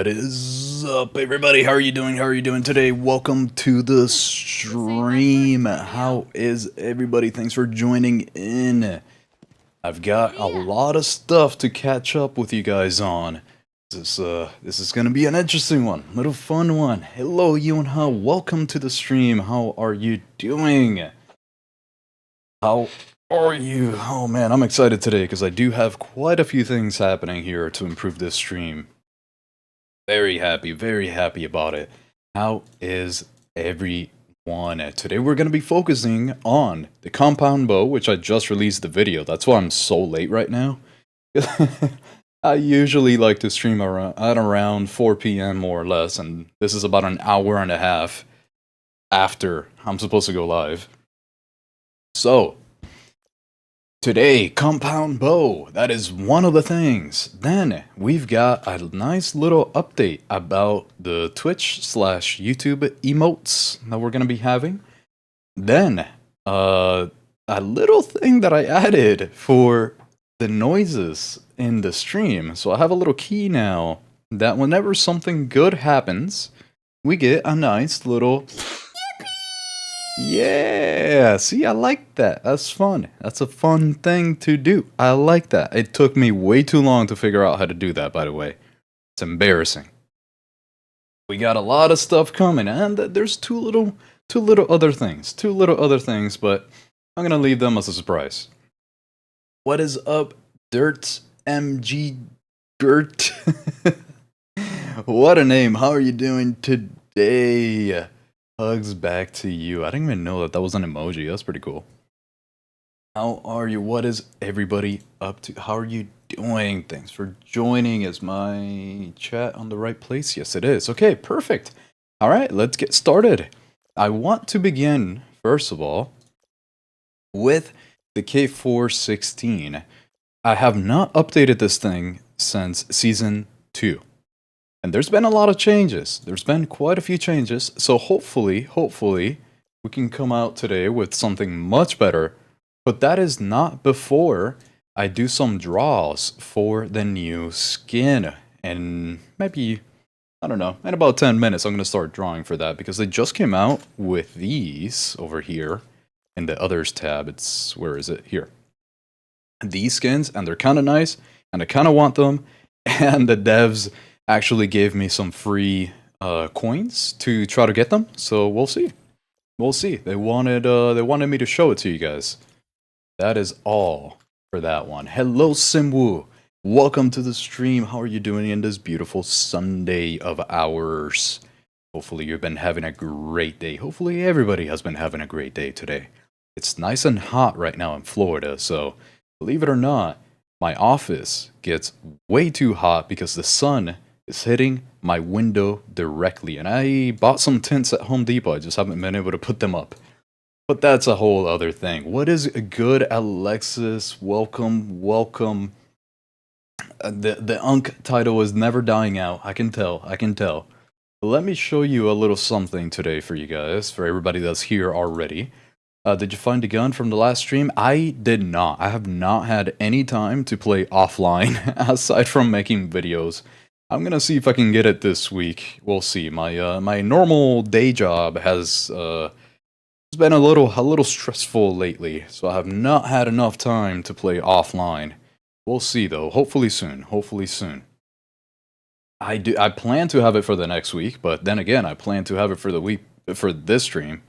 What is up, everybody? How are you doing? How are you doing today? Welcome to the stream. How is everybody? Thanks for joining in. I've got a lot of stuff to catch up with you guys on. This is gonna be an interesting one, little fun one. Hello, Yunha. Welcome to the stream. How are you doing? How are you? Oh man, I'm excited today because I do have quite a few things happening here to improve this stream. Very happy about it. How is everyone? Today we're going to be focusing on the compound bow, which I just released the video. That's why I'm so late right now. I usually like to stream at around 4 p.m. more or less, and this is about an hour and a half after I'm supposed to go live. So, today, compound bow, that is one of the things. Then, we've got a nice little update about the Twitch/YouTube emotes that we're going to be having. Then, a little thing that I added for the noises in the stream. So I have a little key now that whenever something good happens, we get a nice little... Yeah, see, I like that. That's fun. That's a fun thing to do. I like that. It took me way too long to figure out how to do that, by the way. It's embarrassing. We got a lot of stuff coming, and there's two little other things. Two little other things, but I'm gonna leave them as a surprise. What is up, Dirt MG Dirt? What a name. How are you doing today? Hugs back to you. I didn't even know that was an emoji. That's pretty cool. How are you? What is everybody up to? How are you doing? Thanks for joining. Is my chat on the right place? Yes, it is. Okay, perfect. All right, let's get started. I want to begin, first of all, with the K416. I have not updated this thing since Season 2. And there's been a lot of changes. There's been quite a few changes. So hopefully, we can come out today with something much better. But that is not before I do some draws for the new skin. And maybe, I don't know, in about 10 minutes I'm going to start drawing for that. Because they just came out with these over here in the others tab. It's, where is it? Here. These skins, and they're kind of nice. And I kind of want them. And the devs actually gave me some free coins to try to get them, so we'll see. We'll see. They wanted me to show it to you guys. That is all for that one. Hello, Simwoo. Welcome to the stream. How are you doing in this beautiful Sunday of ours? Hopefully you've been having a great day. Hopefully everybody has been having a great day today. It's nice and hot right now in Florida, so believe it or not, my office gets way too hot because the sun is hitting my window directly. And I bought some tents at Home Depot. I just haven't been able to put them up. But that's a whole other thing. What is good, Alexis? Welcome. The Unk title is never dying out. I can tell. But let me show you a little something today for you guys, for everybody that's here already. Did you find a gun from the last stream? I did not. I have not had any time to play offline aside from making videos. I'm gonna see if I can get it this week. We'll see. My normal day job has been a little stressful lately, so I have not had enough time to play offline. We'll see though. Hopefully soon. I plan to have it for the next week, but then again, I plan to have it for the week for this stream.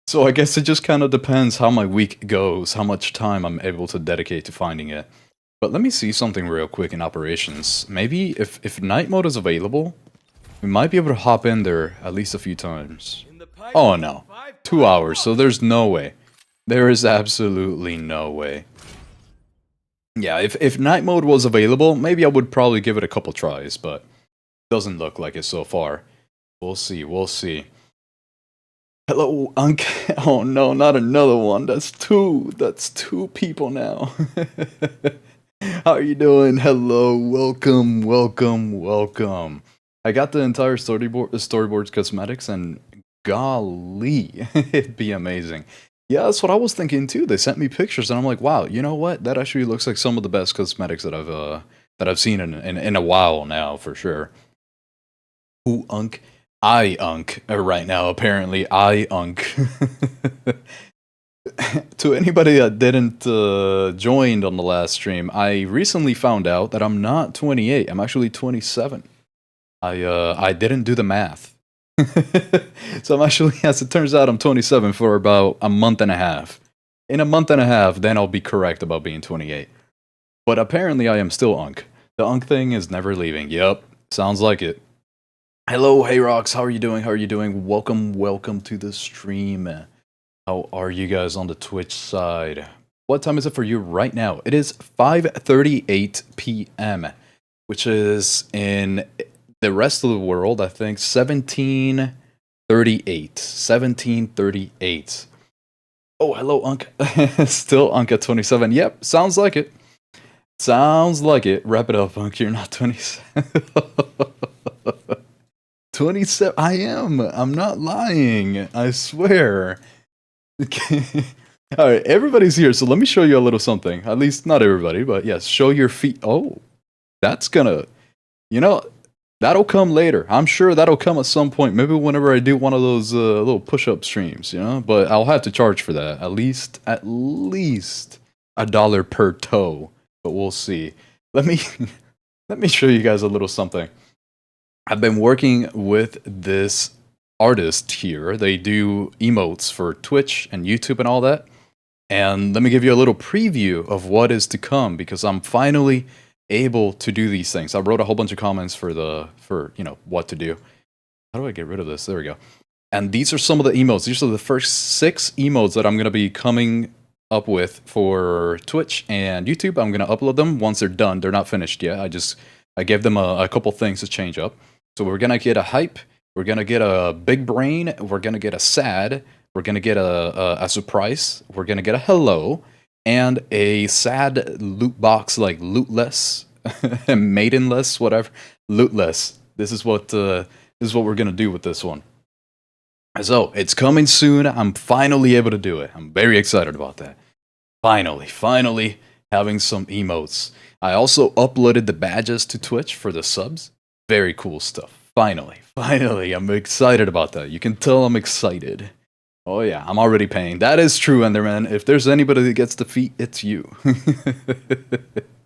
So I guess it just kind of depends how my week goes, how much time I'm able to dedicate to finding it. But let me see something real quick in operations. Maybe if night mode is available, we might be able to hop in there at least a few times. Oh no, 2 hours, so there's no way. There is absolutely no way. Yeah, if night mode was available, maybe I would probably give it a couple tries, but it doesn't look like it so far. We'll see. Hello, Unk. Oh no, not another one. That's two people now. How are you doing? Hello, welcome. I got the entire storyboard cosmetics, and golly, it'd be amazing. Yeah, that's what I was thinking too. They sent me pictures, and I'm like, wow, you know what? That actually looks like some of the best cosmetics that that I've seen in a while now, for sure. Who unk? I unk right now, apparently. I unk. To anybody that didn't joined on the last stream, I recently found out that I'm not 28. I'm actually 27. I didn't do the math. So I'm actually, as it turns out, I'm 27 for about a month and a half. In a month and a half, then I'll be correct about being 28. But apparently I am still unk. The unk thing is never leaving. Yep, sounds like it. Hello, Hey Rocks, how are you doing? How are you doing? Welcome to the stream. How are you guys on the Twitch side? What time is it for you right now? It is 5:38 p.m., which is in the rest of the world, I think, 17:38. 17:38. Oh, hello, Unk. Still Unk at 27. Yep, sounds like it. Sounds like it. Wrap it up, Unk. You're not 27. 27. I am. I'm not lying. I swear. Alright, everybody's here, so let me show you a little something. At least, not everybody, but yes, show your feet. Oh, that's gonna, you know, that'll come later. I'm sure that'll come at some point. Maybe whenever I do one of those little push-up streams, you know? But I'll have to charge for that. At least $1 per toe. But we'll see. Let me show you guys a little something. I've been working with this artist here. They do emotes for Twitch and YouTube and all that. And let me give you a little preview of what is to come, because I'm finally able to do these things. I wrote a whole bunch of comments for you know, what to do. How do I get rid of this? There we go. And these are some of the emotes. These are the first 6 emotes that I'm going to be coming up with for Twitch and YouTube. I'm going to upload them once they're done. They're not finished yet. I gave them a couple things to change up. So we're going to get a hype. We're going to get a big brain. We're going to get a sad. We're going to get a surprise. We're going to get a hello. And a sad loot box, like lootless, maidenless, whatever. Lootless. This is what we're going to do with this one. So, it's coming soon. I'm finally able to do it. I'm very excited about that. Finally having some emotes. I also uploaded the badges to Twitch for the subs. Very cool stuff. Finally, I'm excited about that. You can tell I'm excited. Oh yeah, I'm already paying. That is true, Enderman. If there's anybody that gets defeat, it's you.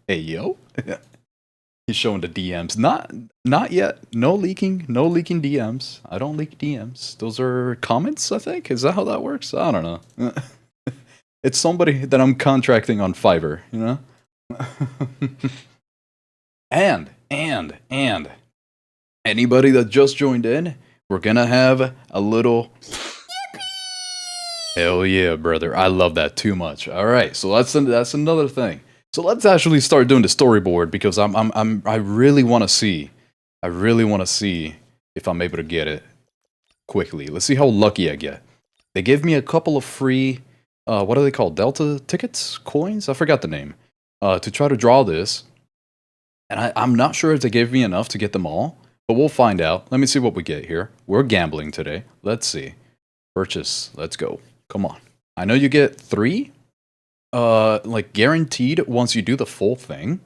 Hey, yo. He's showing the DMs. Not yet. No leaking DMs. I don't leak DMs. Those are comments, I think. Is that how that works? I don't know. It's somebody that I'm contracting on Fiverr, you know? And anybody that just joined in, we're gonna have a little hell yeah, brother. I love that too much. Alright, so that's another thing. So let's actually start doing the storyboard, because I really want to see. I really want to see if I'm able to get it quickly. Let's see how lucky I get. They gave me a couple of free, what are they called? Delta tickets? Coins? I forgot the name. To try to draw this. And I'm not sure if they gave me enough to get them all, but we'll find out. Let me see what we get here. We're gambling today. Let's see. Purchase. Let's go. Come on. I know you get 3. Like guaranteed once you do the full thing.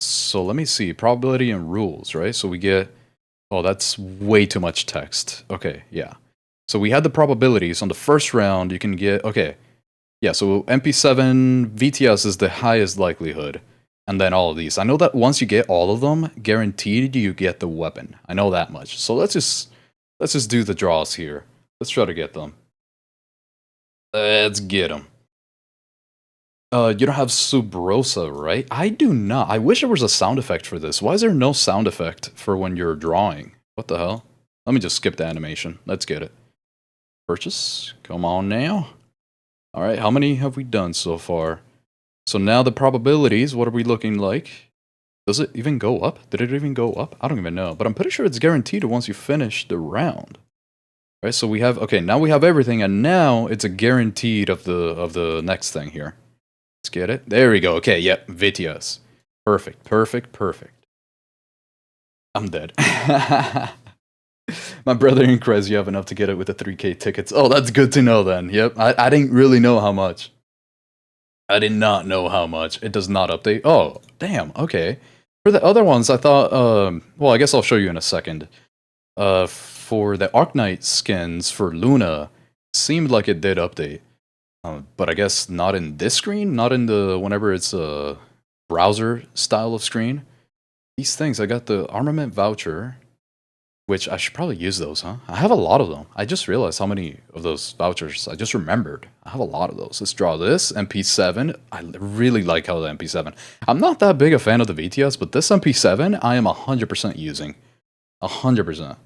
So let me see, probability and rules, right? So we get, oh, that's way too much text. Okay, yeah. So we had the probabilities on the first round. You can get, okay, yeah. So MP7 VTS is the highest likelihood, and then all of these. I know that once you get all of them, guaranteed you get the weapon. I know that much. So let's just do the draws here. Let's try to get them. Let's get them. You don't have Subrosa, right? I do not. I wish there was a sound effect for this. Why is there no sound effect for when you're drawing? What the hell? Let me just skip the animation. Let's get it. Purchase. Come on now. Alright, how many have we done so far? So now the probabilities, what are we looking like? Does it even go up? Did it even go up? I don't even know. But I'm pretty sure it's guaranteed once you finish the round. Alright, so we have, okay, now we have everything, and now it's a guaranteed of the next thing here. Let's get it. There we go. Okay, yep, VTS. Perfect. I'm dead. My brother and Krez, you have enough to get it with the 3K tickets. Oh, that's good to know then. Yep, I didn't really know how much. I did not know how much. It does not update. Oh, damn, okay. For the other ones, I thought, well, I guess I'll show you in a second. For the Arknight skins for Luna, seemed like it did update. But I guess not in this screen, not in the, whenever it's a browser style of screen. These things, I got the armament voucher, which I should probably use those, huh? I have a lot of them. I just realized how many of those vouchers, I just remembered. I have a lot of those. Let's draw this, MP7. I really like how the MP7. I'm not that big a fan of the VTS, but this MP7, I am 100% using. 100%.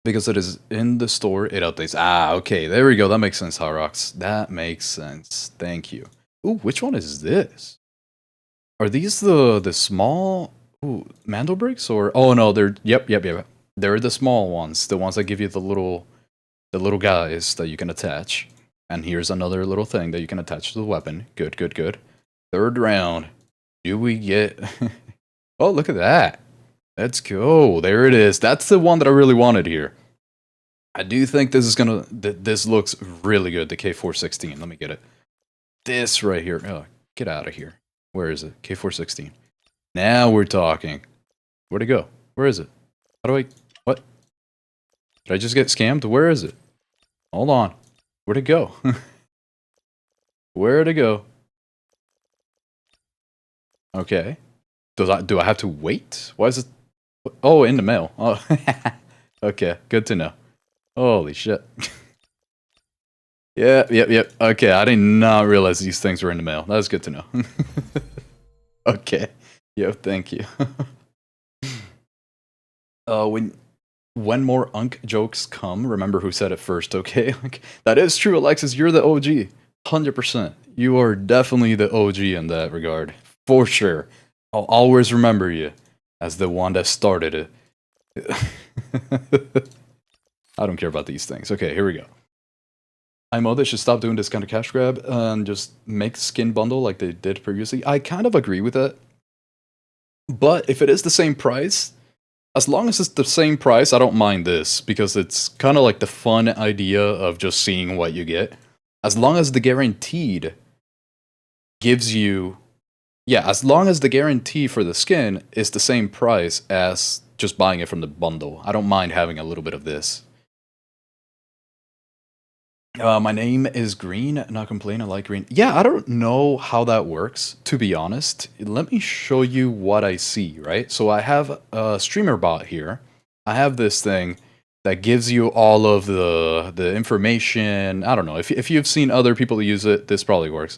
Because it is in the store, it updates. Ah, okay, there we go. That makes sense, Hyrox. That makes sense. Thank you. Ooh, which one is this? Are these the small Mando bricks or oh no, they're yep. They're the small ones, the ones that give you the little guys that you can attach. And here's another little thing that you can attach to the weapon. Good. Third round. Do we get oh, look at that. Let's go. There it is. That's the one that I really wanted here. I do think this is gonna this looks really good, the K416. Let me get it. This right here. Oh, get out of here. Where is it? K416. Now we're talking. Where'd it go? Where is it? How do I... What? Did I just get scammed? Where is it? Hold on. Where'd it go? Where'd it go? Okay. Do I have to wait? Why is it... Oh, in the mail. Oh, okay. Good to know. Holy shit. Yep. Okay, I did not realize these things were in the mail. That's good to know. Okay. Yep, thank you. When more unk jokes come, remember who said it first, okay? Like, that is true, Alexis. You're the OG. 100%. You are definitely the OG in that regard. For sure. I'll always remember you as the one that started it. I don't care about these things. Okay, here we go. I know they should stop doing this kind of cash grab and just make skin bundle like they did previously. I kind of agree with that. But if it is the same price, as long as it's the same price, I don't mind this, because it's kind of like the fun idea of just seeing what you get. As long as the guaranteed gives you... Yeah, as long as the guarantee for the skin is the same price as just buying it from the bundle, I don't mind having a little bit of this. My name is Green, not complain, I like green. Yeah, I don't know how that works, to be honest. Let me show you what I see, right? So I have a streamer bot here. I have this thing that gives you all of the information. I don't know, if you've seen other people use it, this probably works.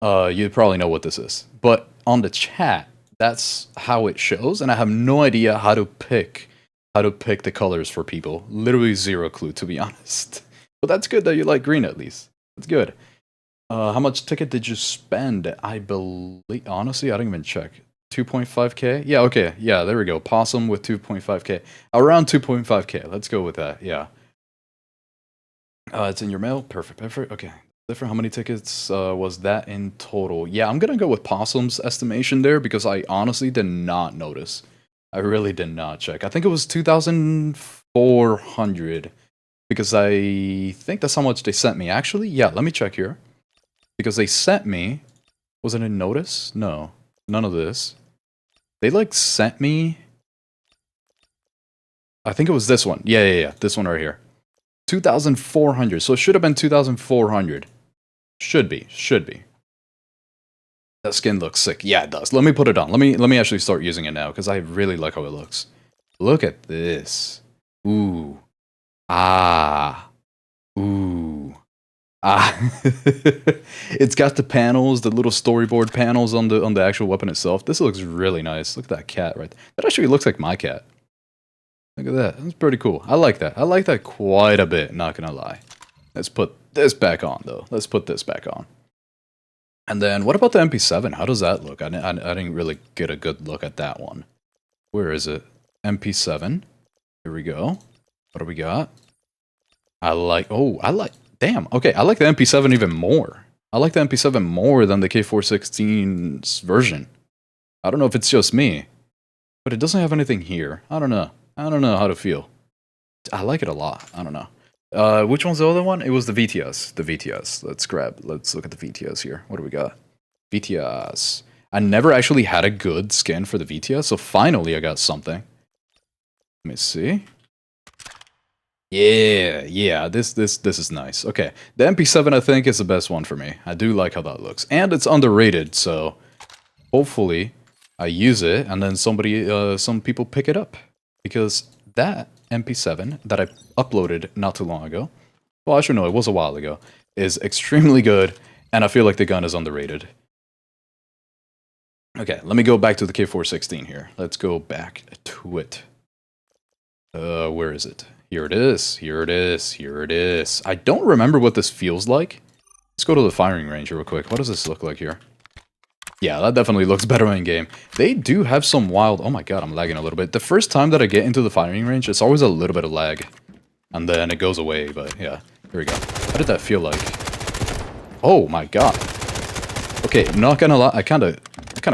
You probably know what this is. But on the chat, that's how it shows, and I have no idea how to pick the colors for people. Literally zero clue, to be honest. But that's good that you like green, at least. That's good. How much ticket did you spend? I believe... Honestly, I didn't even check. 2.5k? Yeah, okay. Yeah, there we go. Possum with 2.5k. Around 2.5k. Let's go with that. Yeah. It's in your mail. Perfect. Okay. Different. How many tickets was that in total? Yeah, I'm gonna go with Possum's estimation there, because I honestly did not notice. I really did not check. I think it was 2,400. Because I think that's how much they sent me. Actually, yeah, let me check here. Because they sent me... Was it a notice? No. None of this. They, like, sent me... I think it was this one. Yeah. This one right here. 2,400. So it should have been 2,400. Should be. That skin looks sick. Yeah, it does. Let me put it on. Let me actually start using it now, because I really like how it looks. Look at this. Ooh. Ah. Ooh. Ah. It's got the panels, the little storyboard panels on the actual weapon itself. This looks really nice. Look at that cat right there. That actually looks like my cat. Look at that. That's pretty cool. I like that. I like that quite a bit, not gonna lie. Let's put this back on, though. Let's put this back on. And then, what about the MP7? How does that look? I didn't really get a good look at that one. Where is it? MP7. Here we go. What do we got? Damn, okay, I like the MP7 even more. I like the MP7 more than the K416's version. I don't know if it's just me, but it doesn't have anything here. I don't know how to feel. I like it a lot. I don't know. Which one's the other one? It was the VTS. The VTS. Let's look at the VTS here. What do we got? VTS. I never actually had a good skin for the VTS, so finally I got something. Let me see. Yeah, this is nice. Okay, the MP7 I think is the best one for me. I do like how that looks. And it's underrated, so hopefully I use it and then some people pick it up. Because that MP7 that I uploaded not too long ago, well actually no, it was a while ago, is extremely good, and I feel like the gun is underrated. Okay, let me go back to the K416 here. Let's go back to it. Where is it? Here it is, here it is, here it is. I don't remember what this feels like. Let's go to the firing range real quick. What does this look like here? Yeah, that definitely looks better in game. They do have some wild... Oh my god, I'm lagging a little bit. The first time that I get into the firing range, it's always a little bit of lag. And then it goes away, but yeah. Here we go. What did that feel like? Oh my god. Okay, not gonna lie, I kinda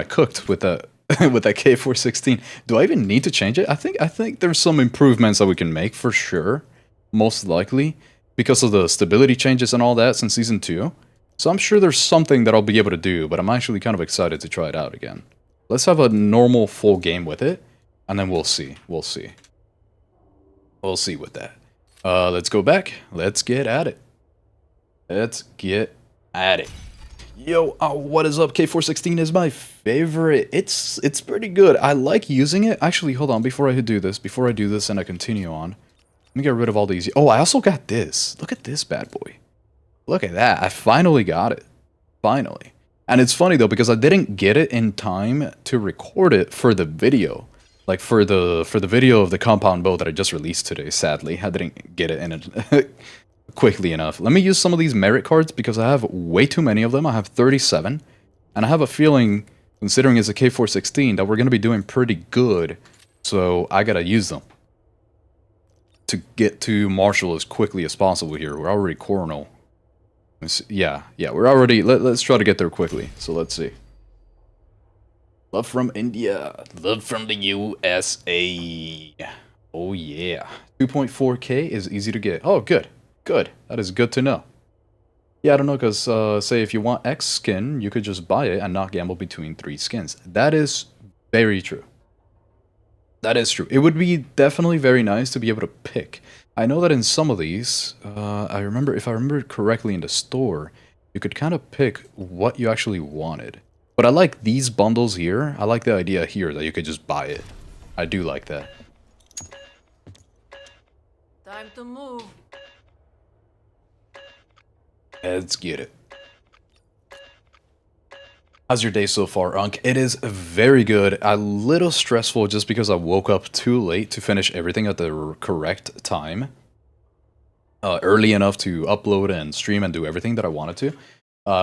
cooked with that with that K416. Do I even need to change it? I think there's some improvements that we can make for sure. Most likely. Because of the stability changes and all that since Season 2. So I'm sure there's something that I'll be able to do, but I'm actually kind of excited to try it out again. Let's have a normal full game with it, and then we'll see. We'll see. We'll see with that. Let's go back. Let's get at it. Let's get at it. Yo, what is up? K416 is my favorite. It's pretty good. I like using it. Actually, hold on. Before I do this and I continue on, let me get rid of all these. Oh, I also got this. Look at this bad boy. Look at that. I finally got it. Finally. And it's funny though, because I didn't get it in time to record it for the video. Like for the video of the compound bow that I just released today, sadly. I didn't get it in it quickly enough. Let me use some of these merit cards because I have way too many of them. I have 37. And I have a feeling, considering it's a K416, that we're going to be doing pretty good. So I gotta use them to get to Marshall as quickly as possible here. We're already Coronel. Yeah, we're already... Let's try to get there quickly. So let's see. Love from India. Love from the USA. Oh yeah. 2.4K is easy to get. Oh, good. Good. That is good to know. Yeah, I don't know, because, say, if you want X skin, you could just buy it and not gamble between 3 skins. That is very true. That is true. It would be definitely very nice to be able to pick. I know that in some of these, if I remember correctly in the store, you could kind of pick what you actually wanted. But I like these bundles here. I like the idea here that you could just buy it. I do like that. Time to move. Let's get it. How's your day so far, Unk? It is very good. A little stressful just because I woke up too late to finish everything at the correct time. Early enough to upload and stream and do everything that I wanted to.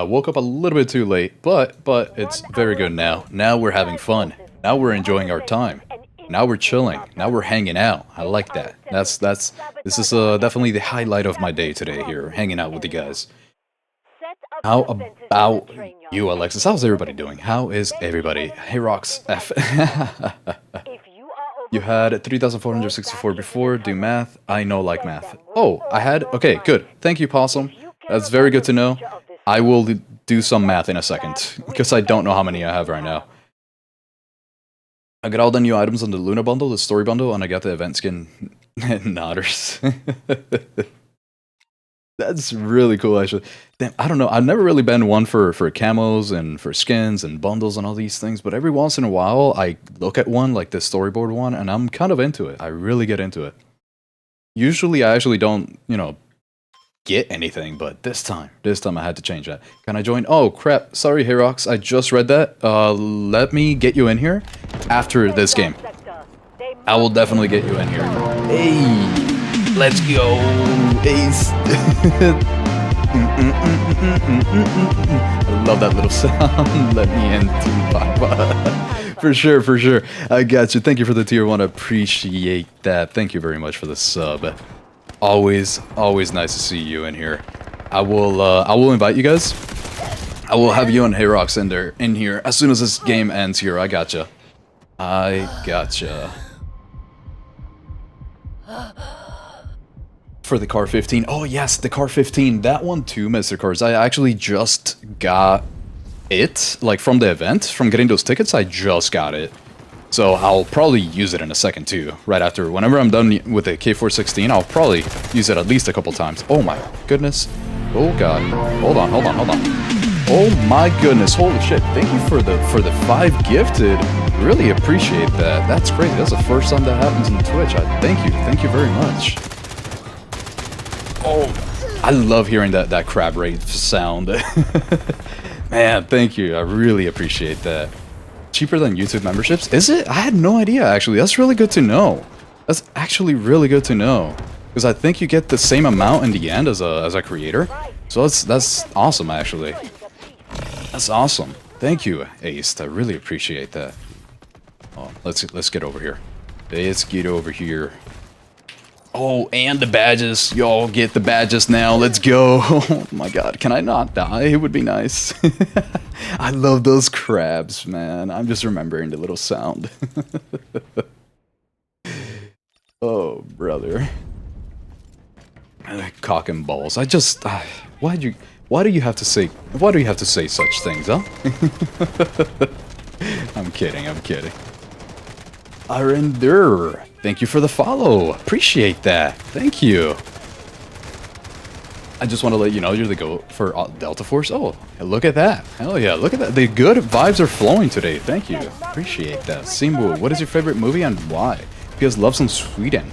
Woke up a little bit too late, but it's very good now. Now we're having fun. Now we're enjoying our time. Now we're chilling. Now we're hanging out. I like that. This is definitely the highlight of my day today here, hanging out with you guys. How about you, Alexis? How's everybody doing? How is everybody? Hey, Rocks F. You had 3,464 before. Do math. I know like math. Oh, I had... Okay, good. Thank you, Possum. That's very good to know. I will do some math in a second, because I don't know how many I have right now. I got all the new items on the Luna bundle, the story bundle, and I got the event skin Nodders. That's really cool, actually. Damn, I don't know. I've never really been one for camos and for skins and bundles and all these things, but every once in a while, I look at one, like the storyboard one, and I'm kind of into it. I really get into it. Usually, I actually don't, you know, get anything, but this time I had to change that. Can I join? Oh, crap. Sorry, Herox. I just read that. Let me get you in here after this game. I will definitely get you in here. Hey! Let's go, Ace. I love that little sound. Let me in too, Papa. For sure, for sure. I got you. Thank you for the tier 1. Appreciate that. Thank you very much for the sub. Always nice to see you in here. I will invite you guys. I will have you and Herox in here as soon as this game ends here. I gotcha. I gotcha. For the car 15. Oh yes, the car 15. That one too, Mr. Cars. I actually just got it, like from the event, from getting those tickets. I just got it. So I'll probably use it in a second too, right after. Whenever I'm done with the K416, I'll probably use it at least a couple times. Oh my goodness. Oh god. Hold on. Oh my goodness. Holy shit. Thank you for the 5 gifted. Really appreciate that. That's great. That's the first time that happens in Twitch. Thank you very much. Oh, I love hearing that crab rate sound. Man, thank you. I really appreciate that. Cheaper than YouTube memberships? Is it? I had no idea, actually. That's really good to know. That's actually really good to know. Because I think you get the same amount in the end as a creator. So that's awesome, actually. That's awesome. Thank you, Ace. I really appreciate that. Oh, let's get over here. Let's get over here. Oh, and the badges. Y'all get the badges now. Let's go. Oh my god, can I not die? It would be nice. I love those crabs, man. I'm just remembering the little sound. Oh, brother. Cock and balls. I just why do you have to say such things, huh? I'm kidding. Arender, thank you for the follow. Appreciate that. Thank you. I just want to let you know you're the GOAT for Delta Force. Oh, look at that. Hell yeah, look at that. The good vibes are flowing today. Thank you. Appreciate that. Simbu, what is your favorite movie and why? Because loves in Sweden.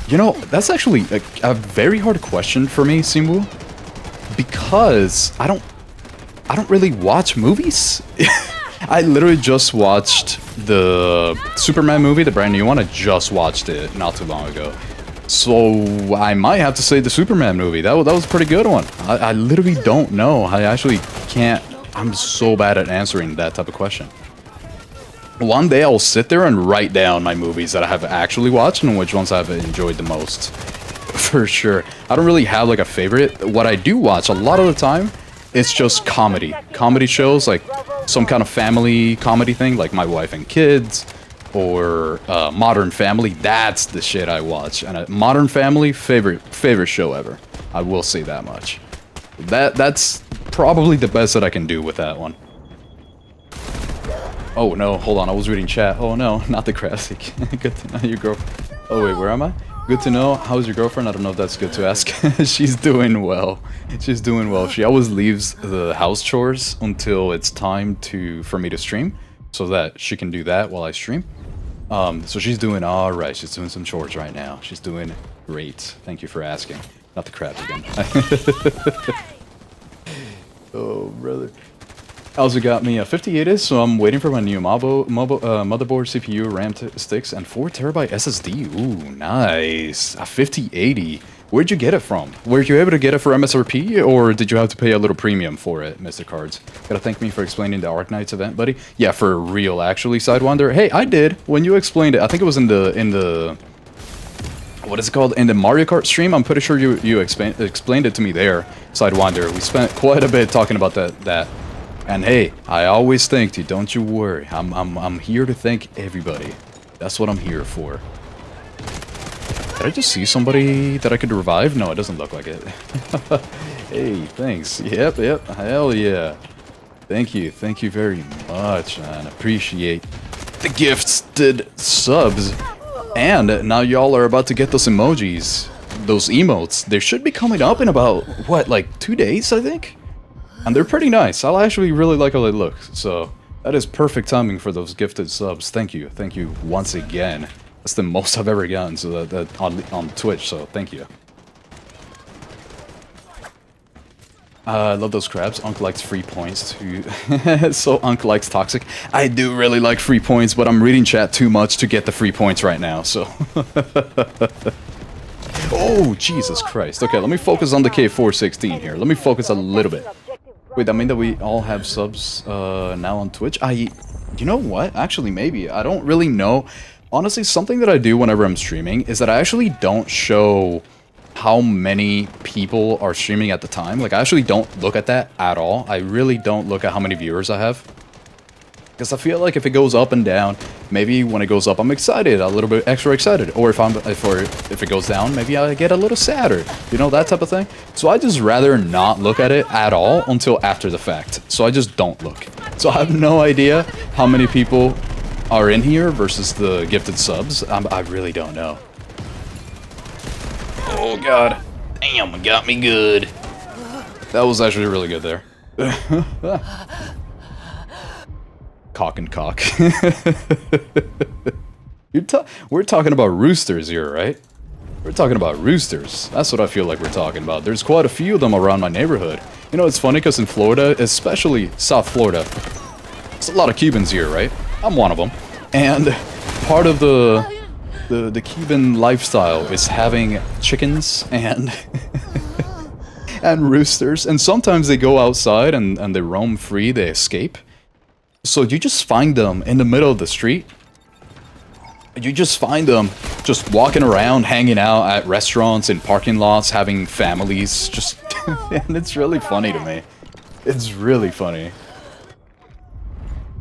You know, that's actually a very hard question for me, Simbu. Because I don't really watch movies. I literally just watched the Superman movie, the brand new one. I just watched it not too long ago. So I might have to say the Superman movie. That was a pretty good one. I literally don't know. I actually can't. I'm so bad at answering that type of question. One day I'll sit there and write down my movies that I have actually watched and which ones I've enjoyed the most. For sure. I don't really have like a favorite. What I do watch a lot of the time, it's just comedy. Comedy shows, like some kind of family comedy thing, like My Wife and Kids, or Modern Family. That's the shit I watch. And Modern Family, favorite show ever. I will say that much. That's probably the best that I can do with that one. Oh no, hold on, I was reading chat. Oh no, not the classic. Good to know your girlfriend. Oh wait, where am I? Good to know. How's your girlfriend? I don't know if that's good to ask. She's doing well. She's doing well. She always leaves the house chores until it's time for me to stream, so that she can do that while I stream. So she's doing all right. She's doing some chores right now. She's doing great. Thank you for asking. Not the crab again. Oh, brother. Also got me a 5080, so I'm waiting for my new motherboard, CPU, RAM sticks, and 4TB SSD. Ooh, nice. A 5080. Where'd you get it from? Were you able to get it for MSRP, or did you have to pay a little premium for it, Mr. Cards? Gotta thank me for explaining the Arknights event, buddy. Yeah, for real, actually, Sidewinder. Hey, I did. When you explained it, I think it was in the what is it called? In the Mario Kart stream. I'm pretty sure you explained it to me there, Sidewinder. We spent quite a bit talking about that. And hey, I always thanked you, don't you worry. I'm here to thank everybody. That's what I'm here for. Did I just see somebody that I could revive? No, it doesn't look like it. Hey, thanks. Yep, hell yeah. Thank you very much, man. Appreciate the gifted subs. And now y'all are about to get those emojis, those emotes. They should be coming up in about, what, like 2 days, I think? And they're pretty nice. I actually really like how they look. So that is perfect timing for those gifted subs. Thank you once again. That's the most I've ever gotten, so that on Twitch. So thank you. I love those crabs. Unc likes free points too. So Unc likes toxic. I do really like free points, but I'm reading chat too much to get the free points right now. So. Oh Jesus Christ. Okay, let me focus on the K416 here. Let me focus a little bit. Wait, that mean that we all have subs now on Twitch? You know what? Actually, maybe. I don't really know. Honestly, something that I do whenever I'm streaming is that I actually don't show how many people are streaming at the time. Like, I actually don't look at that at all. I really don't look at how many viewers I have. Because I feel like if it goes up and down, maybe when it goes up, I'm excited, a little bit extra excited. Or if it goes down, maybe I get a little sadder. You know, that type of thing. So I just rather not look at it at all until after the fact. So I just don't look. So I have no idea how many people are in here versus the gifted subs. I really don't know. Oh god. Damn, it got me good. That was actually really good there. Cock and cock. We're talking about roosters here, right? We're talking about roosters. That's what I feel like we're talking about. There's quite a few of them around my neighborhood. You know, it's funny because in Florida, especially South Florida, there's a lot of Cubans here, right? I'm one of them. And part of the Cuban lifestyle is having chickens and and roosters. And sometimes they go outside and they roam free, they escape. So you just find them in the middle of the street. You just find them just walking around, hanging out at restaurants and parking lots, having families. Just, and it's really funny to me. It's really funny.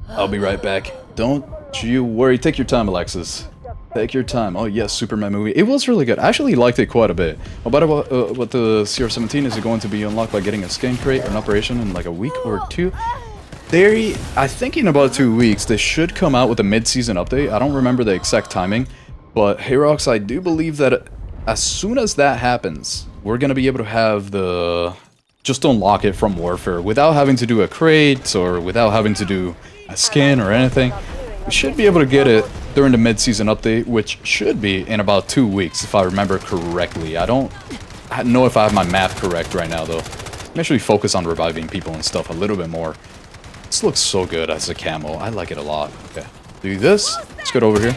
I'll be right back. Don't you worry. Take your time, Alexis. Take your time. Oh yes, Superman movie. It was really good. I actually liked it quite a bit. About what the CR-17 is it going to be unlocked by getting a skin crate or an operation in like a week or two? I think in about 2 weeks, they should come out with a mid-season update. I don't remember the exact timing, but Hayrox, I do believe that as soon as that happens, we're going to be able to have just unlock it from Warfare without having to do a crate or without having to do a skin or anything. We should be able to get it during the mid-season update, which should be in about 2 weeks, if I remember correctly. I don't know if I have my math correct right now, though. I'm actually focus on reviving people and stuff a little bit more. This looks so good as a camo. I like it a lot. Okay, do this. Let's get over here.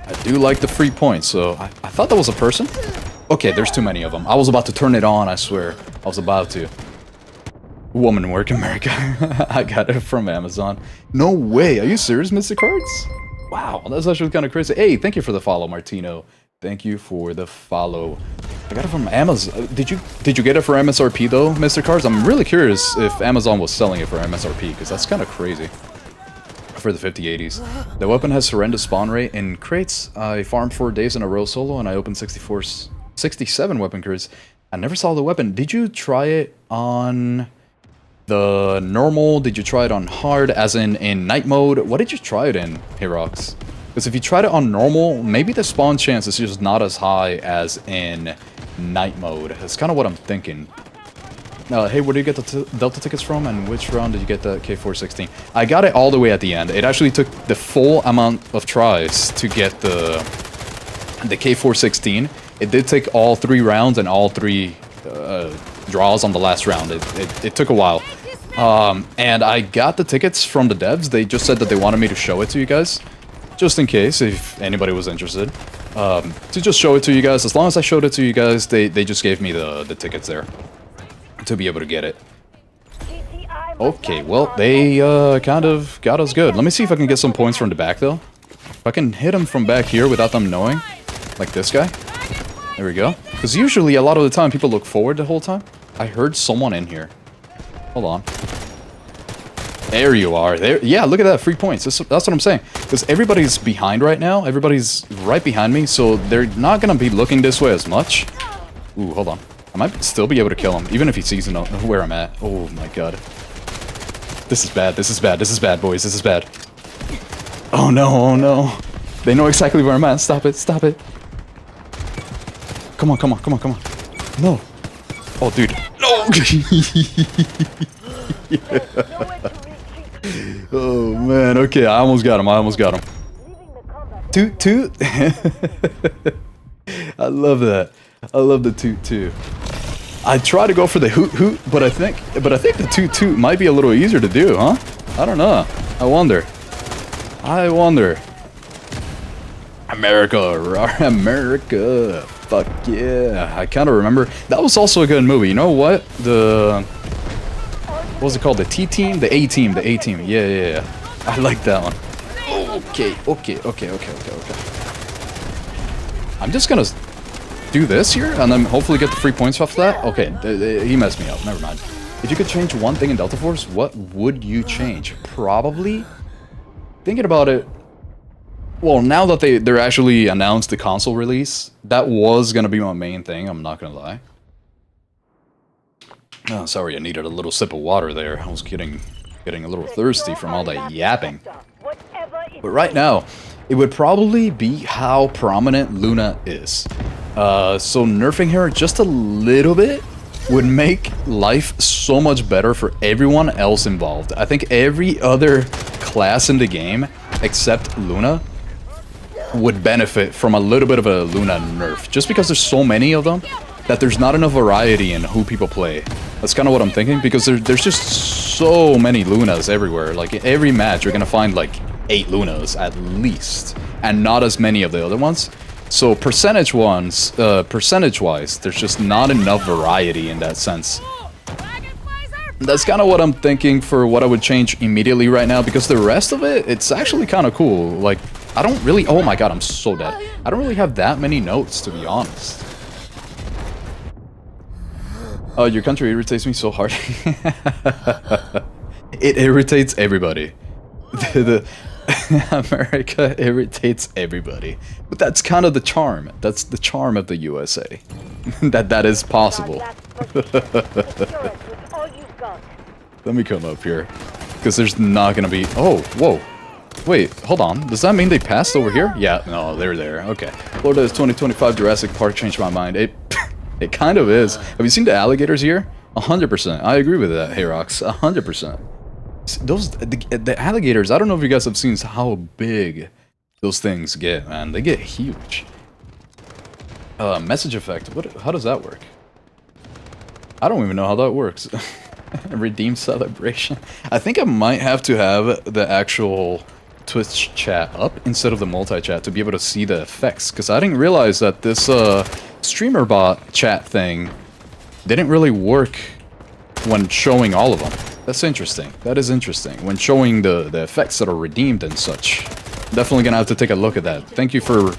I do like the free points, so I thought that was a person. Okay, there's too many of them. I was about to turn it on, I swear. I was about to. Woman Work America. I got it from Amazon. No way. Are you serious, Mr. Cards? Wow, that's actually kind of crazy. Hey, thank you for the follow, Martino. Thank you for the follow. I got it from Amazon. Did you get it for MSRP though, Mr. Cars? I'm really curious if Amazon was selling it for MSRP, because that's kind of crazy. For the 5080s. The weapon has horrendous spawn rate in crates. I farmed 4 days in a row solo and I opened 67 weapon crates. I never saw the weapon. Did you try it on the normal? Did you try it on hard, as in night mode? What did you try it in, Herox? Because if you tried it on normal, maybe the spawn chance is just not as high as in night mode. That's kind of what I'm thinking. Hey, where did you get the Delta tickets from, and which round did you get the K416? I got it all the way at the end. It actually took the full amount of tries to get the K416. It did take all 3 rounds and all 3 draws on the last round. It took a while. And I got the tickets from the devs. They just said that they wanted me to show it to you guys. Just in case, if anybody was interested. To just show it to you guys. As long as I showed it to you guys, they just gave me the tickets there. To be able to get it. Okay, well, they kind of got us good. Let me see if I can get some points from the back, though. If I can hit them from back here without them knowing. Like this guy. There we go. Because usually, a lot of the time, people look forward the whole time. I heard someone in here. Hold on. There you are. There. Yeah, look at that. Free points. That's what I'm saying. Because everybody's behind right now. Everybody's right behind me. So they're not going to be looking this way as much. Ooh, hold on. I might still be able to kill him. Even if he sees where I'm at. Oh my god. This is bad. This is bad. This is bad, boys. This is bad. Oh no. Oh no. They know exactly where I'm at. Stop it. Stop it. Come on. Come on. Come on. Come on. No. Oh, dude. No. Oh man, okay, I almost got him, Toot toot. I love that. I love the toot toot. I try to go for the hoot hoot, but I think the toot toot might be a little easier to do, huh? I don't know. I wonder. America. Fuck yeah. I kind of remember. That was also a good movie. You know what? What was it called? The T-Team? The A-Team. The A-Team. Yeah. I like that one. Okay. I'm just gonna do this here, and then hopefully get the free points off that. Okay, he messed me up. Never mind. If you could change one thing in Delta Force, what would you change? Probably, thinking about it, Well, now that they're actually announced the console release, that was gonna be my main thing, I'm not gonna lie. Oh, sorry, I needed a little sip of water there. I was getting a little thirsty from all that yapping. But right now, it would probably be how prominent Luna is. So nerfing her just a little bit would make life so much better for everyone else involved. I think every other class in the game, except Luna, would benefit from a little bit of a Luna nerf. Just because there's so many of them, that there's not enough variety in who people play. That's kind of what I'm thinking, because there's just so many Lunas everywhere. Like, in every match, you're gonna find, like, 8 Lunas, at least. And not as many of the other ones. So, percentage-wise, there's just not enough variety in that sense. That's kind of what I'm thinking for what I would change immediately right now, because the rest of it, it's actually kind of cool. Like, I don't really... Oh my god, I'm so dead. I don't really have that many notes, to be honest. Oh, your country irritates me so hard. It irritates everybody. America irritates everybody. But that's kind of the charm. That's the charm of the USA. that is possible. Let me come up here. Because there's not gonna be... Oh, whoa. Wait, hold on. Does that mean they passed over here? Yeah, no, they're there. Okay. Florida's 2025 Jurassic Park changed my mind. It kind of is. Have you seen the alligators here? 100%. I agree with that, Hayrox. 100%. The alligators, I don't know if you guys have seen how big those things get, man. They get huge. Message effect. How does that work? I don't even know how that works. Redeem celebration. I think I might have to have the actual Twitch chat up instead of the multi-chat to be able to see the effects, because I didn't realize that this streamer bot chat thing didn't really work when showing all of them. That's interesting. That is interesting. When showing the effects that are redeemed and such. Definitely gonna have to take a look at that. Thank you for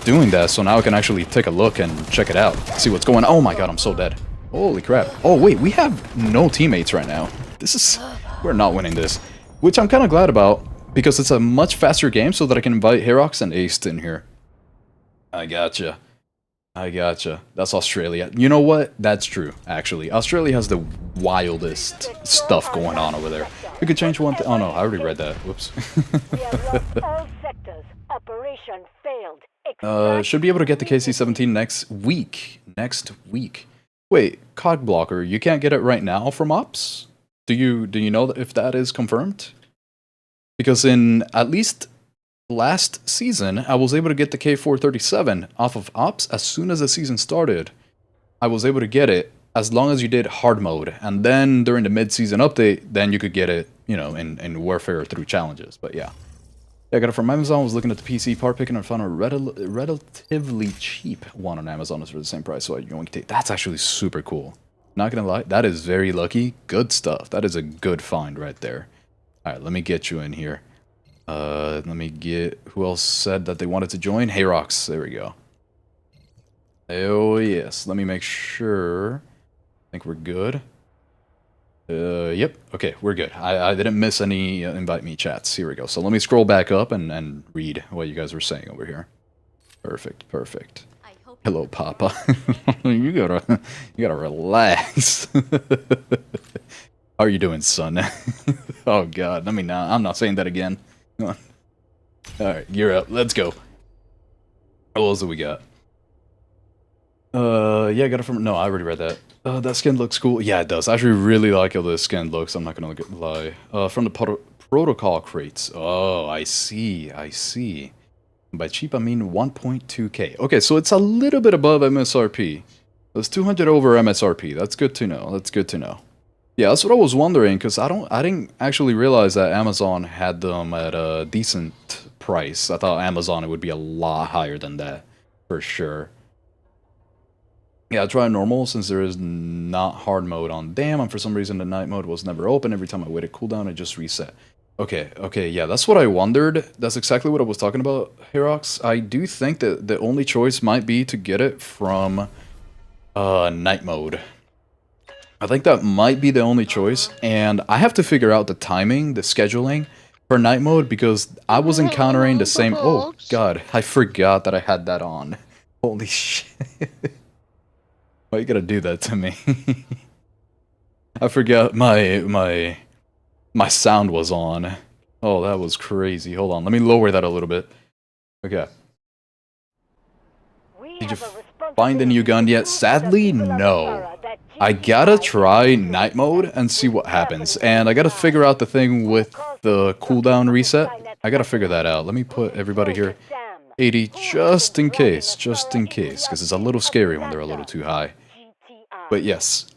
doing that, so now I can actually take a look and check it out. See what's going on. Oh my god, I'm so dead. Holy crap. Oh wait, we have no teammates right now. We're not winning this. Which I'm kind of glad about, because it's a much faster game so that I can invite Herox and Ace in here. I gotcha. That's Australia. You know what? That's true, actually. Australia has the wildest stuff going on over there. We could change one thing. Oh no, I already read that. Whoops. Should be able to get the KC-17 next week. Wait, Cog Blocker, you can't get it right now from Ops? Do you know if that is confirmed? Because in at least last season, I was able to get the K416 off of Ops as soon as the season started. I was able to get it as long as you did hard mode, and then during the mid-season update, then you could get it, you know, in Warfare through challenges, but yeah. I got it from Amazon, was looking at the PC part picking and found a relatively cheap one on Amazon. It's for the same price, so I yoinked it. That's actually super cool. Not gonna lie, that is very lucky. Good stuff. That is a good find right there. Alright, let me get you in here. Let me get... Who else said that they wanted to join? Hayrox, there we go. Oh yes, let me make sure. I think we're good. Yep, okay, we're good. I didn't miss any invite me chats. Here we go. So let me scroll back up and read what you guys were saying over here. Perfect. Hello, Papa. you gotta relax. How are you doing, son? Oh God, let me not. I'm not saying that again. Come on. All right, you're up. Let's go. What else do we got? Yeah, I got it from... No, I already read that. That skin looks cool. Yeah, it does. I actually really like how this skin looks. I'm not gonna lie. From the protocol crates. Oh, I see. By cheap, I mean 1.2k. Okay, so it's a little bit above MSRP. It's 200 over MSRP. That's good to know. Yeah, that's what I was wondering, because I didn't actually realize that Amazon had them at a decent price. I thought Amazon it would be a lot higher than that, for sure. Yeah, I tried normal since there is not hard mode on Damn, and for some reason the night mode was never open. Every time I waited cooldown, it just reset. Okay, yeah, that's what I wondered. That's exactly what I was talking about, Herox. I do think that the only choice might be to get it from night mode. I think that might be the only choice, and I have to figure out the timing, the scheduling, for night mode because I was encountering the same. Oh god, I forgot that I had that on. Holy shit! Why you gotta do that to me? I forgot my sound was on. Oh, that was crazy. Hold on, let me lower that a little bit. Okay. Did you find a new gun yet? Sadly, no. I gotta try night mode and see what happens. And I gotta figure out the thing with the cooldown reset. I gotta figure that out. Let me put everybody here 80 just in case, because it's a little scary when they're a little too high. But yes,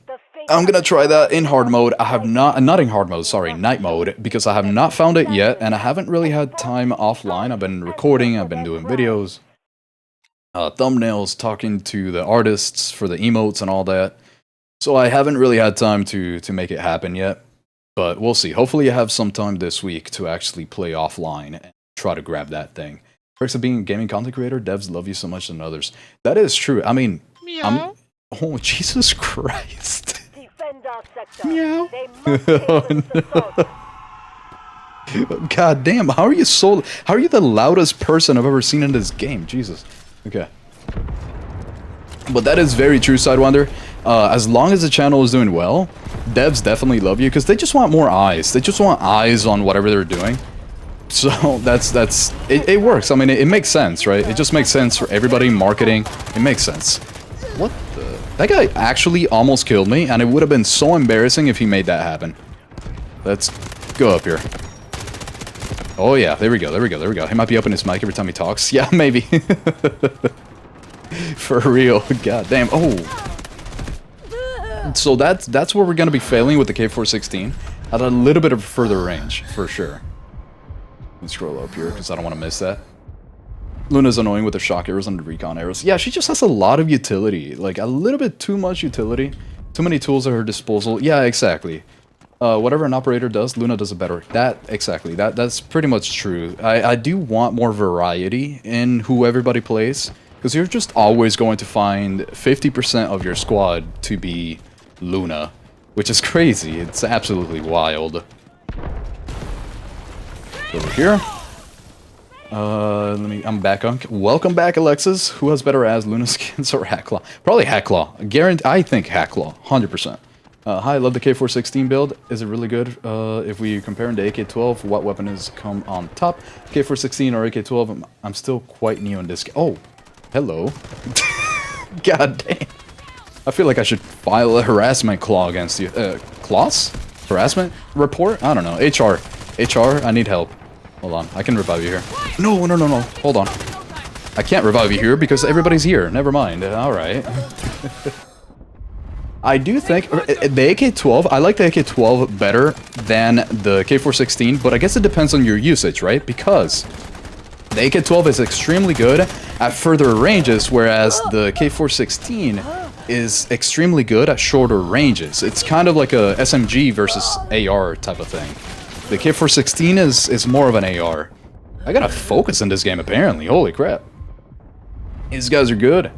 I'm gonna try that in hard mode. I have not in hard mode, sorry, night mode, because I have not found it yet, and I haven't really had time offline. I've been recording, I've been doing videos, thumbnails, talking to the artists for the emotes and all that. So I haven't really had time to make it happen yet, but we'll see. Hopefully I have some time this week to actually play offline and try to grab that thing. Perks of being a gaming content creator, devs love you so much than others. That is true. I mean, oh, Jesus Christ. Meow. Oh, no. God damn, how are you the loudest person I've ever seen in this game? Jesus. Okay. But that is very true, Sidewinder. As long as the channel is doing well, devs definitely love you because they just want more eyes. They just want eyes on whatever they're doing. So it works. I mean, it makes sense, right? It just makes sense for everybody, marketing. It makes sense. What the? That guy actually almost killed me, and it would have been so embarrassing if he made that happen. Let's go up here. Oh yeah, there we go. He might be up in his mic every time he talks. Yeah, maybe. For real. God damn. Oh. So that's where we're gonna be failing with the K416 at a little bit of further range, for sure. Let me scroll up here because I don't want to miss that. Luna's annoying with the shock arrows and the recon arrows. Yeah, she just has a lot of utility, like a little bit too much utility. Too many tools at her disposal. Yeah, exactly. Whatever an operator does, Luna does it better. That's pretty much true. I do want more variety in who everybody plays, because you're just always going to find 50% of your squad to be Luna, which is crazy. It's absolutely wild. Over here. I'm back on. Welcome back, Alexis. Who has better as Luna skins or Hackclaw? Probably Hackclaw. I think Hackclaw, 100%. Hi, I love the K416 build. Is it really good? If we compare it to AK-12, what weapon has come on top? K416 or AK-12? I'm still quite new in this game. Oh, hello. God damn. I feel like I should file a harassment claw against you. Claws? Harassment report? I don't know. HR, I need help. Hold on, I can revive you here. No. Hold on. I can't revive you here because everybody's here. Never mind. Alright. I do think the AK-12, I like the AK-12 better than the K416, but I guess it depends on your usage, right? Because the AK-12 is extremely good at further ranges, whereas the K416 is extremely good at shorter ranges. It's kind of like a SMG versus AR type of thing. The K416 is more of an AR. I gotta focus in this game, apparently. Holy crap. These guys are good.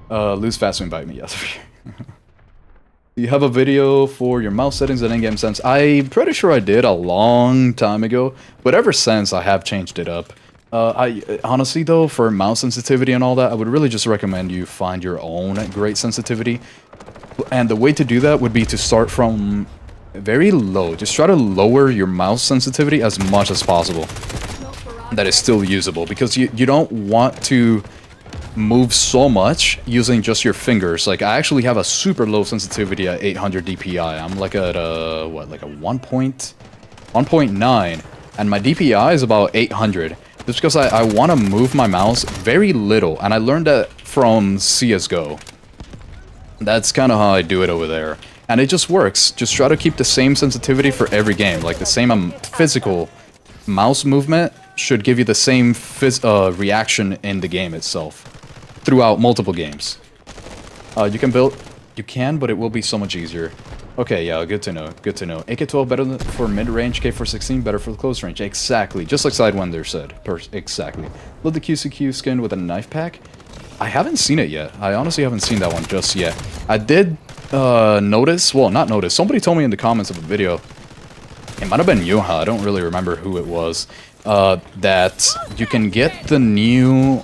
Lose fast to invite me, yes. Do you have a video for your mouse settings and in-game sense? I'm pretty sure I did a long time ago, but ever since I have changed it up. Honestly though, for mouse sensitivity and all that, I would really just recommend you find your own great sensitivity. And the way to do that would be to start from very low. Just try to lower your mouse sensitivity as much as possible. That is still usable, because you don't want to move so much using just your fingers. Like, I actually have a super low sensitivity at 800 DPI. I'm like at a, what, like a 1.9, and my DPI is about 800. Just because I want to move my mouse very little, and I learned that from CSGO. That's kind of how I do it over there. And it just works. Just try to keep the same sensitivity for every game. Like, the same physical mouse movement should give you the same reaction in the game itself. Throughout multiple games. You can, but it will be so much easier. Okay, yeah, good to know, good to know. AK-12 better for mid-range, K416 better for the close range. Exactly, just like Sidewinder said. Exactly. Love the QCQ skin with a knife pack. I haven't seen it yet. I honestly haven't seen that one just yet. I did notice, well, not notice, somebody told me in the comments of a video it might have been Yuha, I don't really remember who it was, that you can get the new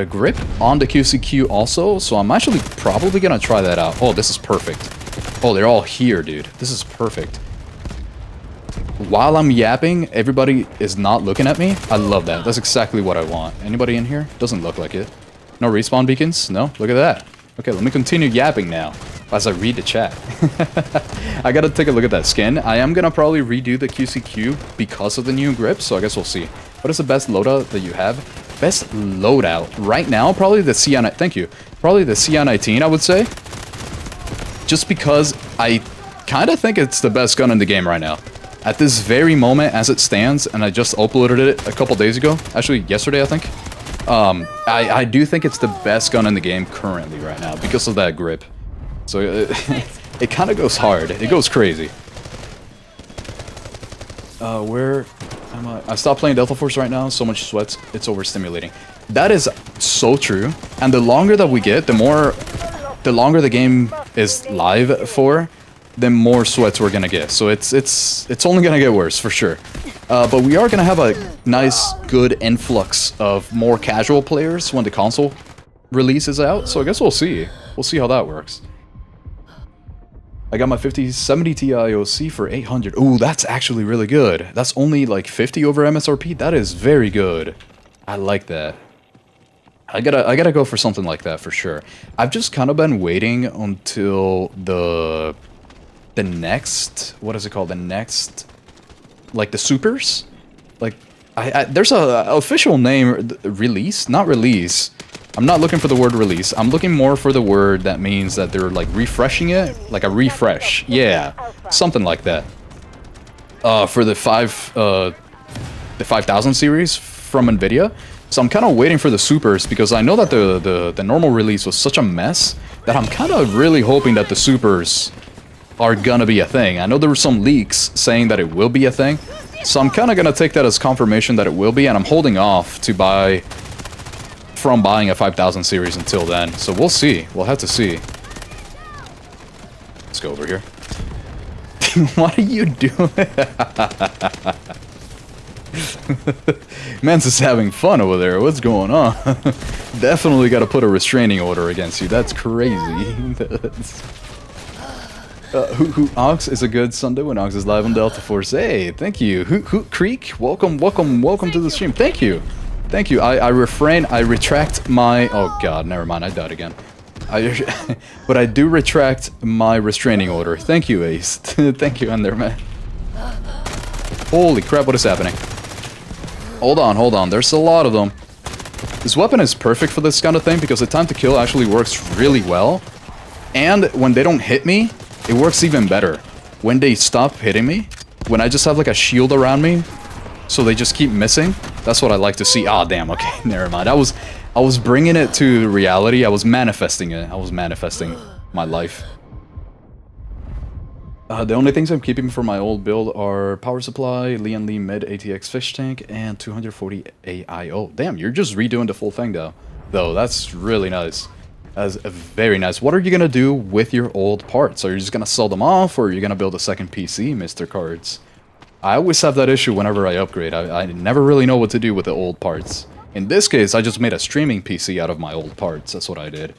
grip on the QCQ also, so I'm actually probably gonna try that out. Oh, this is perfect. Oh, they're all here, dude. This is perfect. While I'm yapping, everybody is not looking at me. I love that. That's exactly what I want. Anybody in here? Doesn't look like it. No respawn beacons? No? Look at that. Okay, let me continue yapping now as I read the chat. I gotta take a look at that skin. I am gonna probably redo the QCQ because of the new grip, so I guess we'll see. What is the best loadout that you have? Best loadout right now? Probably the CI19. Thank you. Probably the CI19, I would say. Just because I kind of think it's the best gun in the game right now. At this very moment, as it stands, and I just uploaded it a couple days ago. Actually, yesterday, I think. I do think it's the best gun in the game currently right now because of that grip. So it kind of goes hard. It goes crazy. Where am I? I stopped playing Delta Force right now. So much sweats. It's overstimulating. That is so true. And the longer that we get, the longer the game is live for, the more sweats we're gonna get. So it's only gonna get worse for sure. But we are gonna have a nice, good influx of more casual players when the console release is out. So I guess we'll see. We'll see how that works. I got my 5070 Ti OC for 800. Ooh, that's actually really good. That's only like 50 over MSRP. That is very good. I like that. I gotta go for something like that for sure. I've just kind of been waiting until the next, what is it called? The next, like the supers? Like, there's a official name, release? Not release. I'm not looking for the word release. I'm looking more for the word that means that they're like refreshing it, like a refresh. Yeah, something like that. For the 5000 series from Nvidia. So I'm kind of waiting for the supers because I know that the normal release was such a mess that I'm kind of really hoping that the supers are gonna be a thing. I know there were some leaks saying that it will be a thing, so I'm kind of gonna take that as confirmation that it will be, and I'm holding off to from buying a 5000 series until then. So we'll see. We'll have to see. Let's go over here. What are you doing? Man's just having fun over there. What's going on? Definitely got to put a restraining order against you. That's crazy. Who Ox is a good Sunday when Ox is live on Delta Force. Hey, thank you. Hoot Creek, welcome to the stream. Thank you. Thank you. I retract my... Oh god, never mind. I died again. But I do retract my restraining order. Thank you, Ace. Thank you, Enderman. Holy crap, what is happening? Hold on. There's a lot of them. This weapon is perfect for this kind of thing because the time to kill actually works really well. And when they don't hit me, it works even better. When they stop hitting me, when I just have like a shield around me, so they just keep missing, that's what I like to see. Ah, damn, okay, never mind. I was bringing it to reality. I was manifesting it. I was manifesting my life. The only things I'm keeping for my old build are power supply, Lian Li mid ATX fish tank, and 240 AIO. Damn, you're just redoing the full thing though. That's really nice. That's very nice. What are you gonna do with your old parts? Are you just gonna sell them off, or are you gonna build a second PC, Mr. Cards? I always have that issue whenever I upgrade. I never really know what to do with the old parts. In this case, I just made a streaming PC out of my old parts. That's what I did.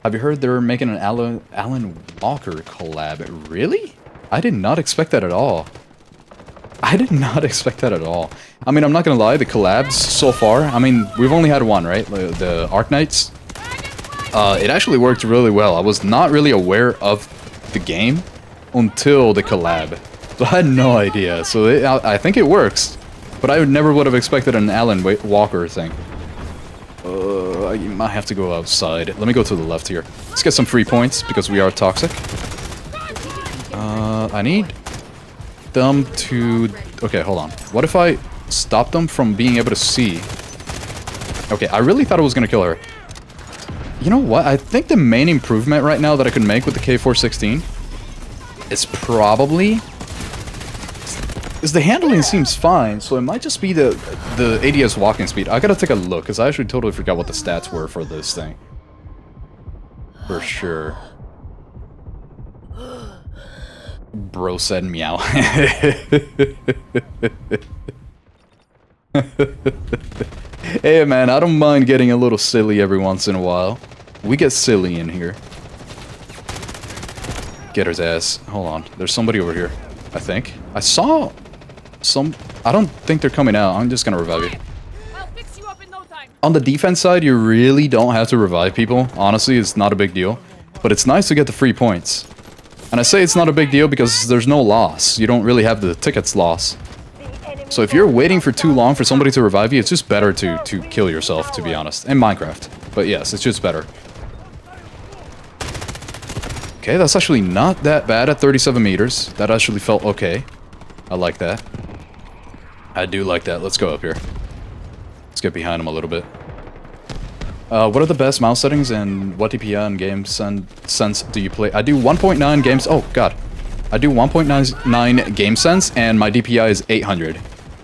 Have you heard they're making an Alan Walker collab? Really? I did not expect that at all. I did not expect that at all. I mean, I'm not gonna lie, the collabs so far, I mean, we've only had one, right? The Arc Knights. It actually worked really well. I was not really aware of the game until the collab. So I had no idea. So I think it works. But I never would have expected an Alan Walker thing. I might have to go outside. Let me go to the left here. Let's get some free points because we are toxic. I need them to... Okay, hold on. What if I stop them from being able to see? Okay, I really thought I was going to kill her. You know what? I think the main improvement right now that I could make with the K416 is probably... Because the handling seems fine, so it might just be the ADS walking speed. I gotta take a look, because I actually totally forgot what the stats were for this thing. For sure. Bro said meow. Hey man, I don't mind getting a little silly every once in a while. We get silly in here. Get his ass. Hold on. There's somebody over here, I think. I saw some... I don't think they're coming out. I'm just gonna revive you. I'll fix you up in no time. On the defense side, you really don't have to revive people. Honestly, it's not a big deal. But it's nice to get the free points. And I say it's not a big deal because there's no loss. You don't really have the tickets loss. So if you're waiting for too long for somebody to revive you, it's just better to kill yourself, to be honest. In Minecraft. But yes, it's just better. Okay, that's actually not that bad at 37 meters. That actually felt okay. I like that. I do like that. Let's go up here. Let's get behind him a little bit. What are the best mouse settings and what DPI and game sense do you play? I do 1.9 games. Oh, God. I do 1.99 game sense and my DPI is 800.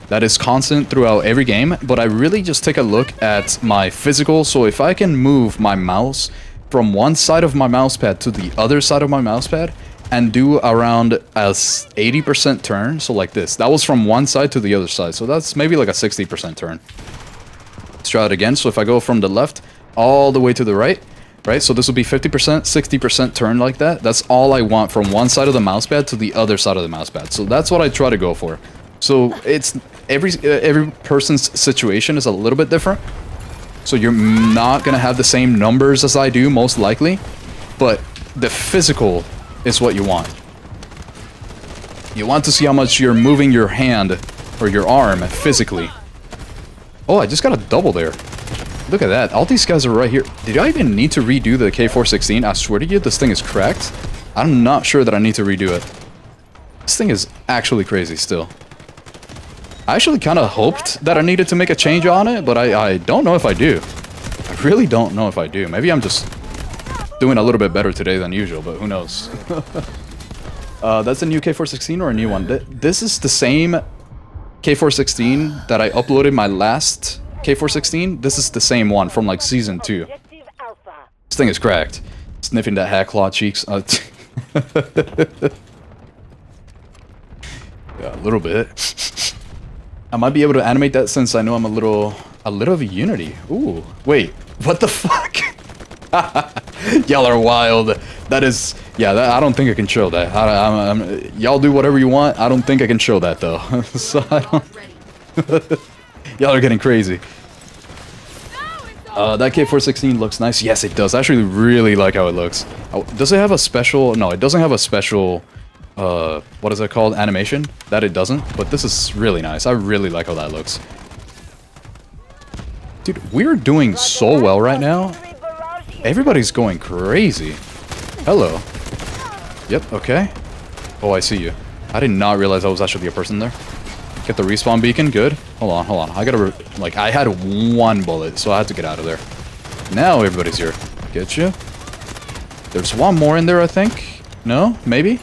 That is constant throughout every game, but I really just take a look at my physical. So if I can move my mouse from one side of my mouse pad to the other side of my mouse pad and do around a 80% turn, so like this. That was from one side to the other side, so that's maybe like a 60% turn. Let's try it again. So if I go from the left all the way to the right, so this will be 50%, 60% turn like that. That's all I want from one side of the mouse pad to the other side of the mouse pad. So that's what I try to go for. So it's every person's situation is a little bit different. So you're not gonna have the same numbers as I do, most likely, but the physical is what you want. You want to see how much you're moving your hand or your arm physically. Oh, I just got a double there. Look at that. All these guys are right here. Did I even need to redo the K416? I swear to you, this thing is cracked. I'm not sure that I need to redo it. This thing is actually crazy still. I actually kind of hoped that I needed to make a change on it, but I don't know if I do. I really don't know if I do. Maybe I'm just doing a little bit better today than usual, but who knows. That's a new K416 or a new one? This is the same K416 that I uploaded my last K416. This is the same one from like season 2. This thing is cracked. Sniffing that hat claw cheeks. Yeah, a little bit. I might be able to animate that since I know I'm a little of a Unity. Ooh, wait, what the fuck? Y'all are wild. That is, yeah, I don't think I can show that. Y'all do whatever you want. I don't think I can show that though. So I don't. Y'all are getting crazy. That K416 looks nice. Yes, it does. I actually really like how it looks. Does it have a special? No, it doesn't have a special. What is it called? Animation? That it doesn't. But this is really nice. I really like how that looks. Dude, we're doing so well right now. Everybody's going crazy. Hello. Yep, okay. Oh, I see you. I did not realize I was actually a person there. Get the respawn beacon, good. Hold on. I gotta, like, I had one bullet, so I had to get out of there. Now everybody's here. Get you. There's one more in there, I think. No? Maybe?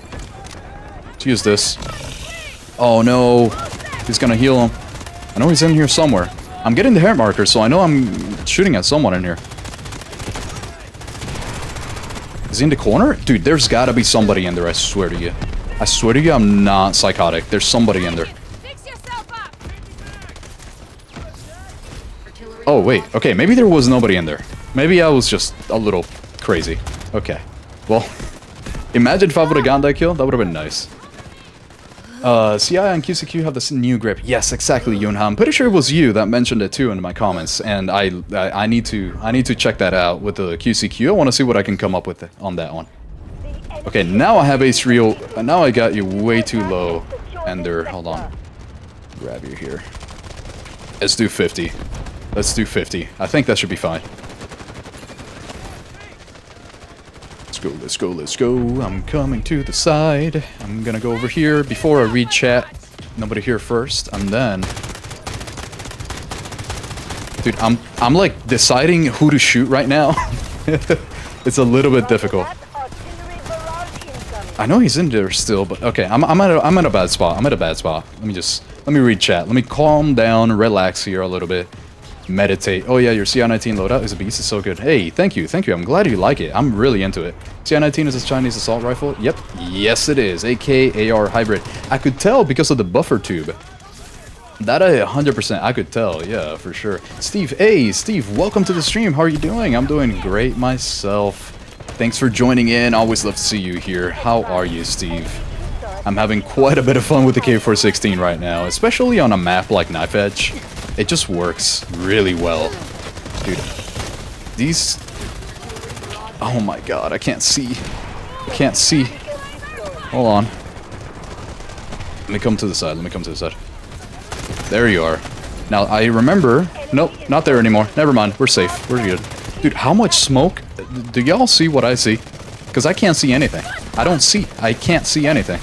Let's use this. Oh, no. He's gonna heal him. I know he's in here somewhere. I'm getting the hair marker, so I know I'm shooting at someone in here. Is he in the corner? Dude, there's gotta be somebody in there, I swear to you. I swear to you, I'm not psychotic. There's somebody in there. Oh, wait. Okay, maybe there was nobody in there. Maybe I was just a little crazy. Okay. Well, imagine if I would have gotten that kill. That would have been nice. CI and QCQ have this new grip. Yes, exactly, Yunha. I'm pretty sure it was you that mentioned it too in my comments, and I need to check that out with the QCQ. I want to see what I can come up with on that one. Okay, now I have ace real. Now I got you way too low, Ender. Hold on. Grab you here. Let's do 50. Let's do 50. I think that should be fine. Let's go. I'm coming to the side. I'm gonna go over here before I read chat. Nobody here first, and then... Dude, I'm like deciding who to shoot right now. It's a little bit difficult. I know he's in there still, but okay, I'm at a bad spot. Let me read chat. Let me calm down, relax here a little bit. meditate. Oh yeah, your CI-19 loadout is a beast. It's so good. Hey, thank you, thank you. I'm glad you like it. I'm really into it. CI-19 is a Chinese assault rifle. Yep, yes it is. AK-AR hybrid. I could tell because of the buffer tube. That 100%, I could tell, yeah, for sure. Steve, hey, Steve, welcome to the stream. How are you doing? I'm doing great myself. Thanks for joining in. Always love to see you here. How are you, Steve? I'm having quite a bit of fun with the K416 right now, especially on a map like Knife Edge. It just works really well. Dude, these... Oh my god, I can't see. I can't see. Hold on. Let me come to the side, let me come to the side. There you are. Now, I remember... Nope, not there anymore. Never mind, we're safe. We're good. Dude, how much smoke? Do y'all see what I see? Because I can't see anything. I can't see anything.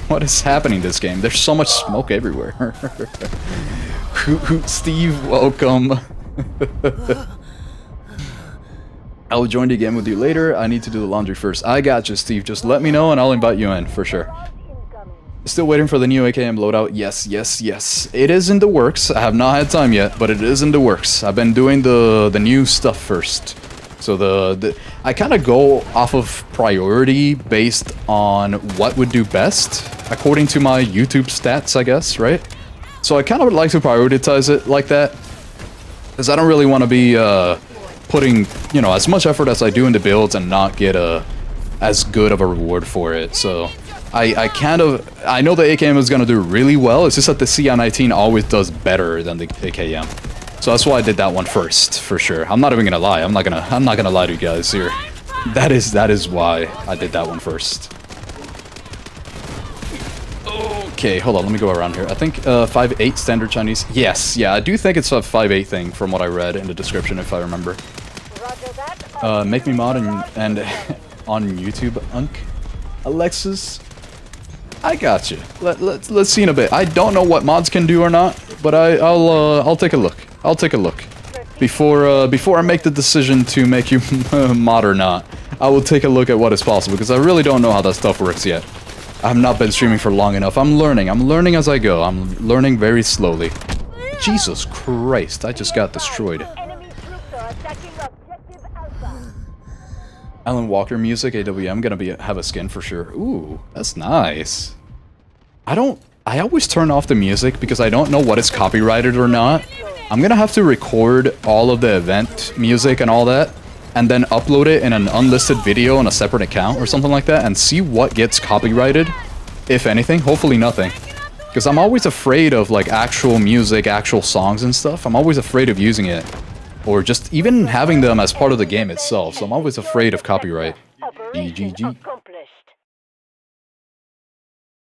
What is happening in this game? There's so much smoke everywhere. Steve, welcome. I'll join the game with you later. I need to do the laundry first. I got you, Steve. Just let me know and I'll invite you in, for sure. Still waiting for the new AKM loadout. Yes, yes, yes. It is in the works. I have not had time yet, but it is in the works. I've been doing the new stuff first. So I kind of go off of priority based on what would do best, according to my YouTube stats, I guess, right? So I kind of would like to prioritize it like that, because I don't really want to be putting, you know, as much effort as I do into builds and not get as good of a reward for it. So I know the AKM is gonna do really well. It's just that the CI-19 always does better than the AKM. So that's why I did that one first, for sure. I'm not even gonna lie. I'm not gonna lie to you guys here. That is why I did that one first. Okay, hold on. Let me go around here. I think 5.8 standard Chinese. Yes, yeah, I do think it's a 5.8 thing from what I read in the description, if I remember. Make me mod and on YouTube, Unk. Alexis, I got you. Let's see in a bit. I don't know what mods can do or not, but I'll take a look. I'll take a look before I make the decision to make you mod or not. I will take a look at what is possible, because I really don't know how that stuff works yet. I have not been streaming for long enough. I'm learning as I go. I'm learning very slowly. Jesus Christ, I just got destroyed. Alan Walker music, AWM, gonna have a skin for sure. Ooh, that's nice. I always turn off the music because I don't know what is copyrighted or not. I'm gonna have to record all of the event music and all that, and then upload it in an unlisted video on a separate account or something like that, and see what gets copyrighted, if anything. Hopefully nothing. Because I'm always afraid of, like, actual music, actual songs and stuff. I'm always afraid of using it. Or just even having them as part of the game itself, so I'm always afraid of copyright. GGG.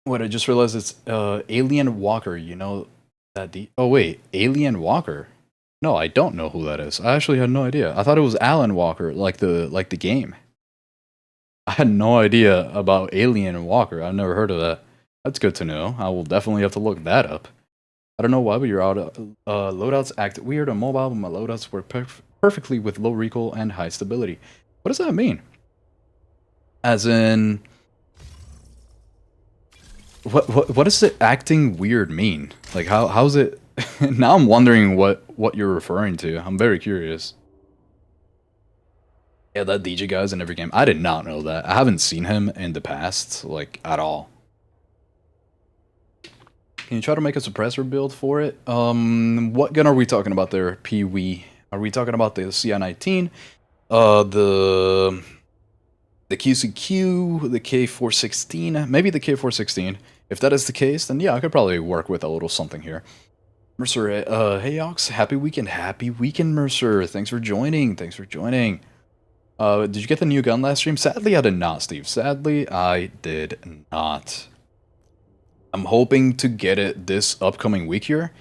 What, I just realized it's Alien Walker, you know that oh wait, Alien Walker? No, I don't know who that is. I actually had no idea. I thought it was Alan Walker, like the game. I had no idea about Alien Walker. I've never heard of that. That's good to know. I will definitely have to look that up. I don't know why, but your loadouts act weird on mobile, but my loadouts work perfectly with low recoil and high stability. What does that mean? As in... What does it acting weird mean? Like, how's it... Now I'm wondering what you're referring to. I'm very curious. Yeah, that DJ guy's in every game. I did not know that. I haven't seen him in the past, like, at all. Can you try to make a suppressor build for it? What gun are we talking about there, Pee-wee? Are we talking about the CI-19? The QCQ, the K416, maybe the K416. If that is the case, then yeah, I could probably work with a little something here. Mercer, hey Ox, happy weekend, Mercer. Thanks for joining, did you get the new gun last stream? Sadly, I did not, Steve. Sadly, I did not. I'm hoping to get it this upcoming week here.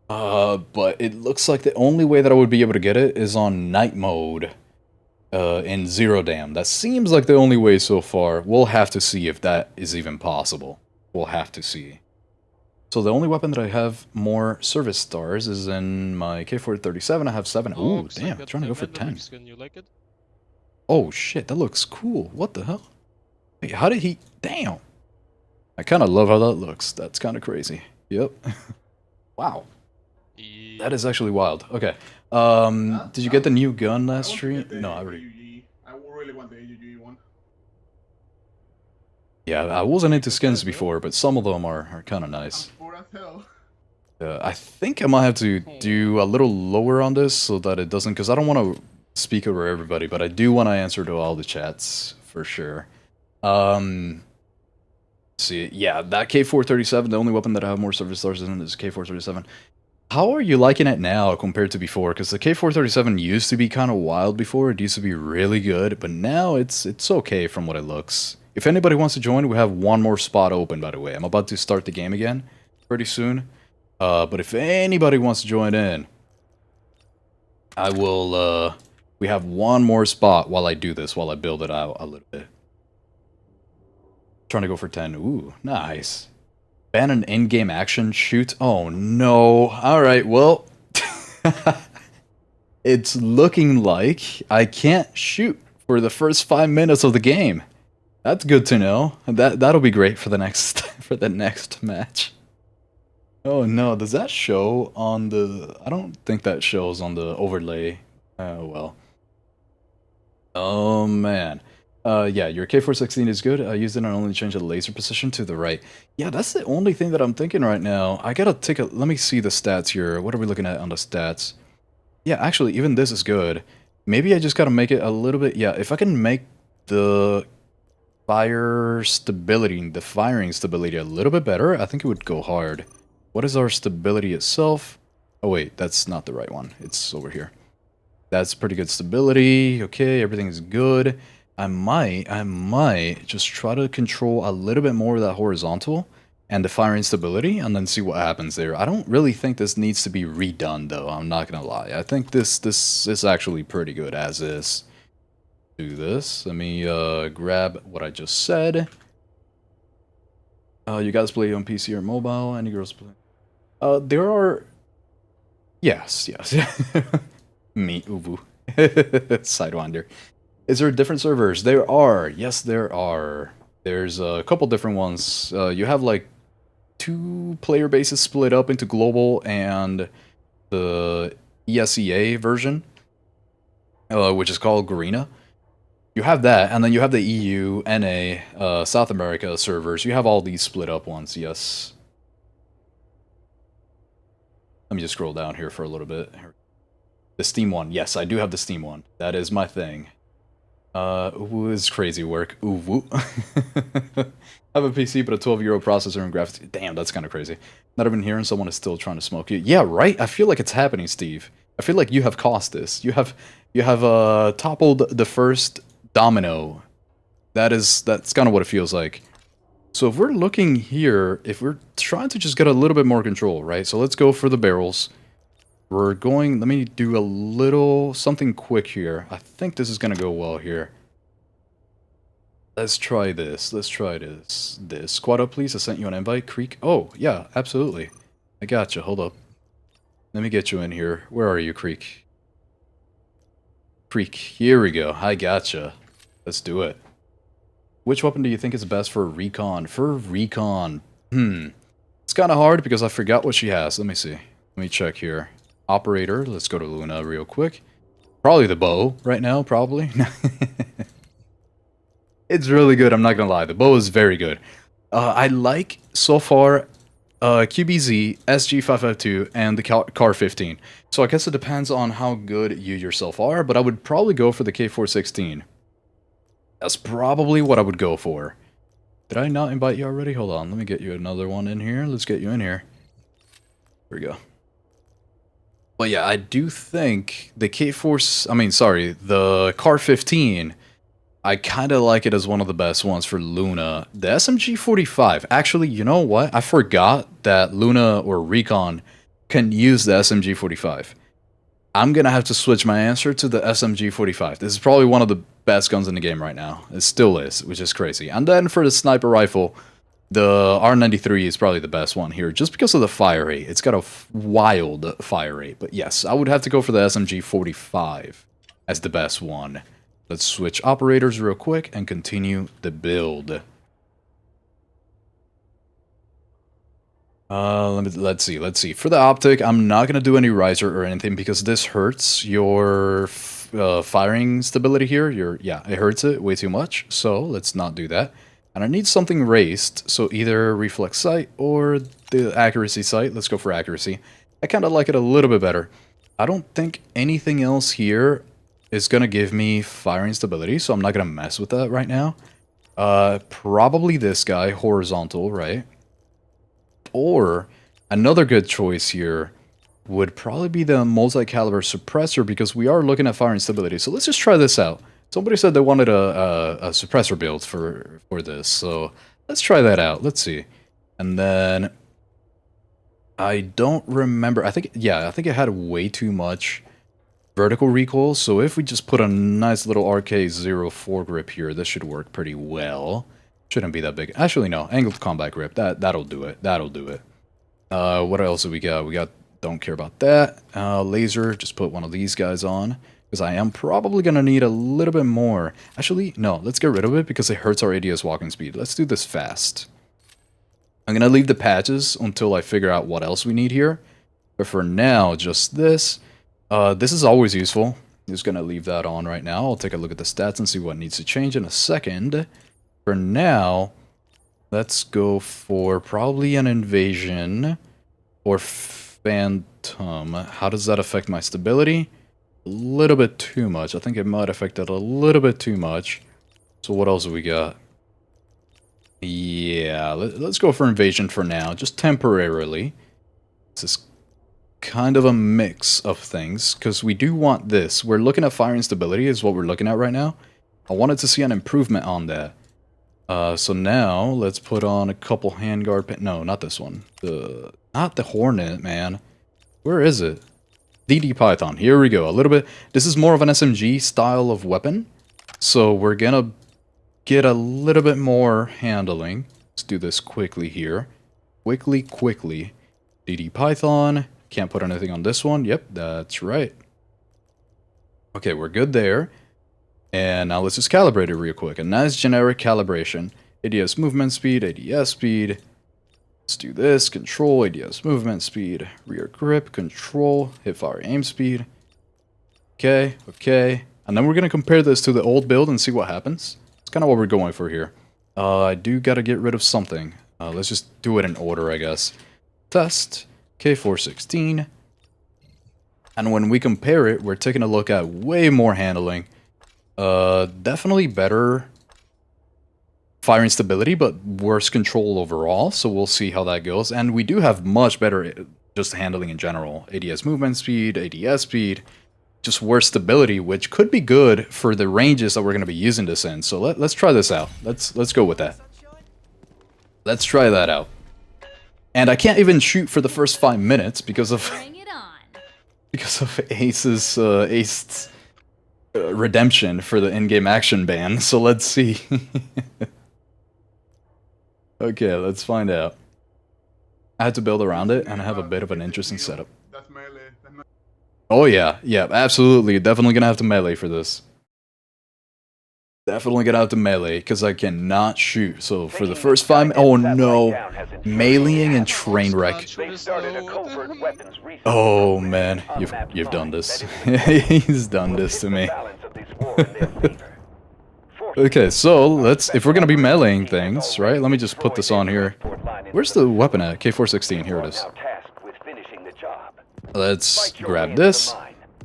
But it looks like the only way that I would be able to get it is on night mode. In Zero Dam. That seems like the only way so far. We'll have to see if that is even possible. We'll have to see. So the only weapon that I have more service stars is in my K437. I have 7. Ooh, damn, I'm trying to go for 10. You like it? Oh shit, that looks cool. What the hell? Wait, how did he... Damn! I kind of love how that looks. That's kind of crazy. Yep. Wow. That is actually wild. Okay. Did you get the new gun last stream? No, I already. I really want the AUG one. Yeah, I wasn't into skins before, but some of them are kind of nice. I'm poor as hell. I think I might have to do a little lower on this so that it doesn't, because I don't want to speak over everybody, but I do want to answer to all the chats for sure. See, yeah, that K437, the only weapon that I have more service stars in is K437. How are you liking it now compared to before? Because the K437 used to be kind of wild before. It used to be really good, but now it's okay from what it looks. If anybody wants to join, we have one more spot open, by the way. I'm about to start the game again pretty soon. But if anybody wants to join in, I will, we have one more spot while I do this, while I build it out a little bit. Trying to go for 10. Ooh, nice. Ban an in-game action shoot? Oh no. Alright, well. It's looking like I can't shoot for the first 5 minutes of the game. That's good to know. That'll be great for the next for the next match. Oh no, does that show on the... I don't think that shows on the overlay. Oh well. Oh man. Yeah, your K416 is good. I used it and only change the laser position to the right. Yeah, that's the only thing that I'm thinking right now. I gotta take a... Let me see the stats here. What are we looking at on the stats? Yeah, actually, even this is good. Maybe I just gotta make it a little bit... Yeah, if I can make the firing stability a little bit better, I think it would go hard. What is our stability itself? Oh wait, that's not the right one. It's over here. That's pretty good stability. Okay, everything is good. I might just try to control a little bit more of that horizontal and the firing stability and then see what happens there. I don't really think this needs to be redone though, I'm not gonna lie. I think this is actually pretty good as is. Do this. Let me grab what I just said. You guys play on PC or mobile? Any girls play? There are... Yes. Me, Ubu. Sidewinder. Is there different servers? There are. Yes, there are. There's a couple different ones. You have like 2 player bases split up into global and the ESEA version, which is called Garena. You have that, and then you have the EU, NA, South America servers. You have all these split up ones, yes. Let me just scroll down here for a little bit. The Steam one. Yes, I do have the Steam one. That is my thing. Ooh, is crazy work. Ooh, woo. I have a PC, but a 12-euro processor and graphics. Damn, that's kind of crazy. Not even hearing someone is still trying to smoke you. Yeah, right? I feel like it's happening, Steve. I feel like you have caused this. You have toppled the first domino. That's kind of what it feels like. So if we're looking here, if we're trying to just get a little bit more control, right? So let's go for the barrels. We're going... Let me do a little... something quick here. I think this is going to go well here. Let's try this. Let's try this. Squad up, please. I sent you an invite. Creek. Oh, yeah, absolutely. I got you. Hold up. Let me get you in here. Where are you, Creek? Creek. Here we go. I gotcha. Let's do it. Which weapon do you think is best for recon? For recon. It's kind of hard because I forgot what she has. Let me see. Let me check here. Operator. Let's go to Luna real quick. Probably the bow right now, probably. It's really good, I'm not gonna lie. The bow is very good. I like, so far, QBZ, SG552, and the K415. So I guess it depends on how good you yourself are, but I would probably go for the K416. That's probably what I would go for. Did I not invite you already? Hold on, let me get you another one in here. Let's get you in here. Here we go. But yeah, I do think the the K415, I kind of like it as one of the best ones for Luna. The SMG45, actually, you know what? I forgot that Luna or Recon can use the SMG45. I'm gonna have to switch my answer to the SMG45. This is probably one of the best guns in the game right now. It still is, which is crazy. And then for the sniper rifle, the R93 is probably the best one here, just because of the fire rate. It's got a wild fire rate. But yes, I would have to go for the SMG45 as the best one. Let's switch operators real quick and continue the build. Let's see. For the optic, I'm not gonna do any riser or anything because this hurts your firing stability here. Yeah, it hurts it way too much. So let's not do that. And I need something raised, so either reflex sight or the accuracy sight. Let's go for accuracy. I kind of like it a little bit better. I don't think anything else here is gonna give me firing stability, so I'm not gonna mess with that right now. Probably this guy, horizontal, right? Or another good choice here would probably be the multi-caliber suppressor because we are looking at firing stability. So let's just try this out. Somebody said they wanted a suppressor build for this, so let's try that out. Let's see. And then I don't remember. I think it had way too much vertical recoil. So if we just put a nice little RK04 grip here, this should work pretty well. Shouldn't be that big. Actually, no. Angled combat grip. That'll do it. That'll do it. What else do we got? We got. Don't care about that. Laser. Just put one of these guys on. Because I am probably going to need a little bit more. Actually, no, let's get rid of it because it hurts our ADS walking speed. Let's do this fast. I'm going to leave the patches until I figure out what else we need here. But for now, just this. This is always useful. I'm just going to leave that on right now. I'll take a look at the stats and see what needs to change in a second. For now, let's go for probably an invasion or phantom. How does that affect my stability? A little bit too much. I think it might affect it a little bit too much. So what else do we got? Yeah, let's go for invasion for now, just temporarily. This is kind of a mix of things, because we do want this. We're looking at firing stability is what we're looking at right now. I wanted to see an improvement on that. So now, let's put on a couple handguard... No, not this one. Not the Hornet, man. Where is it? DD Python. Here we go. A little bit. This is more of an SMG style of weapon. So we're gonna get a little bit more handling. Let's do this quickly here. Quickly. DD Python. Can't put anything on this one. Yep, that's right. Okay, we're good there. And now let's just calibrate it real quick. A nice generic calibration. ADS movement speed, ADS speed. Let's do this. Control, ADS movement speed, rear grip, control, hipfire aim speed. Okay. And then we're going to compare this to the old build and see what happens. It's kind of what we're going for here. I do got to get rid of something. Let's just do it in order, I guess. Test, K416. And when we compare it, we're taking a look at way more handling. Definitely better firing stability, but worse control overall, so we'll see how that goes. And we do have much better just handling in general. ADS movement speed, ADS speed, just worse stability, which could be good for the ranges that we're going to be using this in. So let's try this out. Let's go with that. Let's try that out. And I can't even shoot for the first 5 minutes because of Ace's redemption for the in-game action ban. So let's see. Okay, let's find out. I had to build around it, and I have a bit of an interesting setup. That's melee. Oh yeah, absolutely. Definitely gonna have to melee for this. Definitely gonna have to melee, because I cannot shoot. So for the first 5 oh no. Meleeing and train wreck. Oh man, you've done this. He's done this to me. Okay, so if we're gonna be meleeing things, right? Let me just put this on here. Where's the weapon at? K416, here it is. Let's grab this.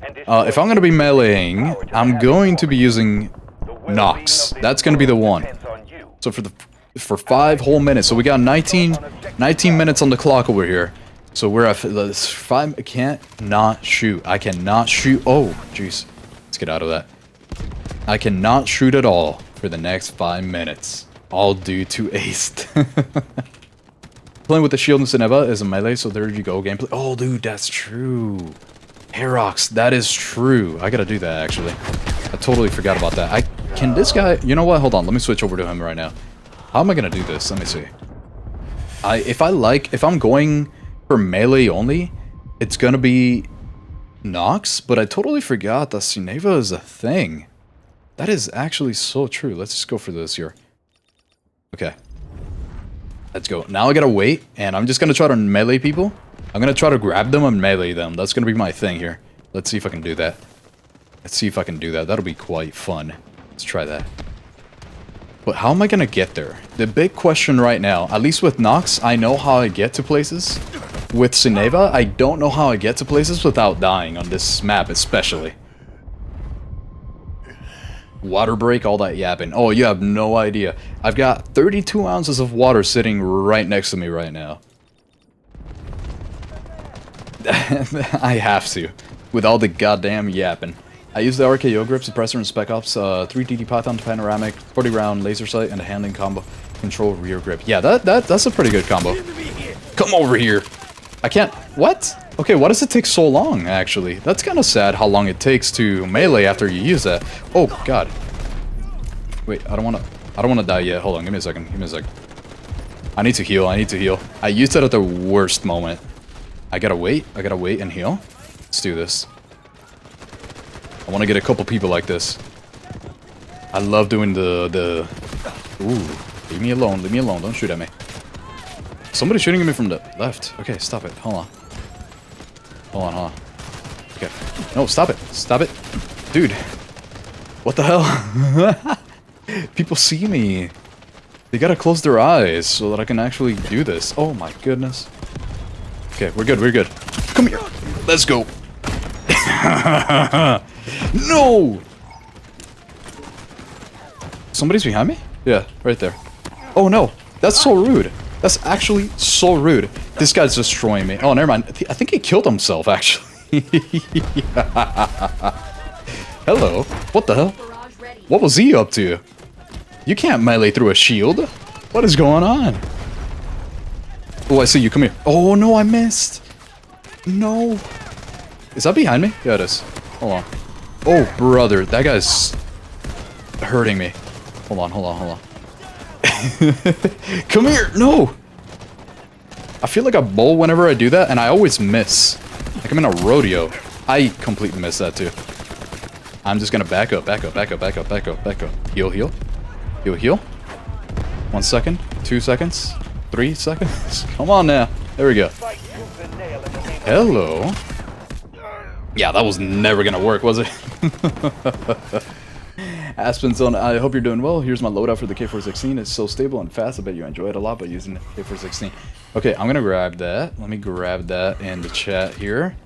If I'm gonna be meleeing, I'm going to be using Nox. That's gonna be the one. So for 5 whole minutes. So we got 19 minutes on the clock over here. So we're at 5. I can't not shoot. I cannot shoot. Oh, jeez. Let's get out of that. I cannot shoot at all for the next 5 minutes. All due to Ace. Playing with the shield and Cineva is a melee, so there you go, gameplay. Oh, dude, that's true. Herox, that is true. I gotta do that, actually. I totally forgot about that. Can this guy... You know what? Hold on, let me switch over to him right now. How am I gonna do this? Let me see. If I'm going for melee only, it's gonna be Nox, but I totally forgot that Cineva is a thing. That is actually so true. Let's just go for this here. Okay. Let's go. Now I gotta wait, and I'm just gonna try to melee people. I'm gonna try to grab them and melee them. That's gonna be my thing here. Let's see if I can do that. Let's see if I can do that. That'll be quite fun. Let's try that. But how am I gonna get there? The big question right now, at least with Nox, I know how I get to places. With Sineva, I don't know how I get to places without dying on this map, especially. Water break, all that yapping. Oh, you have no idea. I've got 32 ounces of water sitting right next to me right now. I have to. With all the goddamn yapping. I use the RKO grip, suppressor, and Spec Ops, 3DD Python to panoramic, 40 round laser sight, and a handling combo. Control rear grip. Yeah, that's a pretty good combo. Come over here. I can't... What? Okay, why does it take so long, actually? That's kind of sad how long it takes to melee after you use that. Oh, God. Wait, I don't want to die yet. Hold on, give me a second. Give me a second. I need to heal. I need to heal. I used it at the worst moment. I gotta wait. I gotta wait and heal. Let's do this. I want to get a couple people like this. I love doing the... Ooh, leave me alone. Leave me alone. Don't shoot at me. Somebody's shooting at me from the left. Okay, stop it. Hold on. Hold on, hold on. Okay. No, stop it. Stop it. Dude. What the hell? People see me. They gotta close their eyes so that I can actually do this. Oh my goodness. Okay, we're good. We're good. Come here. Let's go. No! Somebody's behind me? Yeah, right there. Oh no. That's so rude. That's actually so rude. This guy's destroying me. Oh, never mind. I think he killed himself, actually. Hello. What the hell? What was he up to? You can't melee through a shield. What is going on? Oh, I see you. Come here. Oh, no, I missed. No. Is that behind me? Yeah, it is. Hold on. Oh, brother. That guy's hurting me. Hold on, hold on, hold on. Come here! No! I feel like a bull whenever I do that, and I always miss. Like I'm in a rodeo. I completely miss that too. I'm just gonna back up, back up, back up, back up, back up, back up. Heal, heal. Heal, heal. 1 second. 2 seconds. 3 seconds. Come on now. There we go. Hello. Yeah, that was never gonna work, was it? Aspen's on. I hope you're doing well. Here's my loadout for the K416. It's so stable and fast. I bet you enjoy it a lot by using the K416. Okay, I'm gonna grab that. Let me grab that in the chat here.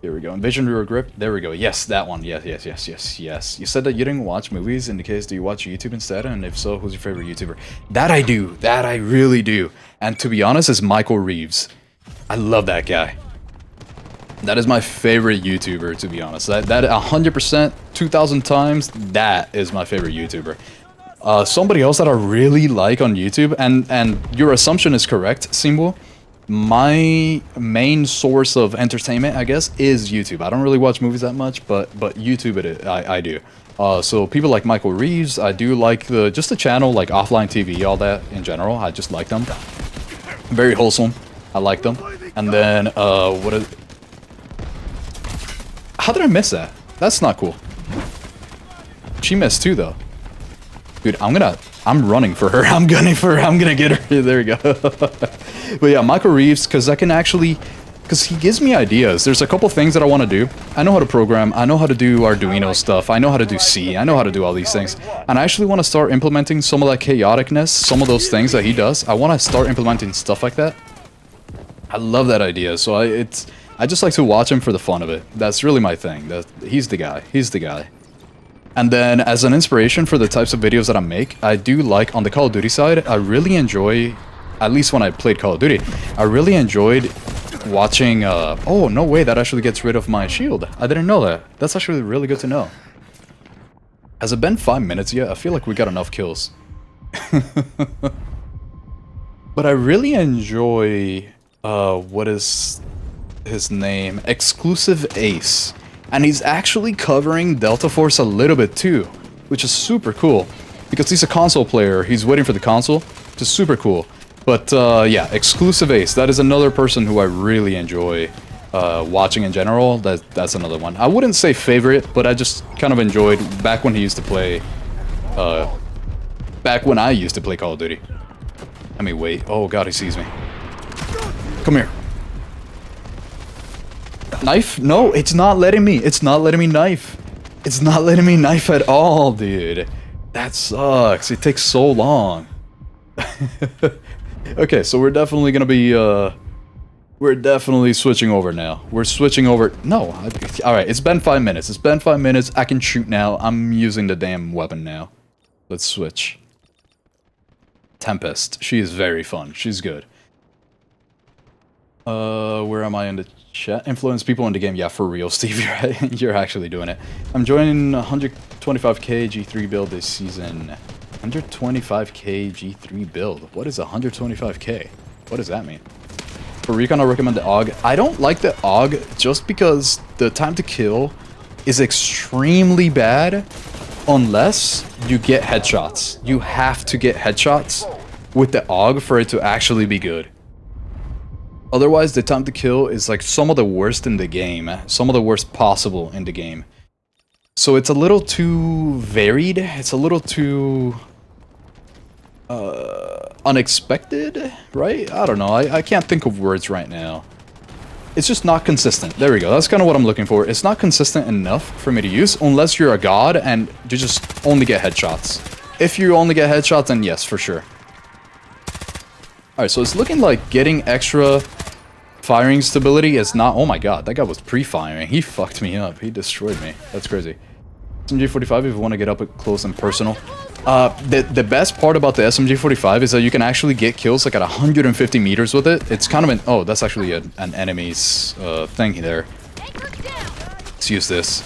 Here we go. Envision rear grip. There we go. Yes, that one. Yes, yes, yes, yes, yes. You said that you didn't watch movies. In the case, do you watch YouTube instead? And if so, who's your favorite YouTuber? That I do. That I really do. And to be honest, it's Michael Reeves. I love that guy. That is my favorite YouTuber, to be honest. That 100%, 2,000 times, that is my favorite YouTuber. Somebody else that I really like on YouTube, and your assumption is correct, Simbo. My main source of entertainment, I guess, is YouTube. I don't really watch movies that much, but YouTube I do. So people like Michael Reeves, I do like just the channel, like Offline TV, all that in general. I just like them. Very wholesome. I like them. And then, how did I miss that? That's not cool. She missed too, though. Dude, I'm running for her. I'm gunning for her. I'm gonna get her. There we go. But yeah, Michael Reeves, because he gives me ideas. There's a couple things that I want to do. I know how to program. I know how to do Arduino stuff. I know how to do C. I know how to do all these things. And I actually want to start implementing some of that chaoticness, some of those things that he does. I want to start implementing stuff like that. I love that idea. So I just like to watch him for the fun of it. That's really my thing. He's the guy. He's the guy. And then as an inspiration for the types of videos that I make, I do like, on the Call of Duty side, I really enjoy, at least when I played Call of Duty, I really enjoyed watching, oh, no way, that actually gets rid of my shield. I didn't know that. That's actually really good to know. Has it been 5 minutes yet? I feel like we got enough kills. But I really enjoy, what is his name? Exclusive Ace. And he's actually covering Delta Force a little bit too, which is super cool. Because he's a console player, he's waiting for the console, which is super cool. But yeah, Exclusive Ace, that is another person who I really enjoy watching in general. That's another one. I wouldn't say favorite, but I just kind of enjoyed back when he used to play, back when I used to play Call of Duty. Let me wait. Oh god, he sees me. Come here. Knife? No, it's not letting me. It's not letting me knife. It's not letting me knife at all, dude. That sucks. It takes so long. Okay, so we're definitely gonna be, we're definitely switching over now. We're switching over. No. Alright, it's been 5 minutes. It's been 5 minutes. I can shoot now. I'm using the damn weapon now. Let's switch. Tempest. She is very fun. She's good. Where am I in the chat? Influence people in the game. Yeah, for real, Steve. You're actually doing it. I'm joining 125k G3 build this season. 125k G3 build. What is 125k? What does that mean? For recon, I recommend the AUG. I don't like the AUG just because the time to kill is extremely bad unless you get headshots. You have to get headshots with the AUG for it to actually be good. Otherwise, the time to kill is like some of the worst in the game. Some of the worst possible in the game. So it's a little too varied. It's a little too unexpected, right? I don't know. I can't think of words right now. It's just not consistent. There we go. That's kind of what I'm looking for. It's not consistent enough for me to use unless you're a god and you just only get headshots. If you only get headshots, then yes, for sure. Alright, so it's looking like getting extra firing stability is not... Oh my god, that guy was pre-firing. He fucked me up. He destroyed me. That's crazy. SMG45 if you want to get up close and personal. The best part about the SMG45 is that you can actually get kills like at 150 meters with it. It's kind of an... Oh, that's actually an enemy's thing there. Let's use this.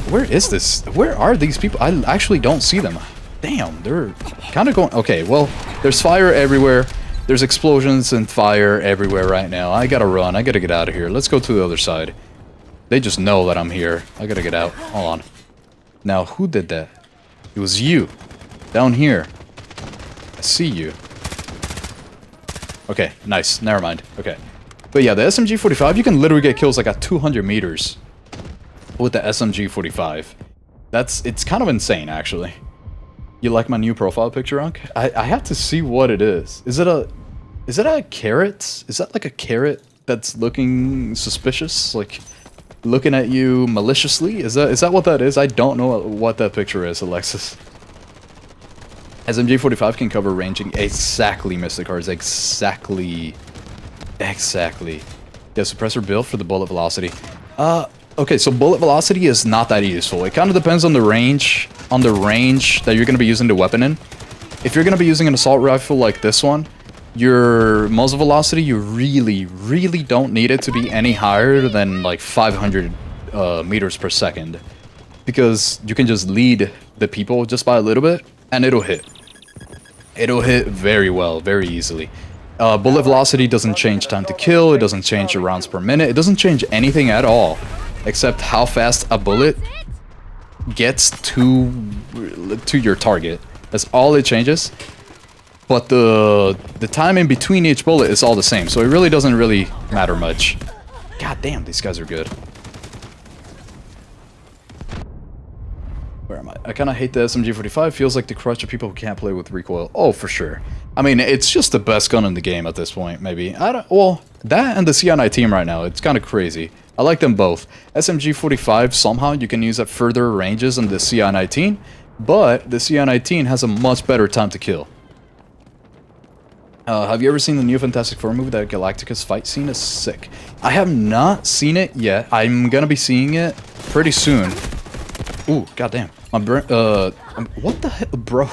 Where is this? Where are these people? I actually don't see them. Damn, they're kind of going... Okay, well, there's fire everywhere. There's explosions and fire everywhere right now. I gotta run. I gotta get out of here. Let's go to the other side. They just know that I'm here. I gotta get out. Hold on. Now, who did that? It was you. Down here. I see you. Okay, nice. Never mind. Okay. But yeah, the SMG45, you can literally get kills like at 200 meters with the SMG45. It's kind of insane, actually. You like my new profile picture, Unc? I have to see what it is. Is it a carrot? Is that like a carrot that's looking suspicious? Like, looking at you maliciously? Is that what that is? I don't know what that picture is, Alexis. SMG45 can cover ranging. Exactly, Mr. Cards. Exactly. Exactly. Yeah, suppressor build for the bullet velocity. Okay, so bullet velocity is not that useful. It kind of depends on the range that you're going to be using the weapon in. If you're going to be using an assault rifle like this one, your muzzle velocity, you really don't need it to be any higher than like 500 meters per second. Because you can just lead the people just by a little bit, and it'll hit. It'll hit very well, very easily. Bullet velocity doesn't change time to kill, it doesn't change your rounds per minute, it doesn't change anything at all. Except how fast a bullet gets to your target. That's all it changes. But the time in between each bullet is all the same, so it really doesn't really matter much. God damn, these guys are good. Where am I? I kind of hate the SMG45. Feels like the crutch of people who can't play with recoil. Oh, for sure. I mean, it's just the best gun in the game at this point, maybe. Well, that and the CI19 right now, it's kind of crazy. I like them both. SMG45, somehow you can use at further ranges than the CI19, but the CI19 has a much better time to kill. Have you ever seen the new Fantastic Four movie? That Galacticus fight scene is sick. I have not seen it yet. I'm gonna be seeing it pretty soon. Ooh, goddamn. My brain, what the hell, bro?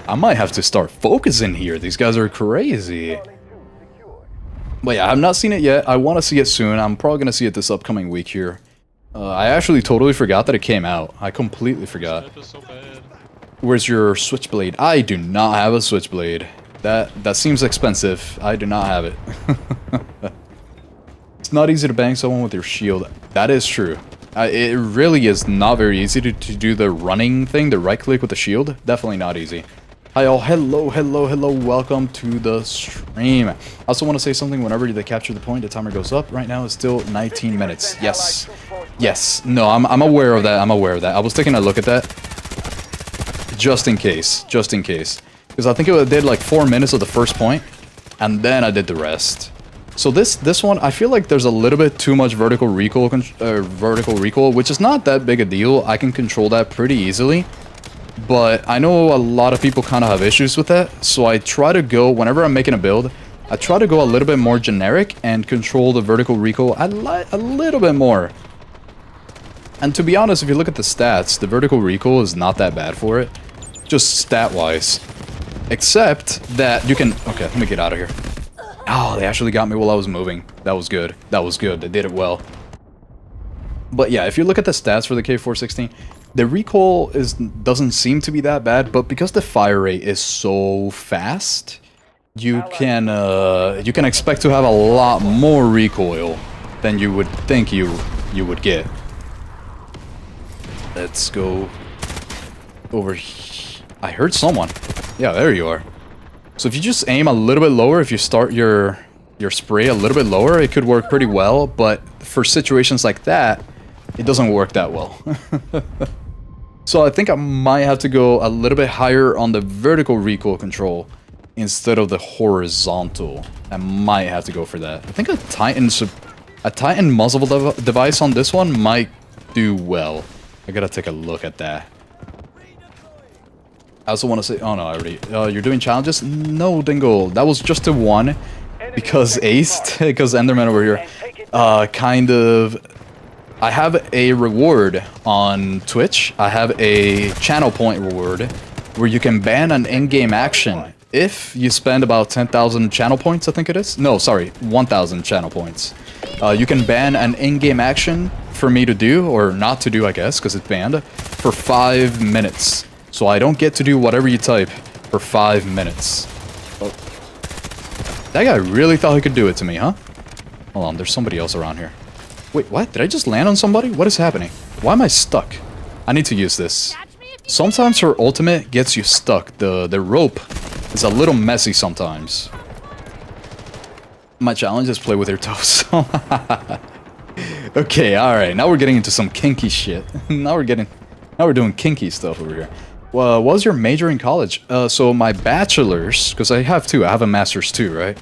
I might have to start focusing here. These guys are crazy. But yeah, I've not seen it yet. I want to see it soon. I'm probably going to see it this upcoming week here. I actually totally forgot that it came out. I completely forgot. Where's your switchblade? I do not have a switchblade. That seems expensive. I do not have it. It's not easy to bang someone with your shield. That is true. It really is not very easy to do the running thing, the right click with the shield. Definitely not easy. Hi all, hello, welcome to the stream. I also want to say something. Whenever they capture the point, the timer goes up. Right now it's still 19 minutes. Yes, no, I'm aware of that, I was taking a look at that. Just in case. Because I think it did like 4 minutes of the first point, and then I did the rest. So this one, I feel like there's a little bit too much vertical recoil, which is not that big a deal. I can control that pretty easily. But I know a lot of people kind of have issues with that, so I try to go, whenever I'm making a build, I try to go a little bit more generic and control the vertical recoil a little bit more. And to be honest, if you look at the stats, the vertical recoil is not that bad for it, just stat-wise. Except that you can... Okay, let me get out of here. Oh, they actually got me while I was moving. That was good. That was good. They did it well. But yeah, if you look at the stats for the K416, the recoil doesn't seem to be that bad, but because the fire rate is so fast, you can expect to have a lot more recoil than you would think you would get. Let's go over here. I heard someone. Yeah, there you are. So if you just aim a little bit lower, if you start your spray a little bit lower, it could work pretty well, but for situations like that, it doesn't work that well. So I think I might have to go a little bit higher on the vertical recoil control instead of the horizontal. I might have to go for that. I think a Titan muzzle device on this one might do well. I gotta take a look at that. I also want to say, oh no, I already, you're doing challenges? No, Dingle, that was just a one, because Aced, because Enderman over here, kind of, I have a reward on Twitch, I have a channel point reward, where you can ban an in-game action, if you spend about 10,000 channel points, I think it is? No, sorry, 1,000 channel points. You can ban an in-game action for me to do, or not to do, I guess, because it's banned, for 5 minutes. So I don't get to do whatever you type for 5 minutes. Oh. That guy really thought he could do it to me, huh? Hold on, there's somebody else around here. Wait, what? Did I just land on somebody? What is happening? Why am I stuck? I need to use this. Sometimes her ultimate gets you stuck. The rope is a little messy sometimes. My challenge is play with your toes. Okay, alright. Now we're getting into some kinky shit. Now we're doing kinky stuff over here. Well, what was your major in college? So my bachelor's, because I have two, I have a master's too, right?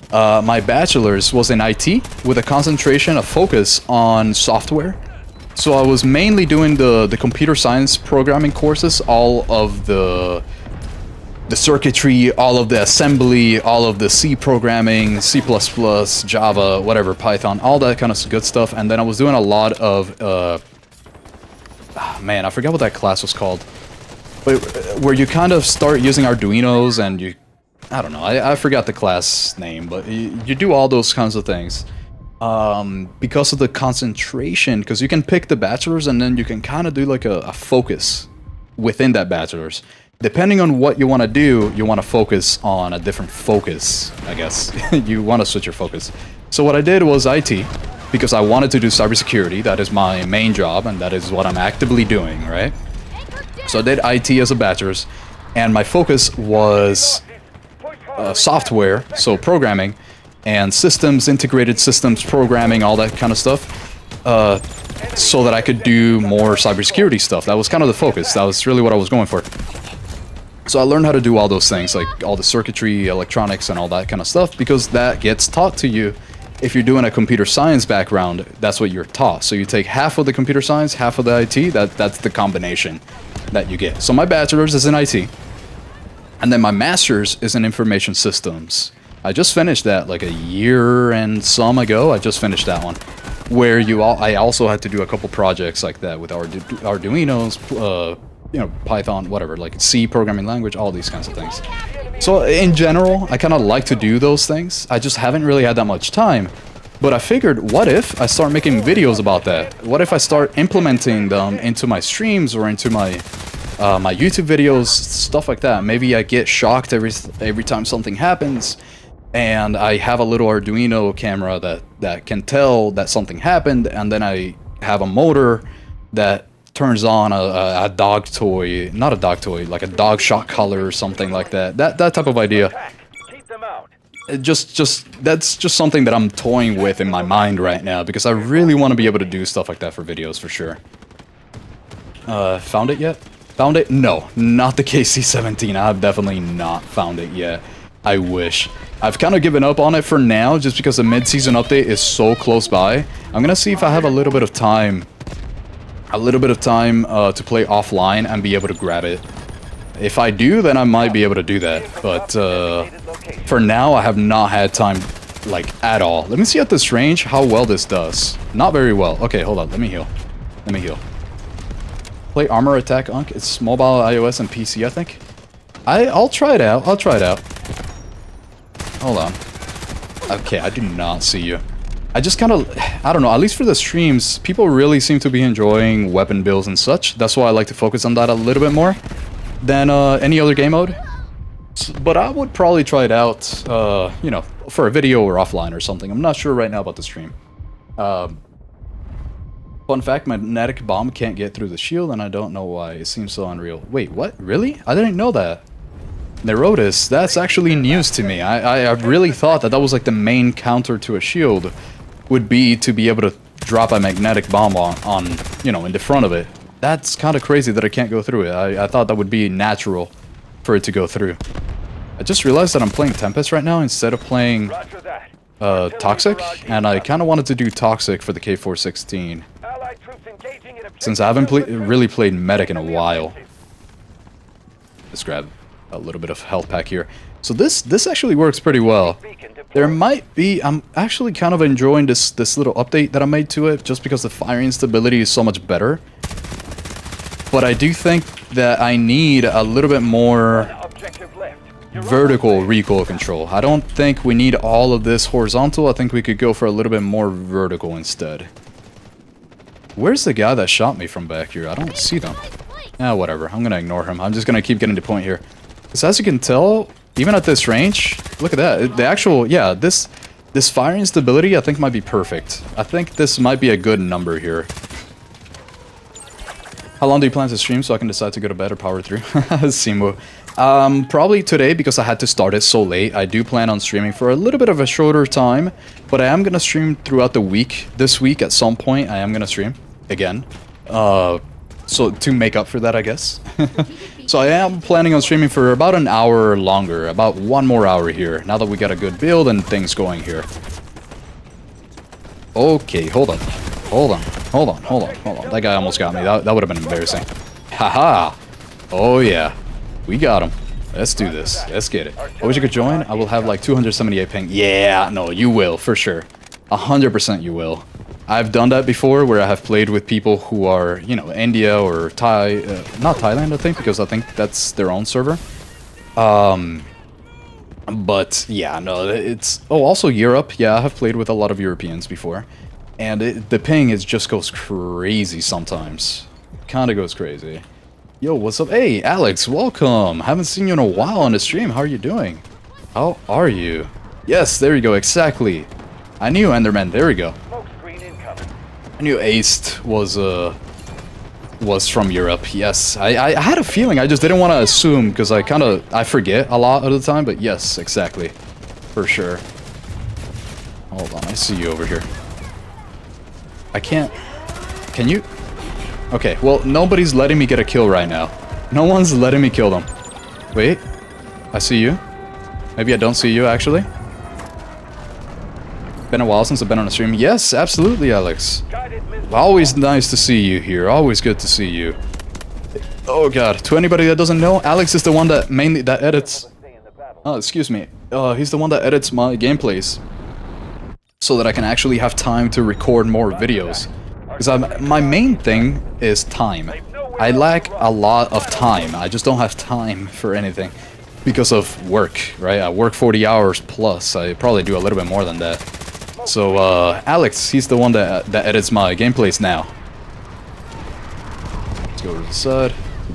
My bachelor's was in IT with a concentration, a focus on software. So I was mainly doing the computer science programming courses, all of the circuitry, all of the assembly, all of the C programming, C++, Java, whatever, Python, all that kind of good stuff. And then I was doing a lot of, man, I forgot what that class was called. But where you kind of start using Arduinos and you, I don't know, I forgot the class name, but you do all those kinds of things. Because of the concentration, because you can pick the bachelor's and then you can kind of do like a focus within that bachelor's. Depending on what you want to do, you want to focus on a different focus, I guess. You want to switch your focus. So what I did was IT, because I wanted to do cybersecurity. That is my main job, and that is what I'm actively doing, right? So I did IT as a bachelor's, and my focus was software, so programming, and systems, integrated systems programming, all that kind of stuff, so that I could do more cybersecurity stuff. That was kind of the focus. That was really what I was going for. So I learned how to do all those things, like all the circuitry, electronics, and all that kind of stuff, because that gets taught to you. If you're doing a computer science background, that's what you're taught. So you take half of the computer science, half of the IT, that's the combination that you get. So my bachelor's is in IT, and then my master's is in information systems. I just finished that like a year and some ago. I just finished that one, where I also had to do a couple projects like that with Arduinos, you know, Python, whatever, like C programming language, all these kinds of things. So in general, I kind of like to do those things. I just haven't really had that much time. But I figured, what if I start making videos about that? What if I start implementing them into my streams or into my my YouTube videos, stuff like that? Maybe I get shocked every time something happens, and I have a little Arduino camera that can tell that something happened, and then I have a motor that turns on a dog toy, not a dog toy, like a dog shock collar or something like that. That type of idea. That's just something that I'm toying with in my mind right now, because I really want to be able to do stuff like that for videos for sure. Found it yet? Found it? No, not the KC-17. I have definitely not found it yet. I wish. I've kind of given up on it for now, just because the mid-season update is so close by. I'm gonna see if I have a little bit of time. To play offline and be able to grab it. If I do, then I might be able to do that. But for now, I have not had time, like, at all. Let me see at this range how well this does. Not very well. Okay, hold on. Let me heal. Let me heal. Play Armor Attack Unk. It's mobile, iOS, and PC, I think. I'll try it out. I'll try it out. Hold on. Okay, I do not see you. I just kind of, I don't know, at least for the streams, people really seem to be enjoying weapon builds and such. That's why I like to focus on that a little bit more than any other game mode. But I would probably try it out, you know, for a video or offline or something. I'm not sure right now about the stream. Fun fact, magnetic bomb can't get through the shield, and I don't know why. It seems so unreal. Wait, what? Really? I didn't know that. Neurotis, that's actually news to me. I really thought that was like the main counter to a shield would be to be able to drop a magnetic bomb on you know, in the front of it. That's kind of crazy that I can't go through it. I thought that would be natural for it to go through. I just realized that I'm playing Tempest right now instead of playing Toxic, and I kind of wanted to do Toxic for the K416. Since I haven't really played Medic in a while. Let's grab a little bit of health pack here. So this actually works pretty well. There might be, I'm actually kind of enjoying this little update that I made to it, just because the firing stability is so much better. But I do think that I need a little bit more vertical recoil control. I don't think we need all of this horizontal. I think we could go for a little bit more vertical instead. Where's the guy that shot me from back here? I don't see them. Ah, whatever. I'm gonna ignore him. I'm just gonna keep getting to point here. Because as you can tell, even at this range, look at that. The actual, yeah, this firing stability I think might be perfect. I think this might be a good number here. How long do you plan to stream so I can decide to go to bed or power through? Simu. Probably today, because I had to start it so late. I do plan on streaming for a little bit of a shorter time, but I am gonna stream throughout the week. This week at some point I am gonna stream again. So to make up for that, I guess. So I am planning on streaming for about an hour longer, about one more hour here, now that we got a good build and things going here. Okay, hold on. Hold on. Hold on. Hold on. Hold on. That guy almost got me. That would have been embarrassing. Haha. Oh yeah. We got him. Let's do this. Let's get it. I wish you could join. I will have like 278 ping. Yeah, no, you will, for sure. 100% you will. I've done that before, where I have played with people who are, you know, India or Thai, not Thailand, I think, because I think that's their own server. But yeah, no, it's, oh, also Europe. Yeah, I have played with a lot of Europeans before, and the ping just goes crazy sometimes. Kind of goes crazy. Yo, what's up? Hey, Alex, welcome. Haven't seen you in a while on the stream. How are you doing? How are you? Yes, there you go. Exactly. I knew Enderman. There we go. I knew Aced was from Europe. Yes, I had a feeling. I just didn't want to assume, because I forget a lot of the time. But yes, exactly, for sure. Hold on, I see you over here. I can't. Can you? Okay, well, nobody's letting me get a kill right now. No one's letting me kill them. Wait, I see you. Maybe I don't see you actually. Been a while since I've been on a stream. Yes, absolutely, Alex. Always nice to see you here. Always good to see you. Oh god, to anybody that doesn't know, Alex is the one that edits. Oh, excuse me. He's the one that edits my gameplays, so that I can actually have time to record more videos. Because my main thing is time. I lack a lot of time. I just don't have time for anything because of work, right? I work 40 hours plus. I probably do a little bit more than that. So, Alex, he's the one that edits my gameplays now. Let's go to the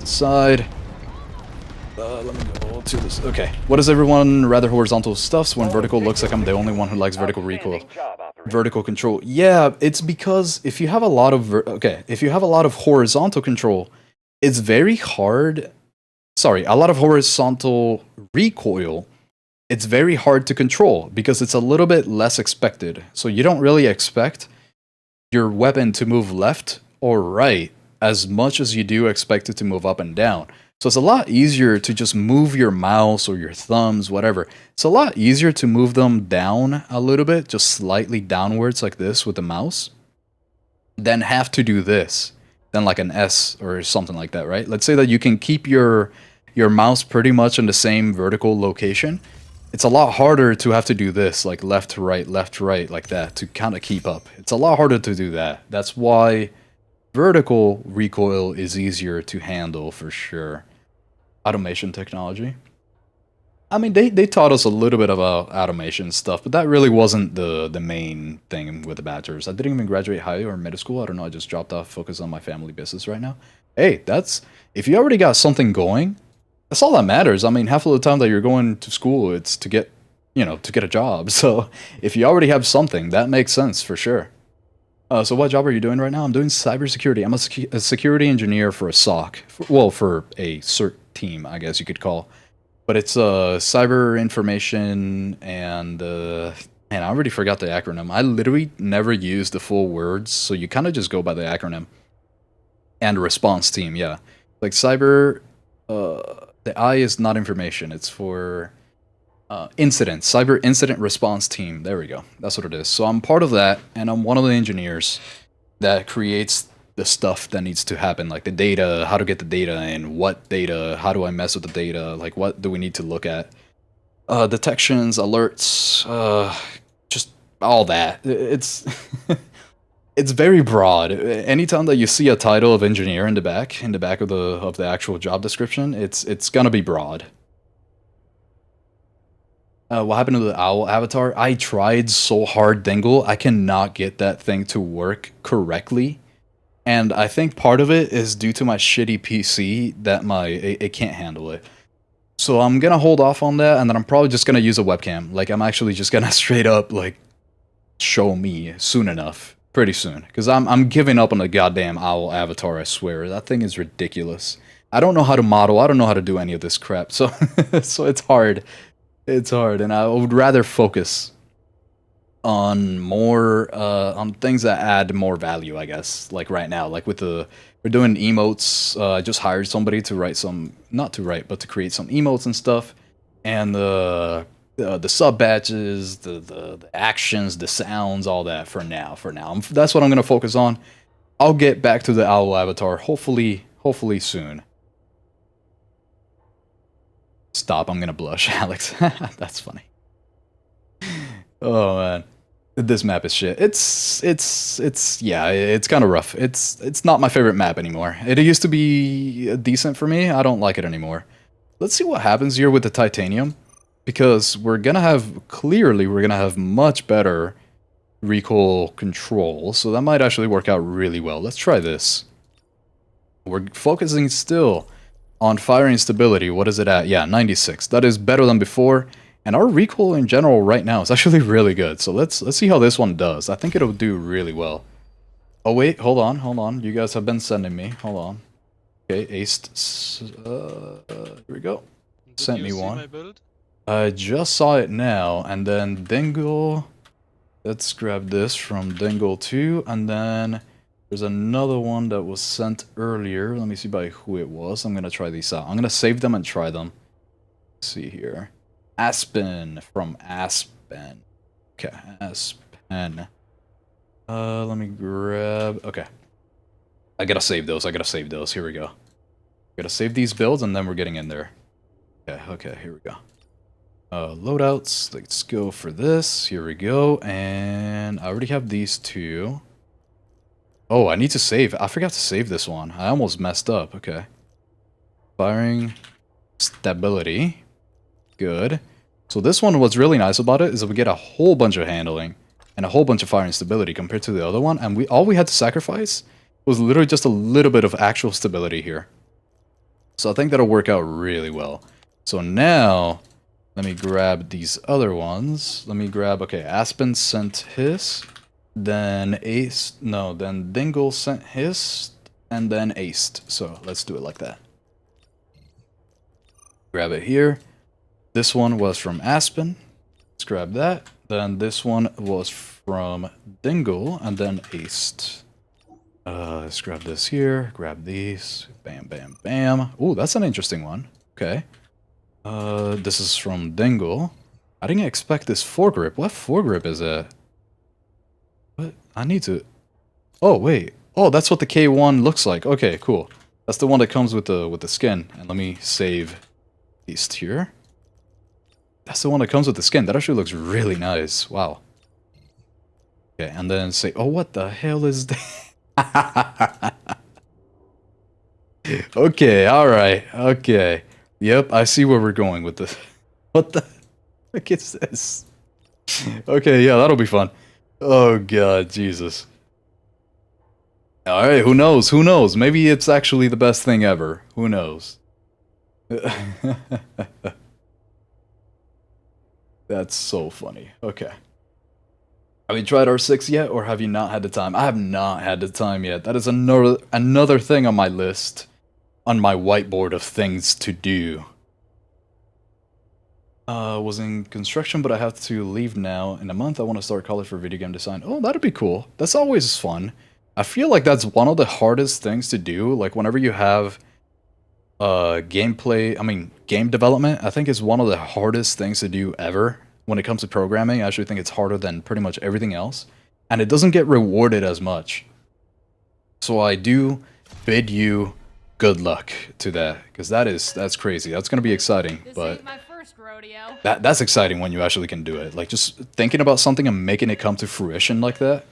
side, let me go to this. Okay. What does everyone rather horizontal stuffs when vertical looks like I'm the only one who likes vertical recoil? Vertical control. Yeah, it's because if you have a lot of if you have a lot of horizontal control, it's very hard. Sorry, a lot of horizontal recoil. It's very hard to control because it's a little bit less expected. So you don't really expect your weapon to move left or right as much as you do expect it to move up and down. So it's a lot easier to just move your mouse or your thumbs, whatever. It's a lot easier to move them down a little bit, just slightly downwards like this with the mouse, than have to do this, than like an S or something like that, right? Let's say that you can keep your mouse pretty much in the same vertical location. It's a lot harder to have to do this, like left, right, like that, to kind of keep up. It's a lot harder to do that. That's why vertical recoil is easier to handle for sure. Automation technology. I mean, they taught us a little bit about automation stuff, but that really wasn't the main thing with the bachelor's. I didn't even graduate high or middle school. I don't know. I just dropped off, focused on my family business right now. Hey, that's if you already got something going, that's all that matters. I mean, half of the time that you're going to school, it's to get, to get a job. So if you already have something, that makes sense for sure. So what job are you doing right now? I'm doing cybersecurity. I'm a security engineer for a SOC. For a CERT team, I guess you could call. But it's cyber information and man, I already forgot the acronym. I literally never use the full words, so you kind of just go by the acronym. And response team, yeah. Like cyber, the I is not information. It's for incident, cyber incident response team. There we go. That's what it is. So I'm part of that, and I'm one of the engineers that creates the stuff that needs to happen, like the data, how to get the data in, what data, how do I mess with the data, like what do we need to look at, detections, alerts, just all that. It's it's very broad. Anytime that you see a title of engineer in the back of the actual job description, it's gonna be broad. What happened to the owl avatar? I tried so hard, Dingle. I cannot get that thing to work correctly. And I think part of it is due to my shitty PC that it can't handle it. So I'm gonna hold off on that, and then I'm probably just gonna use a webcam. Like, I'm actually just gonna straight up, like, show me soon enough. Pretty soon. Because I'm giving up on the goddamn owl avatar, I swear. That thing is ridiculous. I don't know how to model, I don't know how to do any of this crap, so, so it's hard. It's hard, and I would rather focus on more on things that add more value, I guess. Like right now, like we're doing emotes. I just hired somebody to write not to write, but to create some emotes and stuff. And the sub badges, the actions, the sounds, all that for now. That's what I'm gonna focus on. I'll get back to the owl avatar hopefully soon. Stop, I'm gonna blush, Alex. That's funny. Oh man. This map is shit. It's kind of rough. It's not my favorite map anymore. It used to be decent for me. I don't like it anymore. Let's see what happens here with the titanium, because we're gonna have much better recoil control, so that might actually work out really well. Let's try this. We're focusing still on firing stability. What is it at? Yeah, 96. That is better than before. And our recoil in general right now is actually really good. So let's see how this one does. I think it'll do really well. Oh wait, hold on. You guys have been sending me. Hold on. Okay, aced. Here we go. Sent me one. I just saw it now, and then Dingle. Let's grab this from Dingle 2, and then there's another one that was sent earlier. Let me see by who it was. I'm gonna try these out. I'm gonna save them and try them. Let's see here. Aspen from Aspen. Okay, Aspen. Let me grab. Okay, I gotta save those. Here we go. Gotta save these builds, and then we're getting in there. Okay, here we go. Loadouts. Let's go for this. Here we go, and I already have these two. Oh, I need to save. I forgot to save this one. I almost messed up. Okay. Firing stability. Good. So this one, what's really nice about it is that we get a whole bunch of handling and a whole bunch of firing stability compared to the other one, and all we had to sacrifice was literally just a little bit of actual stability here. So I think that'll work out really well. So now, let me grab these other ones. Okay, Aspen sent his, then then Dingle sent his, and then aced. So let's do it like that. Grab it here. This one was from Aspen. Let's grab that. Then this one was from Dingle, and then aced. Let's grab this here. Grab these. Bam, bam, bam. Ooh, that's an interesting one. Okay. This is from Dingle. I didn't expect this foregrip. What foregrip is that? What? I need to... Oh, wait. Oh, that's what the K1 looks like. Okay, cool. That's the one that comes with the skin. And let me save these here. That's the one that comes with the skin. That actually looks really nice. Wow. Okay, and then say, oh, what the hell is that? Okay, alright. Okay. Yep, I see where we're going with this. What the heck is this? Okay, yeah, that'll be fun. Oh god, Jesus. Alright, who knows? Who knows? Maybe it's actually the best thing ever. Who knows? That's so funny. Okay. Have you tried R6 yet, or have you not had the time? I have not had the time yet. That is another thing on my list. On my whiteboard of things to do. Was in construction, but I have to leave now. In a month, I want to start college for video game design. Oh, that'd be cool. That's always fun. I feel like that's one of the hardest things to do. Like, whenever you have game development, I think it's one of the hardest things to do ever. When it comes to programming, I actually think it's harder than pretty much everything else. And it doesn't get rewarded as much. So I do bid you good luck to that, because that's crazy. That's gonna be exciting, but ain't my first rodeo. that's exciting when you actually can do it. Like, just thinking about something and making it come to fruition like that.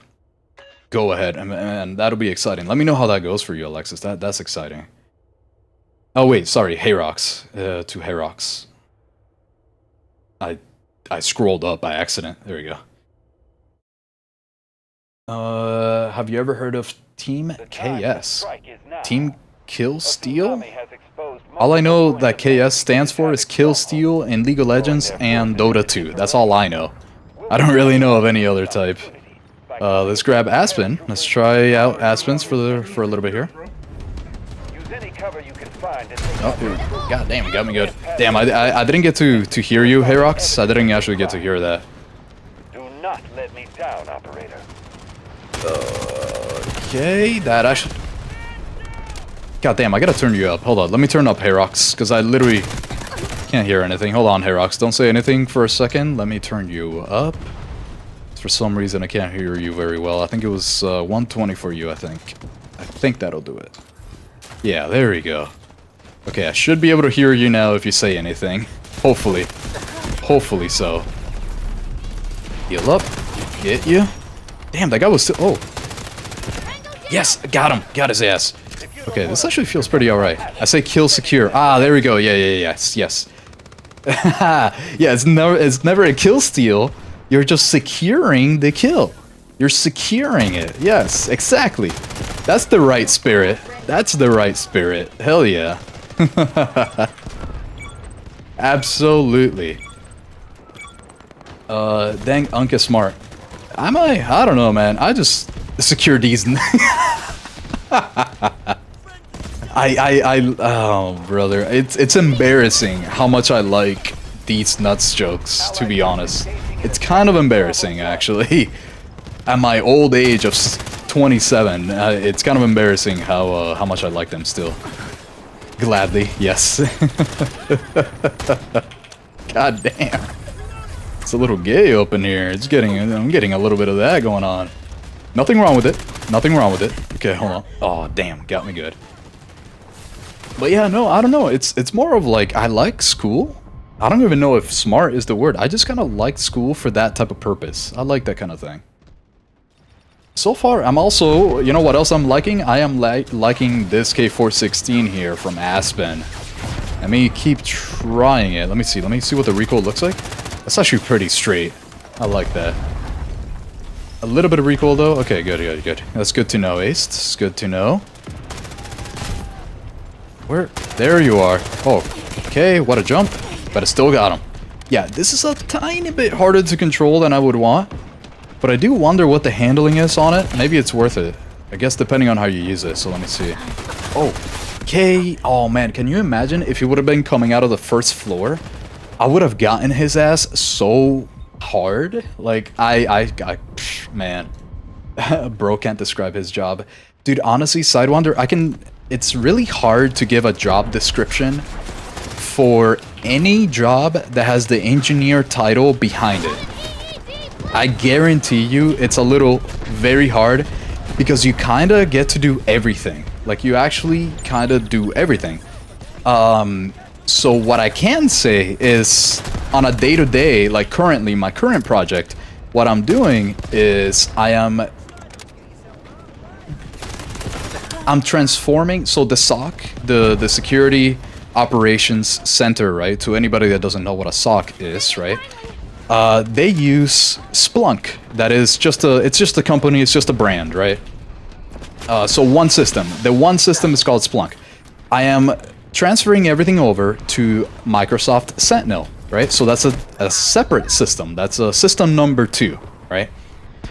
Go ahead, and that'll be exciting. Let me know how that goes for you, Alexis. That's exciting. Oh wait, sorry, Hayrox. To Hayrox. I scrolled up by accident. There we go. Have you ever heard of Team KS? Team Kill Steal? All I know that KS stands for is Kill Steal in League of Legends and Dota 2. That's all I know. I don't really know of any other type. Let's grab Aspen. Let's try out Aspens for a little bit here. Oh, god damn, it got me good. Damn, I didn't get to hear you, Hayrox. I didn't actually get to hear that. Do not let me down, operator. Okay, that actually... God damn, I gotta turn you up. Hold on, let me turn up Hayrox, because I literally can't hear anything. Hold on, Hayrox, don't say anything for a second. Let me turn you up. For some reason, I can't hear you very well. I think it was 120 for you, I think. I think that'll do it. Yeah, there we go. Okay, I should be able to hear you now if you say anything. Hopefully. Hopefully so. Heal up. Get you. Damn, that guy was still... Oh. Yes, got him. Got his ass. Okay, this actually feels pretty alright. I say kill secure. Ah, there we go. Yeah, yes. Yeah, it's never a kill steal. You're just securing the kill. You're securing it. Yes, exactly. That's the right spirit. That's the right spirit. Hell yeah. Absolutely. Dang, Unc is smart. I don't know, man. I just secure these. Oh, brother. It's embarrassing how much I like these nuts jokes, to be honest. It's kind of embarrassing, actually. At my old age of 27, it's kind of embarrassing how much I like them still. Gladly, yes. God damn. It's a little gay up in here. I'm getting a little bit of that going on. Nothing wrong with it. Nothing wrong with it. Okay, hold on. Oh, damn. Got me good. But yeah, no, I don't know. It's more of like, I like school. I don't even know if smart is the word. I just kind of like school for that type of purpose. I like that kind of thing. So far, I'm also, you know what else I'm liking? I am liking this K416 here from Aspen. Let me keep trying it. Let me see what the recoil looks like. That's actually pretty straight. I like that. A little bit of recoil though. Okay, good. That's good to know, Ace. It's good to know. Where? There you are. Oh, okay, what a jump. But I still got him. Yeah, this is a tiny bit harder to control than I would want. But I do wonder what the handling is on it. Maybe it's worth it. I guess depending on how you use it. So let me see. Oh, okay. Oh man, can you imagine if he would have been coming out of the first floor? I would have gotten his ass so hard. Like, man. Bro can't describe his job. Dude, honestly, Sidewinder, it's really hard to give a job description for any job that has the engineer title behind it. I guarantee you it's a little very hard because you kind of get to do everything. Like, you actually kind of do everything. So what I can say is, on a day-to-day, like currently, my current project, what I'm doing is I'm transforming, so the SOC, the Security Operations Center, right? To anybody that doesn't know what a SOC is, right? They use Splunk. That is it's just a company, it's just a brand, right? So one system. The one system is called Splunk. I am transferring everything over to Microsoft Sentinel, right? So that's a separate system. That's a system number 2, right?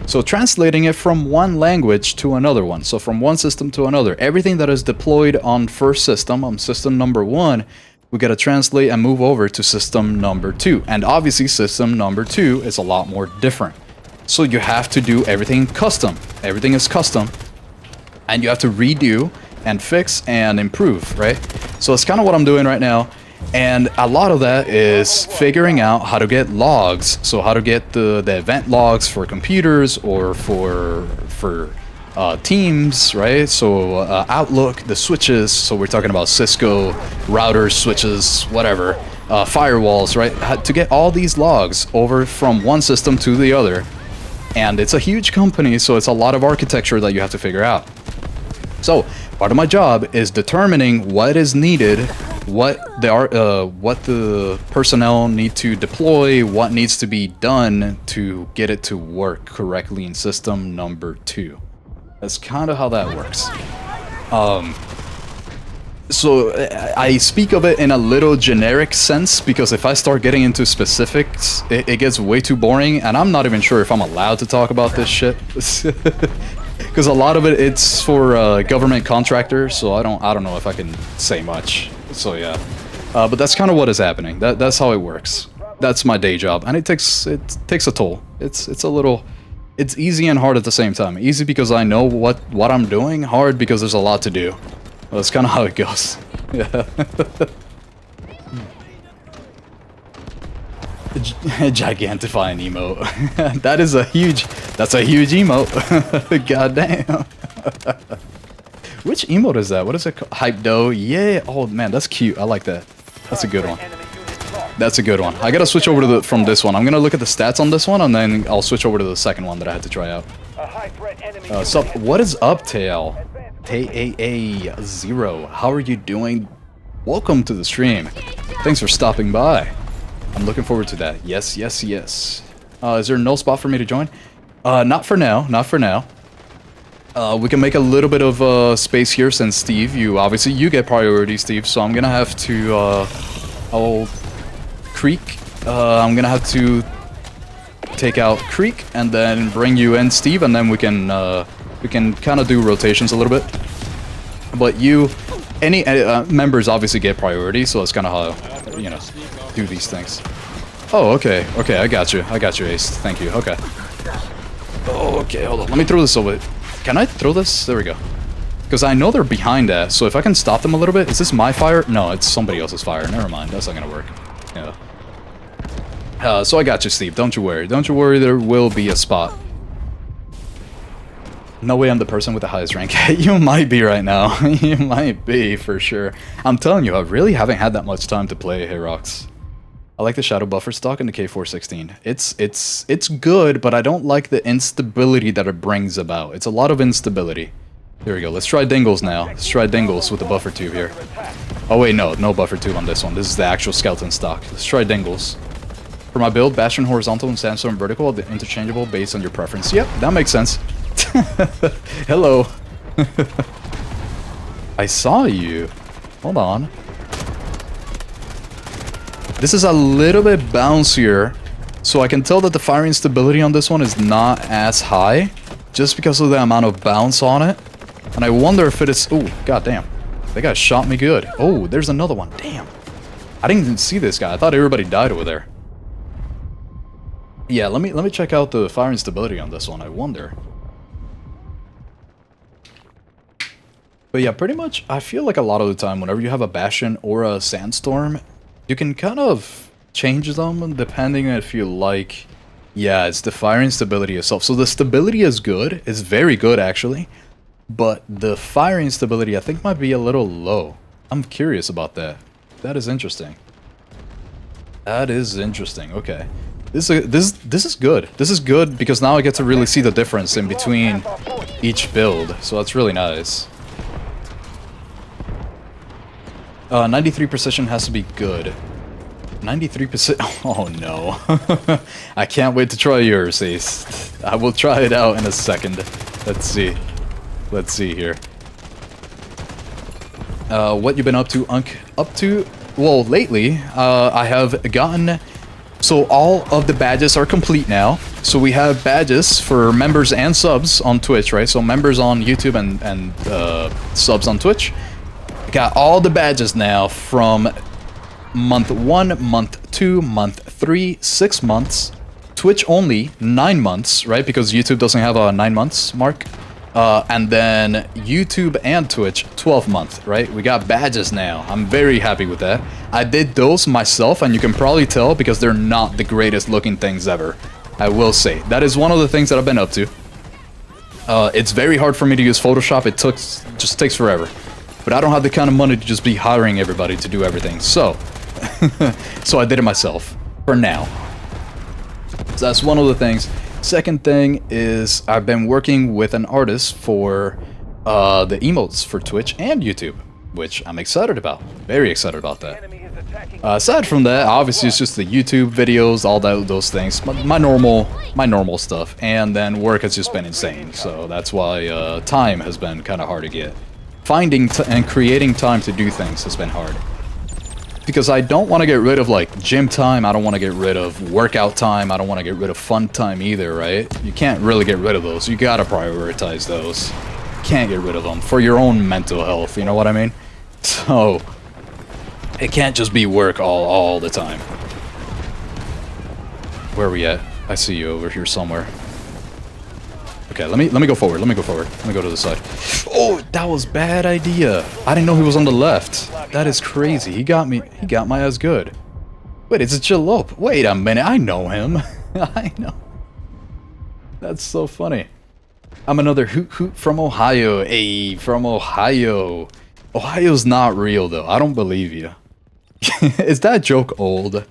So translating it from one language to another one. So from one system to another. Everything that is deployed on first system, on system number 1, we gotta translate and move over to system number 2. And obviously system number 2 is a lot more different. So you have to do everything custom. Everything is custom. And you have to redo and fix and improve, right? So that's kind of what I'm doing right now. And a lot of that is figuring out how to get logs. So how to get the event logs for computers or for Teams, right? So Outlook, the switches. So we're talking about Cisco routers, switches, whatever, firewalls, right? To get all these logs over from one system to the other. And it's a huge company, so it's a lot of architecture that you have to figure out. So part of my job is determining what is needed, what the personnel need to deploy, what needs to be done to get it to work correctly in system number 2. That's kind of how that works. So I speak of it in a little generic sense because if I start getting into specifics, it gets way too boring, and I'm not even sure if I'm allowed to talk about this shit. Because a lot of it's for government contractors, so I don't know if I can say much. So yeah, but that's kind of what is happening. That's how it works. That's my day job, and it takes a toll. It's easy and hard at the same time. Easy because I know what I'm doing. Hard because there's a lot to do. Well, that's kind of how it goes. Yeah. Gigantifying emote. That's a huge emote. God damn. Which emote is that? What is it called? Hype dough. Yeah. Oh man, that's cute. I like that. That's a good one. That's a good one. I gotta switch over to from this one. I'm gonna look at the stats on this one, and then I'll switch over to the second one that I had to try out. So what is up, Tail? TAA0. How are you doing? Welcome to the stream. Thanks for stopping by. I'm looking forward to that. Yes, yes, yes. Is there no spot for me to join? Not for now. Not for now. We can make a little bit of space here since Steve, you get priority, Steve. So I'm gonna have to Creek. I'm gonna have to take out Creek and then bring you in, Steve, and then we can kind of do rotations a little bit. But any members obviously get priority, so it's kind of how do these things. Oh, okay, I got you, Ace. Thank you. Okay. Okay, hold on. Let me throw this over. Can I throw this? There we go. Because I know they're behind that, so if I can stop them a little bit. Is this my fire? No, it's somebody else's fire. Never mind. That's not gonna work. Yeah. So I got you, Steve. Don't you worry. Don't you worry. There will be a spot. No way I'm the person with the highest rank. You might be right now. You might be, for sure. I'm telling you, I really haven't had that much time to play Hayrox. I like the Shadow Buffer stock in the K416. It's good, but I don't like the instability that it brings about. It's a lot of instability. Here we go. Let's try Dingles now. Let's try Dingles with the buffer tube here. Oh wait, no buffer tube on this one. This is the actual skeleton stock. Let's try Dingles. For my build, Bastion horizontal and Sandstorm vertical, the interchangeable based on your preference. Yep, that makes sense. Hello. I saw you. Hold on. This is a little bit bouncier, so I can tell that the firing stability on this one is not as high, just because of the amount of bounce on it. And I wonder if it is... Oh, goddamn. That guy shot me good. Oh, there's another one. Damn. I didn't even see this guy. I thought everybody died over there. Yeah, let me check out the firing stability on this one. I wonder. But yeah, pretty much, I feel like a lot of the time, whenever you have a Bastion or a Sandstorm, you can kind of change them depending if you like... Yeah, it's the firing stability itself. So the stability is good. It's very good, actually. But the firing stability, I think, might be a little low. I'm curious about that. That is interesting. That is interesting. Okay. This is good. This is good because now I get to really see the difference in between each build. So that's really nice. 93 precision has to be good. 93%. Oh no. I can't wait to try yours, Ace. I will try it out in a second. Let's see. Let's see here. What you been up to, Unk? Up to? Well, lately, I have gotten... So all of the badges are complete now. So we have badges for members and subs on Twitch, right? So members on YouTube and subs on Twitch. Got all the badges now from month 1, month 2, month 3, 6 months. Twitch only 9 months, right? Because YouTube doesn't have a 9 months mark. And then YouTube and Twitch 12 month, right? We got badges now. I'm very happy with that. I did those myself, and you can probably tell because they're not the greatest looking things ever. I will say that is one of the things that I've been up to. It's very hard for me to use Photoshop. It just takes forever. But I don't have the kind of money to just be hiring everybody to do everything. So, so I did it myself for now. So that's one of the things. Second thing is I've been working with an artist for the emotes for Twitch and YouTube, which I'm excited about. Very excited about that. Aside from that, obviously it's just the YouTube videos, all those things, my normal stuff, and then work has just been insane. So that's why time has been kind of hard to get. Finding and creating time to do things has been hard. Because I don't want to get rid of, like, gym time, I don't want to get rid of workout time, I don't want to get rid of fun time either, right? You can't really get rid of those, you gotta prioritize those. Can't get rid of them, for your own mental health, you know what I mean? So, it can't just be work all the time. Where are we at? I see you over here somewhere. Okay, let me go forward, let me go to the side. Oh, that was bad idea. I didn't know he was on the left. That is crazy. He got my ass good. Wait, it's a Jalop. Wait a minute, I know him. I know. That's so funny. I'm another hoot from Ohio. Hey, from Ohio. Ohio's not real though, I don't believe you. Is that joke old?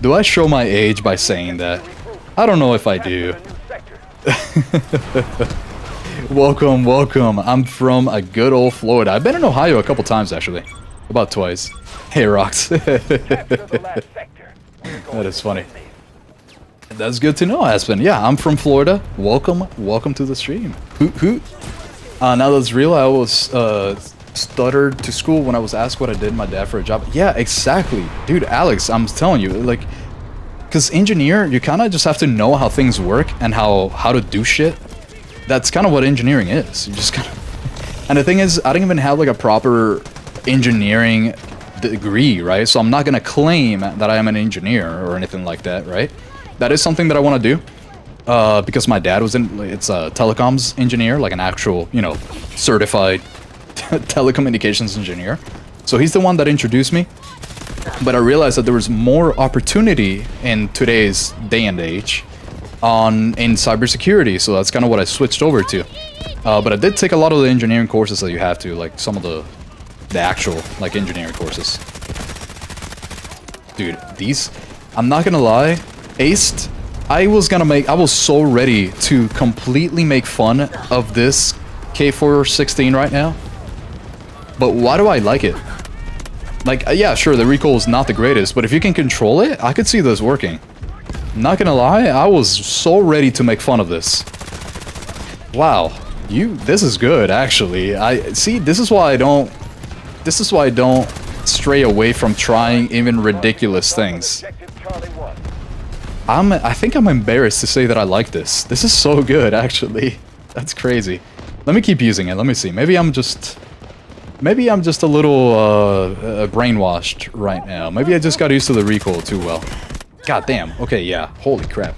Do I show my age by saying that? I don't know if I do. Welcome, welcome. I'm from a good old Florida. I've been in Ohio a couple times actually. About twice. Hey, Rocks. That is funny. That's good to know, Aspen. Yeah, I'm from Florida. Welcome to the stream. Hoot hoot. Now that's real. I was stuttered to school when I was asked what I did my dad for a job. Yeah, exactly. Dude, Alex, I'm telling you, like, because engineer, you kind of just have to know how things work and how to do shit. That's kind of what engineering is. You just kind of... And the thing is, I don't even have like a proper engineering degree, right? So I'm not going to claim that I am an engineer or anything like that, right? That is something that I want to do. Because my dad was it's a telecoms engineer, like an actual, you know, certified telecommunications engineer. So he's the one that introduced me. But I realized that there was more opportunity in today's day and age in cybersecurity, so that's kind of what I switched over to. But I did take a lot of the engineering courses that you have to, like some of the actual like engineering courses. Dude, these, I'm not gonna lie, aced. I was so ready to completely make fun of this K416 right now. But why do I like it? Like, yeah, sure, the recoil is not the greatest, but if you can control it, I could see this working. Not gonna lie, I was so ready to make fun of this. Wow, this is good, actually. This is why I don't stray away from trying even ridiculous things. I think I'm embarrassed to say that I like this. This is so good, actually. That's crazy. Let me keep using it, let me see. Maybe I'm just a little brainwashed right now. Maybe I just got used to the recoil too well. God damn. Okay, yeah. Holy crap.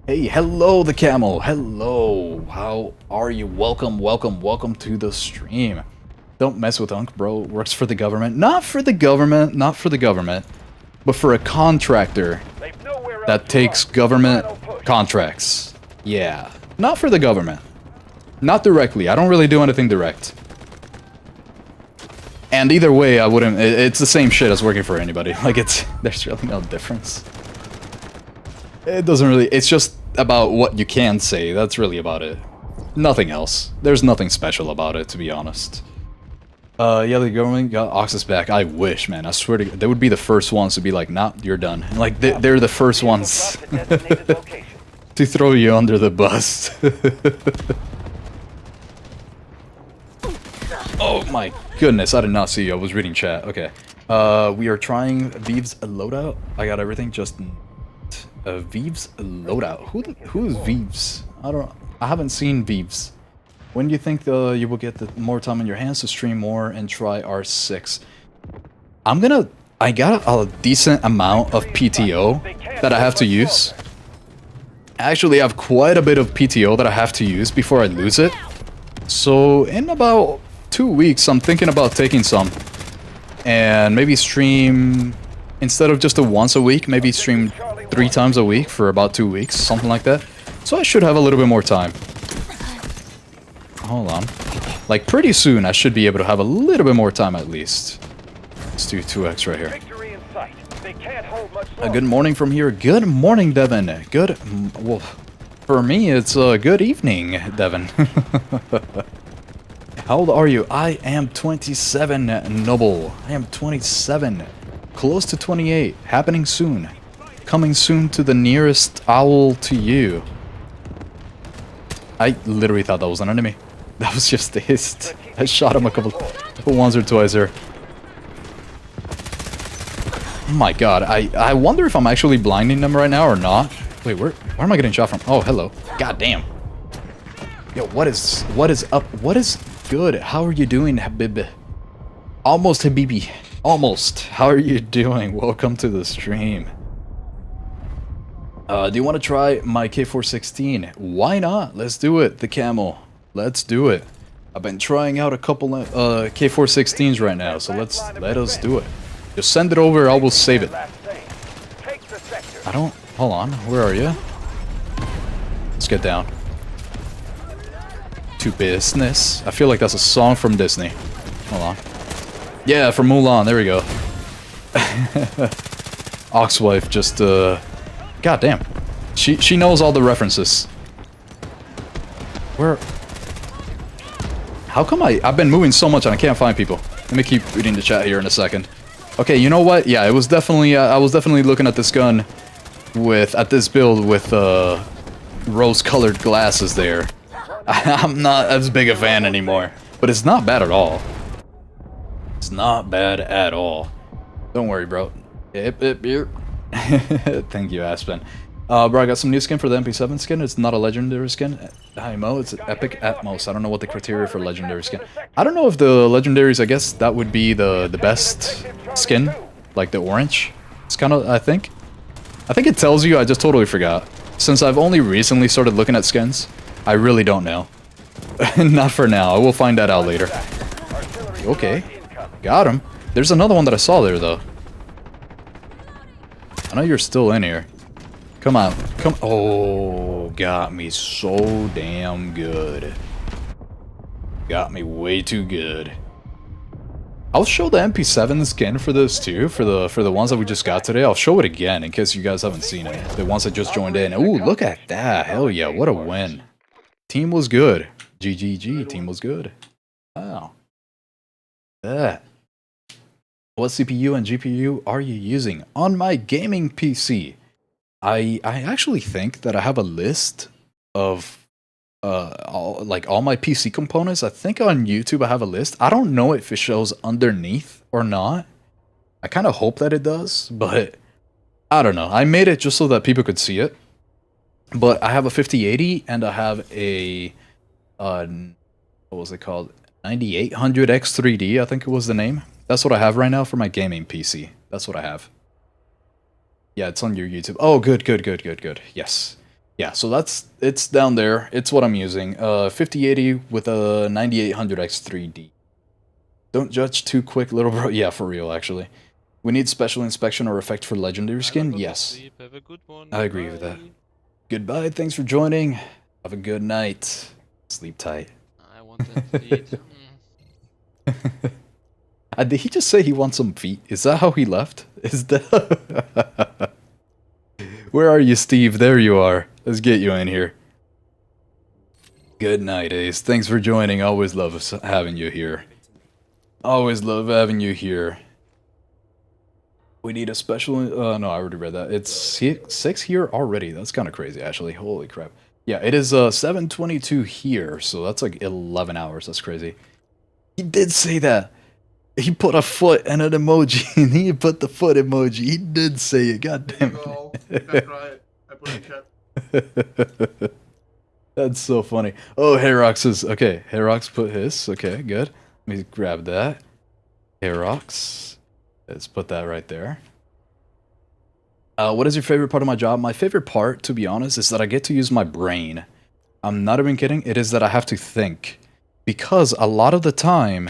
Hey, hello, the camel. Hello. How are you? Welcome, welcome, welcome to the stream. Don't mess with Unk, bro. Works for the government. Not for the government. Not for the government. But for a contractor that takes government contracts. Yeah. Not for the government. Not directly. I don't really do anything direct. And either way, I wouldn't... It's the same shit as working for anybody. Like, it's... There's really no difference. It doesn't really... It's just about what you can say. That's really about it. Nothing else. There's nothing special about it, to be honest. Yeah, the government got Oxus back. I wish, man. I swear to God. They would be the first ones to be like, nah, you're done. Like, they're the first ones to throw you under the bus. Oh my goodness, I did not see you. I was reading chat. Okay. We are trying Vive's loadout. I got everything, just... Vive's loadout. Who is Vive's? I haven't seen Vive's. When do you think you will get more time on your hands to stream more and try R6? I got a decent amount of PTO that I have to use. I actually have quite a bit of PTO that I have to use before I lose it. So in about 2 weeks, I'm thinking about taking some. And maybe stream, instead of just a once a week, maybe stream 3 times a week for about 2 weeks, something like that. So I should have a little bit more time. Hold on. Like, pretty soon, I should be able to have a little bit more time at least. Let's do 2x right here. Good morning from here. Good morning, Devin. Good... Well, for me, it's good evening, Devin. How old are you? I am 27, Noble. I am 27. Close to 28. Happening soon. Coming soon to the nearest owl to you. I literally thought that was an enemy. That was just a hist. I shot him a couple once or twice there. Oh my god, I wonder if I'm actually blinding them right now or not. Wait, where am I getting shot from? Oh, hello. God damn. Yo, what is up? What is good? How are you doing, Habib? Almost, Habibi. Almost. How are you doing? Welcome to the stream. Do you want to try my K416? Why not? Let's do it, the camel. Let's do it. I've been trying out a couple K416s right now, so let us do it. Just send it over, I will save it. I don't... Hold on, where are you? Let's get down. To business. I feel like that's a song from Disney. Hold on. Yeah, from Mulan, there we go. Oxwife just, God damn. She knows all the references. Where... How come I've been moving so much and I can't find people? Let me keep reading the chat here in a second. Okay, you know what? Yeah, it was definitely, I was definitely looking at this gun at this build with, rose-colored glasses there. I'm not as big a fan anymore. But it's not bad at all. It's not bad at all. Don't worry, bro. Hip, hip, hip. Thank you, Aspen. Bro, I got some new skin for the MP7 skin. It's not a legendary skin. Hi, Mo. It's epic at most. I don't know what the criteria for legendary skin. I don't know if the legendaries, I guess that would be the best skin. Like the orange. It's kind of, I think it tells you. I just totally forgot. Since I've only recently started looking at skins, I really don't know. Not for now. I will find that out later. Okay. Got him. There's another one that I saw there, though. I know you're still in here. Come on. Come. Oh, got me so damn good. Got me way too good. I'll show the MP7 skin for this too, for the ones that we just got today. I'll show it again in case you guys haven't seen it. The ones that just joined in. Ooh, look at that. Hell yeah, what a win. Team was good. GGG, team was good. Wow. That. What CPU and GPU are you using? On my gaming PC, I actually think that I have a list of all my PC components. I think on YouTube I have a list. I don't know if it shows underneath or not. I kind of hope that it does, but I don't know. I made it just so that people could see it. But I have a 5080 and I have a what was it called? 9800 X3D, I think it was the name. That's what I have right now for my gaming PC. That's what I have. Yeah, it's on your YouTube. Oh, good. Yes. Yeah, so it's down there. It's what I'm using. 5080 with a 9800X3D. Don't judge too quick, little bro. Yeah, for real, actually. We need special inspection or effect for legendary skin? Yes. Sleep. Have a good one. I agree with that. Bye. Goodbye, thanks for joining. Have a good night. Sleep tight. I want that feed. Did he just say he wants some feet? Is that how he left? Is that... Where are you, Steve? There you are. Let's get you in here. Good night, Ace. Thanks for joining. Always love having you here. Always love having you here. We need a special... no, I already read that. It's 6 here already. That's kind of crazy, actually. Holy crap. Yeah, it is 7:22 here, so that's like 11 hours. That's crazy. He did say that. He put a foot and an emoji, and he put the foot emoji. He did say it. God There damn you go. it. You can try it. I put it in chat. That's so funny. Oh, Herox is... Okay, Herox put his. Okay, good. Let me grab that. Herox. Let's put that right there. What is your favorite part of my job? My favorite part, to be honest, is that I get to use my brain. I'm not even kidding. It is that I have to think. Because a lot of the time,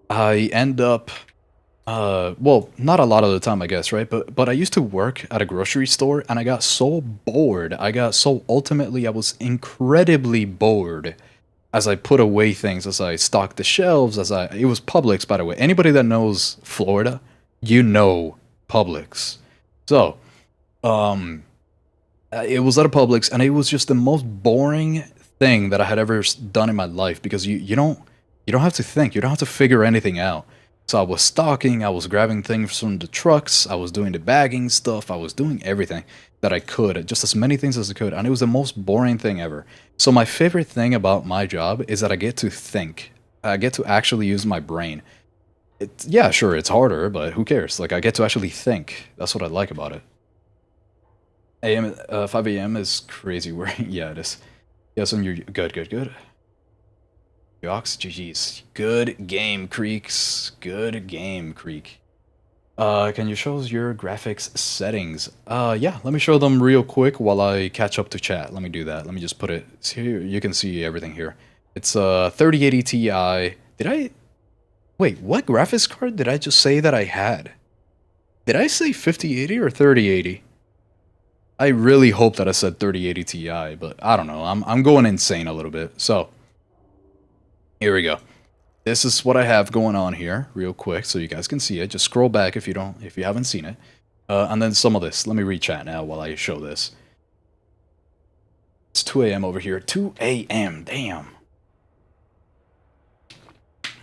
I end up... well, not a lot of the time, I guess, right? But I used to work at a grocery store, and I got so bored. Ultimately, I was incredibly bored as I put away things, as I stocked the shelves, it was Publix, by the way. Anybody that knows Florida, you know Publix. So, it was at a Publix, and it was just the most boring thing that I had ever done in my life, because you don't have to think, you don't have to figure anything out. So I was stocking, I was grabbing things from the trucks, I was doing the bagging stuff, I was doing everything that I could, just as many things as I could, and it was the most boring thing ever. So my favorite thing about my job is that I get to think. I get to actually use my brain. Yeah, sure, it's harder, but who cares? Like, I get to actually think. That's what I like about it. 5 a.m. is crazy work. Yeah, it is. Yes, and you're good. Yox, GG's. Good game, Creeks. Good game, Creek. Can you show us your graphics settings? Yeah, let me show them real quick while I catch up to chat. Let me do that. Let me just put it here. You can see everything here. It's 3080 Ti. Did I... Wait, what graphics card did I just say that I had? Did I say 5080 or 3080? I really hope that I said 3080 Ti, but I don't know. I'm going insane a little bit. So, here we go. This is what I have going on here, real quick, so you guys can see it. Just scroll back if you haven't seen it. And then some of this. Let me read chat now while I show this. It's 2 a.m. over here. 2 a.m. Damn.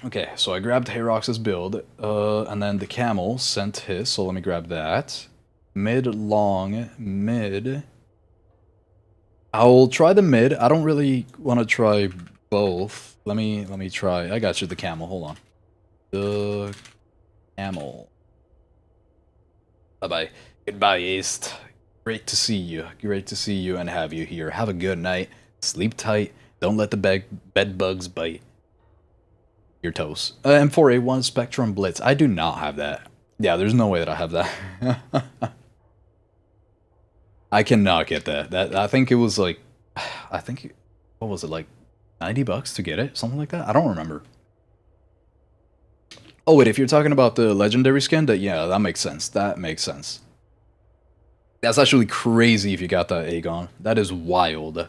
Okay, so I grabbed Herox's build, and then the camel sent his, so let me grab that. Mid, long, mid. I'll try the mid. I don't really want to try both. Let me try. I got you, the camel. Hold on. The camel. Bye-bye. Goodbye, East. Great to see you. Great to see you and have you here. Have a good night. Sleep tight. Don't let the bed bugs bite your toes. M4A1 Spectrum Blitz. I do not have that. Yeah, there's no way that I have that. I cannot get that. I think it was like... what was it, like $90 to get it? Something like that? I don't remember. Oh, wait, if you're talking about the legendary skin, yeah, that makes sense. That makes sense. That's actually crazy if you got that Aegon. That is wild.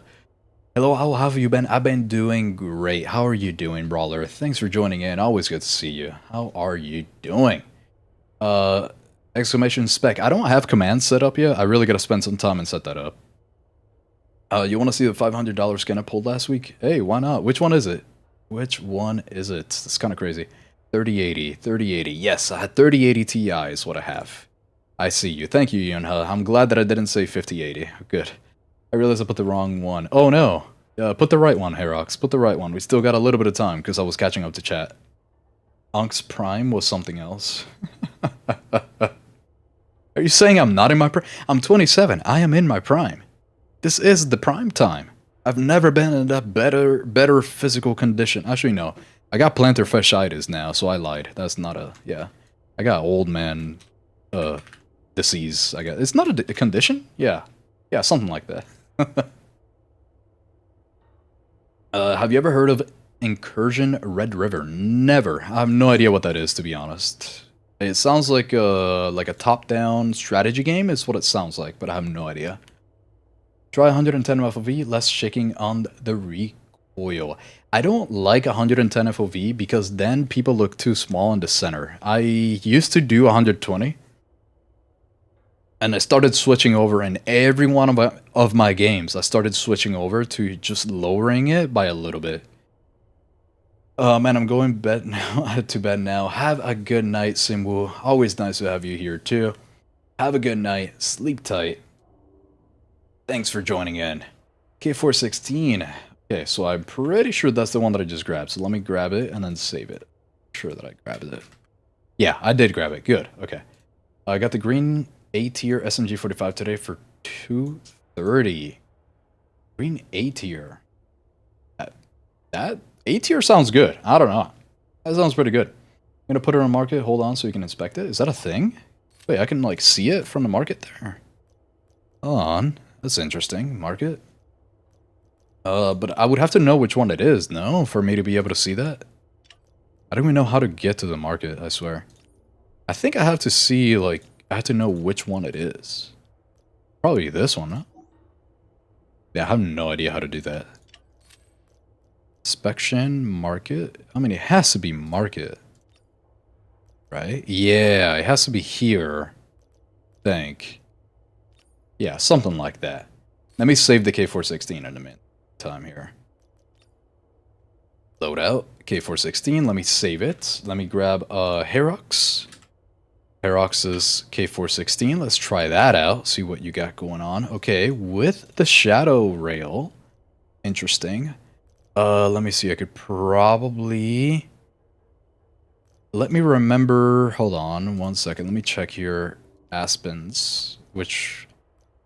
Hello, how have you been? I've been doing great. How are you doing, Brawler? Thanks for joining in. Always good to see you. How are you doing? Exclamation spec. I don't have commands set up yet. I really gotta spend some time and set that up. You want to see the $500 skin I pulled last week? Hey, why not? Which one is it? Which one is it? It's kind of crazy. 3080. Yes, I had 3080 Ti is what I have. I see you. Thank you, Yunha. I'm glad that I didn't say 5080. Good. I realized I put the wrong one. Oh no. Put the right one, Herox. Put the right one. We still got a little bit of time because I was catching up to chat. Unc's Prime was something else. Are you saying I'm not in my prime? I'm 27. I am in my prime. This is the prime time. I've never been in that better physical condition. Actually, no. I got plantar fasciitis now, so I lied. That's not a... Yeah. I got old man... disease, I guess. It's not a condition? Yeah. Yeah, something like that. Have you ever heard of Incursion Red River? Never. I have no idea what that is, to be honest. It sounds like a top-down strategy game is what it sounds like, but I have no idea. Try 110 FOV, less shaking on the recoil. I don't like 110 FOV because then people look too small in the center. I used to do 120. And I started switching over in every one of my games. I started switching over to just lowering it by a little bit. Man, I'm going bed now. To bed now. Have a good night, Simwu. Always nice to have you here too. Have a good night. Sleep tight. Thanks for joining in. K416. Okay, so I'm pretty sure that's the one that I just grabbed. So let me grab it and then save it. Sure that I grabbed it. Yeah, I did grab it. Good. Okay. I got the green A-tier SMG45 today for $230. Green A-tier. That A-tier sounds good. I don't know. That sounds pretty good. I'm gonna put it on market. Hold on so you can inspect it. Is that a thing? Wait, I can like see it from the market there. Hold on. That's interesting. Market. But I would have to know which one it is, no? For me to be able to see that? I don't even know how to get to the market, I swear. I think I have to see, like, I have to know which one it is. Probably this one, huh? Yeah, I have no idea how to do that. Inspection, market. I mean, it has to be market. Right? Yeah, it has to be here. I think. Yeah, something like that. Let me save the K416 in a minute. Time here. Load out. K416. Let me save it. Let me grab Herox. Herox's K416. Let's try that out. See what you got going on. Okay, with the shadow rail. Interesting. Let me see. I could probably... Let me remember... Hold on 1 second. Let me check here. Aspens. Which...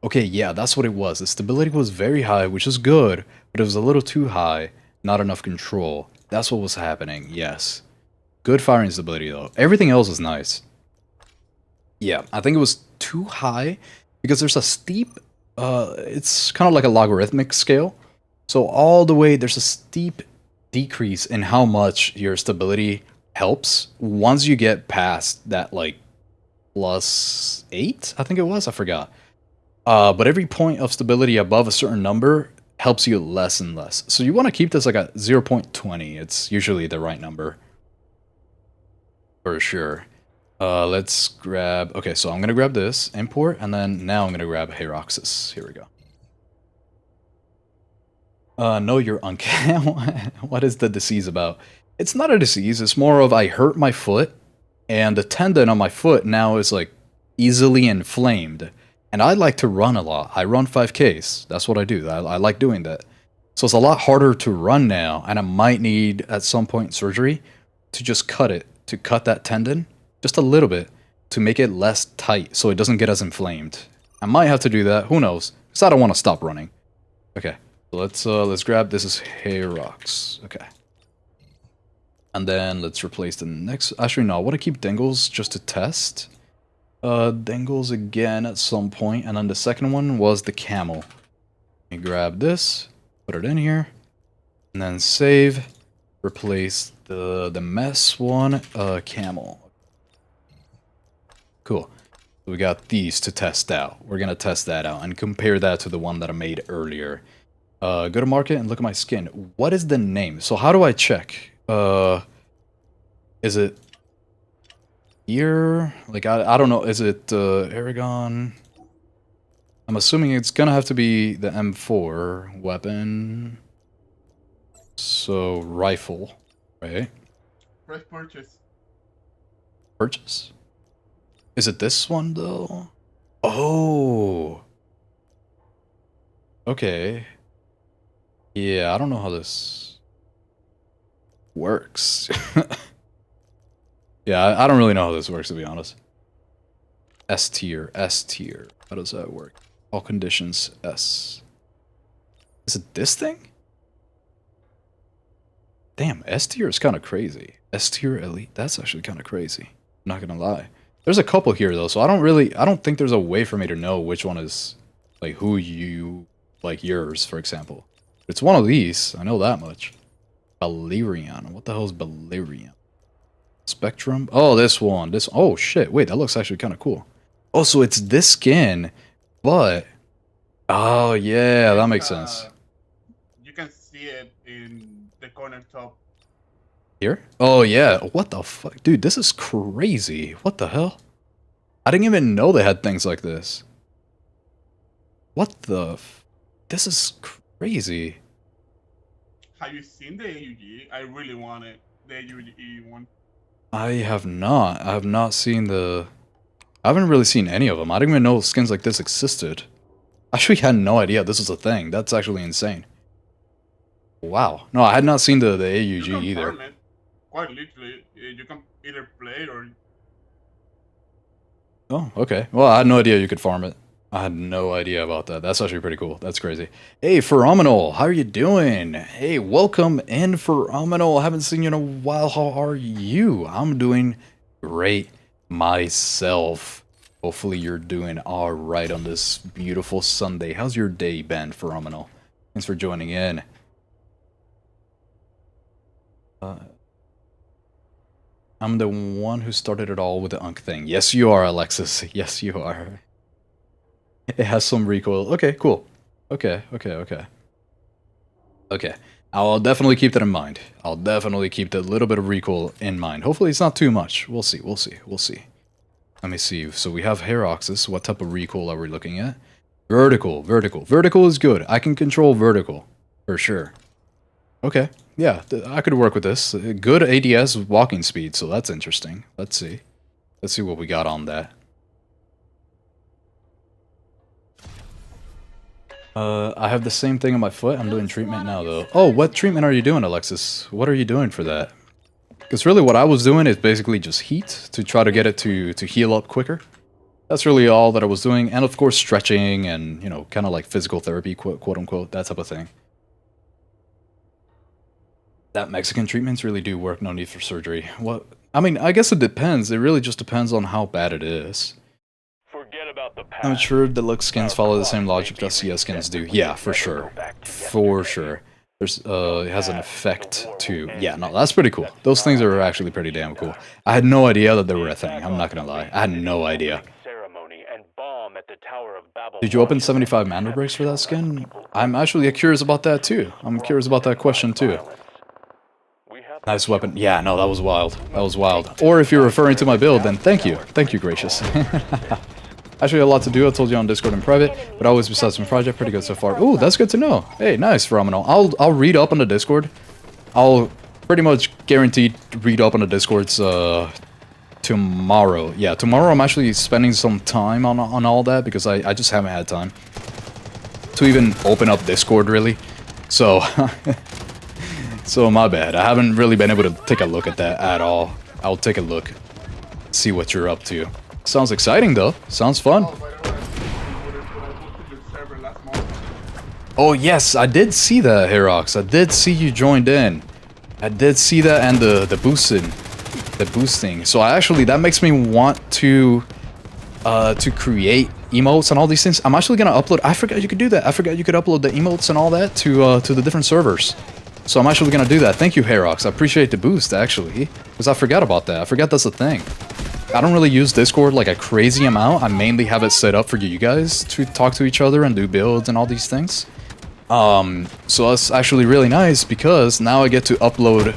Okay, yeah, that's what it was. The stability was very high, which is good. But it was a little too high. Not enough control. That's what was happening. Yes. Good firing stability, though. Everything else is nice. Yeah, I think it was too high because there's a steep, it's kind of like a logarithmic scale. So all the way, there's a steep decrease in how much your stability helps once you get past that, like, +8, I think it was, I forgot. But every point of stability above a certain number helps you less and less. So you want to keep this like a 0.20. It's usually the right number. For sure. Let's grab... Okay, so I'm going to grab this, import, and then now I'm going to grab Heroxis. Here we go. No, you're uncanny. What is the disease about? It's not a disease, it's more of I hurt my foot, and the tendon on my foot now is, like, easily inflamed. And I like to run a lot. I run 5Ks. That's what I do. I like doing that. So it's a lot harder to run now, and I might need, at some point, surgery to just cut it, to cut that tendon. Just a little bit to make it less tight so it doesn't get as inflamed. I might have to do that. Who knows? Because I don't want to stop running. Okay. So let's grab this is Herox. Okay. And then let's replace the next. Actually, no. I want to keep Dingles just to test. Dingles again at some point. And then the second one was the Camel. Let me grab this. Put it in here. And then save. Replace the mess one. Camel. Cool. So we got these to test out. We're going to test that out and compare that to the one that I made earlier. Go to market and look at my skin. What is the name? So how do I check? Is it here? Like, I don't know. Is it Aragon? I'm assuming it's going to have to be the M4 weapon. So rifle, right? Press purchase. Purchase? Is it this one, though? Oh. Okay. Yeah, I don't know how this works. Yeah, I don't really know how this works, to be honest. S tier, S tier. How does that work? All conditions, S. Is it this thing? Damn, S tier is kind of crazy. S tier elite, that's actually kind of crazy. I'm not gonna lie. There's a couple here though, so I don't think there's a way for me to know which one is like who you like yours, for example. It's one of these. I know that much. Balerion. What the hell is Balerion? Spectrum? Oh, this one. This. Oh, shit. Wait, that looks actually kind of cool. Oh, so it's this skin, but... Oh, yeah, that makes sense. You can see it in the corner top. Here? Oh, yeah. What the fuck? Dude, this is crazy. What the hell? I didn't even know they had things like this. What the... This is crazy. Have you seen the AUG? I really want it. The AUG one. I have not. I have not seen the... I haven't really seen any of them. I didn't even know skins like this existed. I actually had no idea this was a thing. That's actually insane. Wow. No, I had not seen the You AUG can either. farm it. Quite literally, you can either play it or... Oh, okay. Well, I had no idea you could farm it. I had no idea about that. That's actually pretty cool. That's crazy. Hey, Phenomenal, how are you doing? Hey, welcome in, Phenomenal. I haven't seen you in a while. How are you? I'm doing great myself. Hopefully you're doing all right on this beautiful Sunday. How's your day been, Phenomenal? Thanks for joining in. I'm the one who started it all with the Unk thing. Yes, you are, Alexis. Yes, you are. It has some recoil. Okay, cool. Okay. Okay. I'll definitely keep that in mind. I'll definitely keep that little bit of recoil in mind. Hopefully it's not too much. We'll see. Let me see. So we have Heroxus. What type of recoil are we looking at? Vertical. Vertical is good. I can control vertical. For sure. Okay. Yeah, I could work with this. Good ADS walking speed, so that's interesting. Let's see. Let's see what we got on that. I have the same thing on my foot. I'm doing treatment now, though. Oh, what treatment are you doing, Alexis? What are you doing for that? Because really what I was doing is basically just heat to try to get it to heal up quicker. That's really all that I was doing. And of course stretching and, you know, kind of like physical therapy, quote unquote, that type of thing. That Mexican treatments really do work, no need for surgery. What? I mean, I guess it depends. It really just depends on how bad it is. Forget about the past. I'm sure deluxe skins follow the same logic that CS skins do. Yeah, for sure. For sure. There's it has an effect too. Yeah, no, that's pretty cool. Those things are actually pretty damn cool. I had no idea that they were a thing. I'm not gonna lie. I had no idea. Did you open 75 mana breaks for that skin? I'm actually curious about that too. I'm curious about that question too. Nice weapon. Yeah, no, that was wild. That was wild. Or if you're referring to my build, then thank you. Thank you, gracious. Actually, a lot to do. I told you on Discord in private, but always besides my project, pretty good so far. Ooh, that's good to know. Hey, nice, Phenomenal. I'll read up on the Discord. I'll pretty much guaranteed read up on the Discords tomorrow. Yeah, tomorrow I'm actually spending some time on all that because I just haven't had time to even open up Discord really. So so my bad. I haven't really been able to take a look at that at all. I'll take a look, see what you're up to. Sounds exciting though. Sounds fun. Oh yes, I did see that, Herox. I did see you joined in. I did see that and the boosting. So that makes me want to create emotes and all these things. I'm actually gonna upload. I forgot you could do that. I forgot you could upload the emotes and all that to the different servers. So I'm actually gonna do that. Thank you, Herox. I appreciate the boost actually, because I forgot about that. I forgot that's a thing. I don't really use Discord like a crazy amount. I mainly have it set up for you guys to talk to each other and do builds and all these things. So that's actually really nice because now I get to upload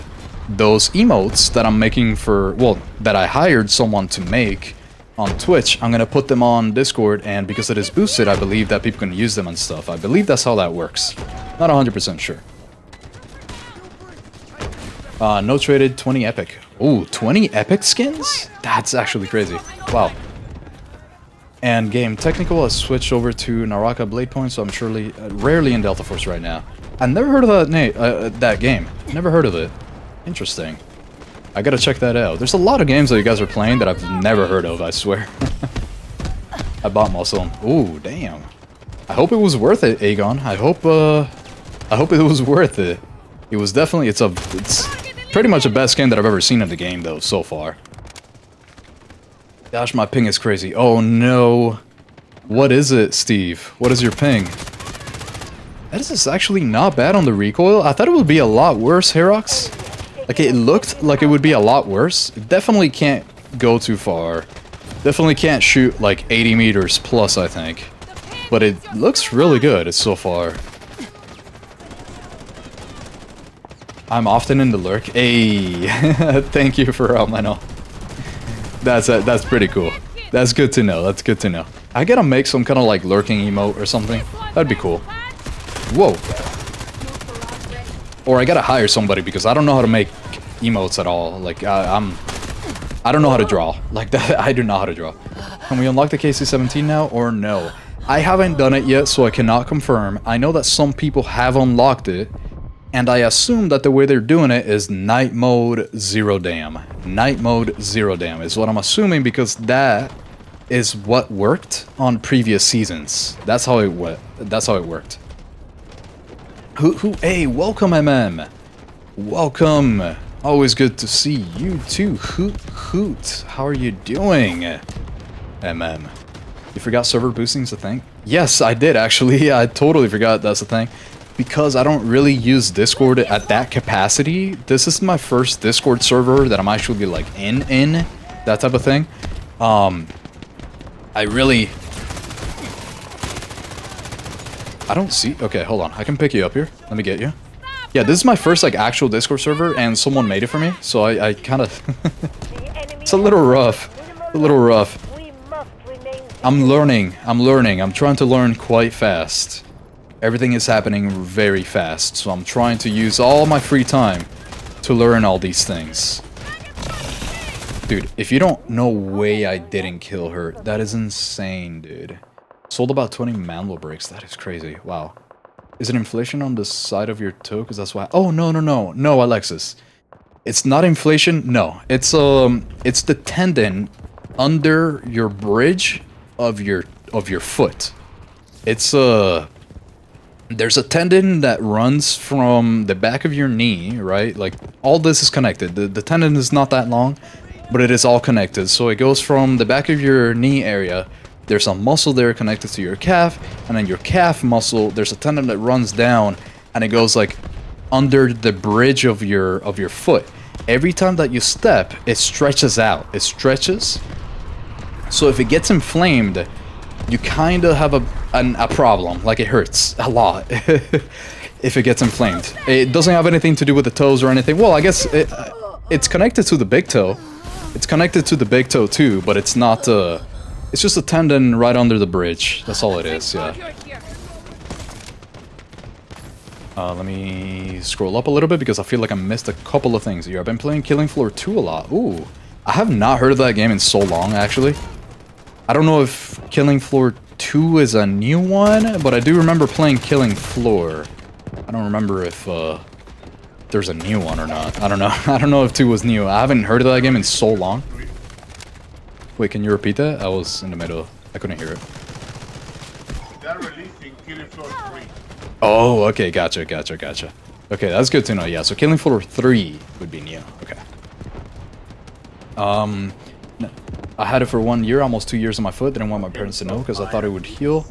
those emotes that I'm making for, well, that I hired someone to make on Twitch. I'm gonna put them on Discord, and because it is boosted, I believe that people can use them and stuff. I believe that's how that works. Not 100% sure. No traded 20 epic. Ooh, 20 epic skins? That's actually crazy. Wow. And game technical, I switched over to Naraka Blade Point, so I'm surely rarely in Delta Force right now. I've never heard of that game. Never heard of it. Interesting. I gotta check that out. There's a lot of games that you guys are playing that I've never heard of, I swear. I bought most of them. Ooh, damn. I hope it was worth it, Aegon. I hope it was worth it. It was definitely, it's pretty much the best game that I've ever seen in the game, though, so far. Gosh, my ping is crazy. Oh, no. What is it, Steve? What is your ping? That is actually not bad on the recoil. I thought it would be a lot worse, Herox. Like, it looked like it would be a lot worse. It definitely can't go too far. Definitely can't shoot like 80 meters plus, I think. But it looks really good so far. I'm often in the lurk. Hey, thank you for Mano. That's pretty cool. That's good to know. That's good to know. I gotta make some kind of like lurking emote or something. That'd be cool. Whoa. Or I gotta hire somebody because I don't know how to make emotes at all. Like I don't know how to draw. Like that, I do not know how to draw. Can we unlock the KC-17 now or no? I haven't done it yet, so I cannot confirm. I know that some people have unlocked it, and I assume that the way they're doing it is night mode 0 dam. Night mode 0 dam is what I'm assuming because that is what worked on previous seasons. That's how it went. That's how it worked. Hey, welcome, MM. Welcome. Always good to see you too. Hoot. How are you doing, MM? You forgot server boosting's a thing? Yes, I did actually. I totally forgot that's a thing. Because I don't really use Discord at that capacity. This is my first Discord server that I'm actually like in that type of thing. I don't see. Okay, hold on. I can pick you up here. Let me get you. Yeah, this is my first like actual Discord server, and someone made it for me, so I kind of. It's a little rough. A little rough. I'm learning. I'm trying to learn quite fast. Everything is happening very fast, so I'm trying to use all my free time to learn all these things. Dude, if you don't, no way I didn't kill her. That is insane, dude. Sold about 20 Manlo bricks. That is crazy. Wow. Is it inflation on the side of your toe? Because that's why. Oh, no. No, Alexis. It's not inflation. No. It's the tendon under your bridge of your foot. It's there's a tendon that runs from the back of your knee, right? Like, all this is connected. The tendon is not that long, but it is all connected. So it goes from the back of your knee area. There's a muscle there connected to your calf, and then your calf muscle, there's a tendon that runs down, and it goes, like, under the bridge of your foot. Every time that you step, it stretches out. It stretches. So if it gets inflamed, you kind of have a problem. Like, it hurts a lot if it gets inflamed. It doesn't have anything to do with the toes or anything. Well, I guess it's connected to the big toe. It's connected to the big toe too, but it's not. It's just a tendon right under the bridge. That's all it is. Yeah. Let me scroll up a little bit because I feel like I missed a couple of things here. I've been playing Killing Floor 2 a lot. Ooh, I have not heard of that game in so long, actually. I don't know if Killing Floor 2 is a new one, but I do remember playing Killing Floor. I don't remember if there's a new one or not. I don't know. I don't know if 2 was new. I haven't heard of that game in so long. Wait, can you repeat that? I was in the middle. I couldn't hear it. They're releasing Killing Floor 3. Oh, okay. Gotcha. Okay, that's good to know. Yeah, so Killing Floor 3 would be new. Okay. I had it for 1 year, almost 2 years on my foot. Didn't want my parents to know because I thought it would heal.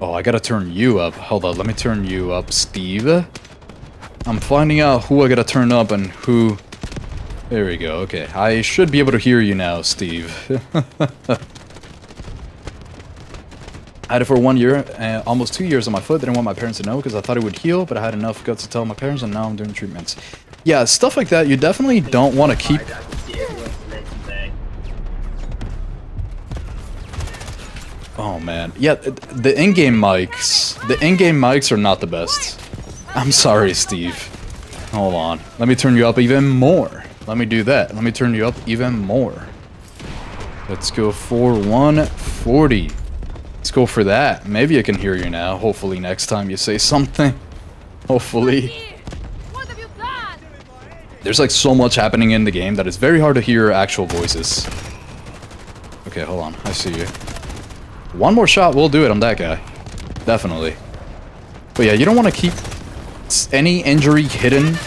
Oh, I gotta turn you up. Hold on, let me turn you up, Steve. I'm finding out who I gotta turn up and who... There we go, okay. I should be able to hear you now, Steve. I had it for 1 year, almost 2 years on my foot. Didn't want my parents to know because I thought it would heal, but I had enough guts to tell my parents, and now I'm doing treatments. Yeah, stuff like that, you definitely don't want to keep... Oh man, yeah, the in-game mics are not the best. I'm sorry, Steve. Hold on, let me turn you up even more. Let me do that. Let me turn you up even more. Let's go for 140. Let's go for that. Maybe I can hear you now. Hopefully next time you say something. Hopefully. What have you done? There's like so much happening in the game that it's very hard to hear actual voices. Okay, hold on. I see you. One more shot will do it on that guy. Definitely. But yeah, you don't want to keep any injury hidden,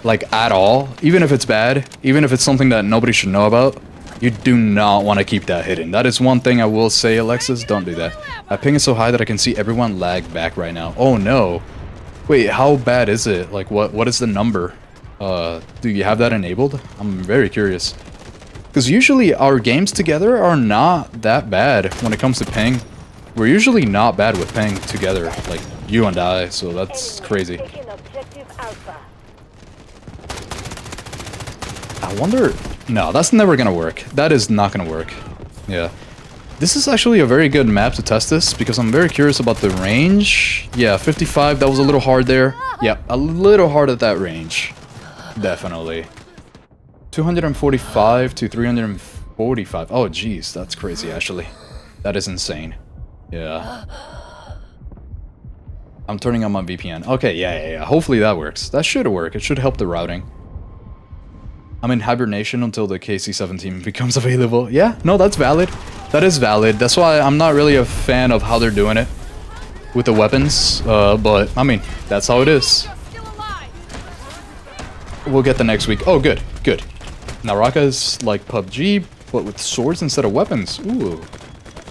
like, at all. Even if it's bad. Even if it's something that nobody should know about. You do not want to keep that hidden. That is one thing I will say, Alexis. Don't do that. My ping is so high that I can see everyone lag back right now. Oh no. Wait, how bad is it? Like, what is the number? Do you have that enabled? I'm very curious. Because usually our games together are not that bad when it comes to ping. We're usually not bad with ping together, like you and I, so that's crazy. I wonder... No, that's never gonna work. That is not gonna work. Yeah. This is actually a very good map to test this, because I'm very curious about the range. Yeah, 55, that was a little hard there. Yeah, a little hard at that range. Definitely. 245 to 345. Oh, jeez, that's crazy, actually. That is insane. Yeah. I'm turning on my VPN. Okay, yeah. Hopefully that works. That should work. It should help the routing. I'm in hibernation until the KC-17 becomes available. Yeah, no, that's valid. That is valid. That's why I'm not really a fan of how they're doing it with the weapons. But, I mean, that's how it is. We'll get the next week. Oh, good. Naraka is like PUBG, but with swords instead of weapons. Ooh.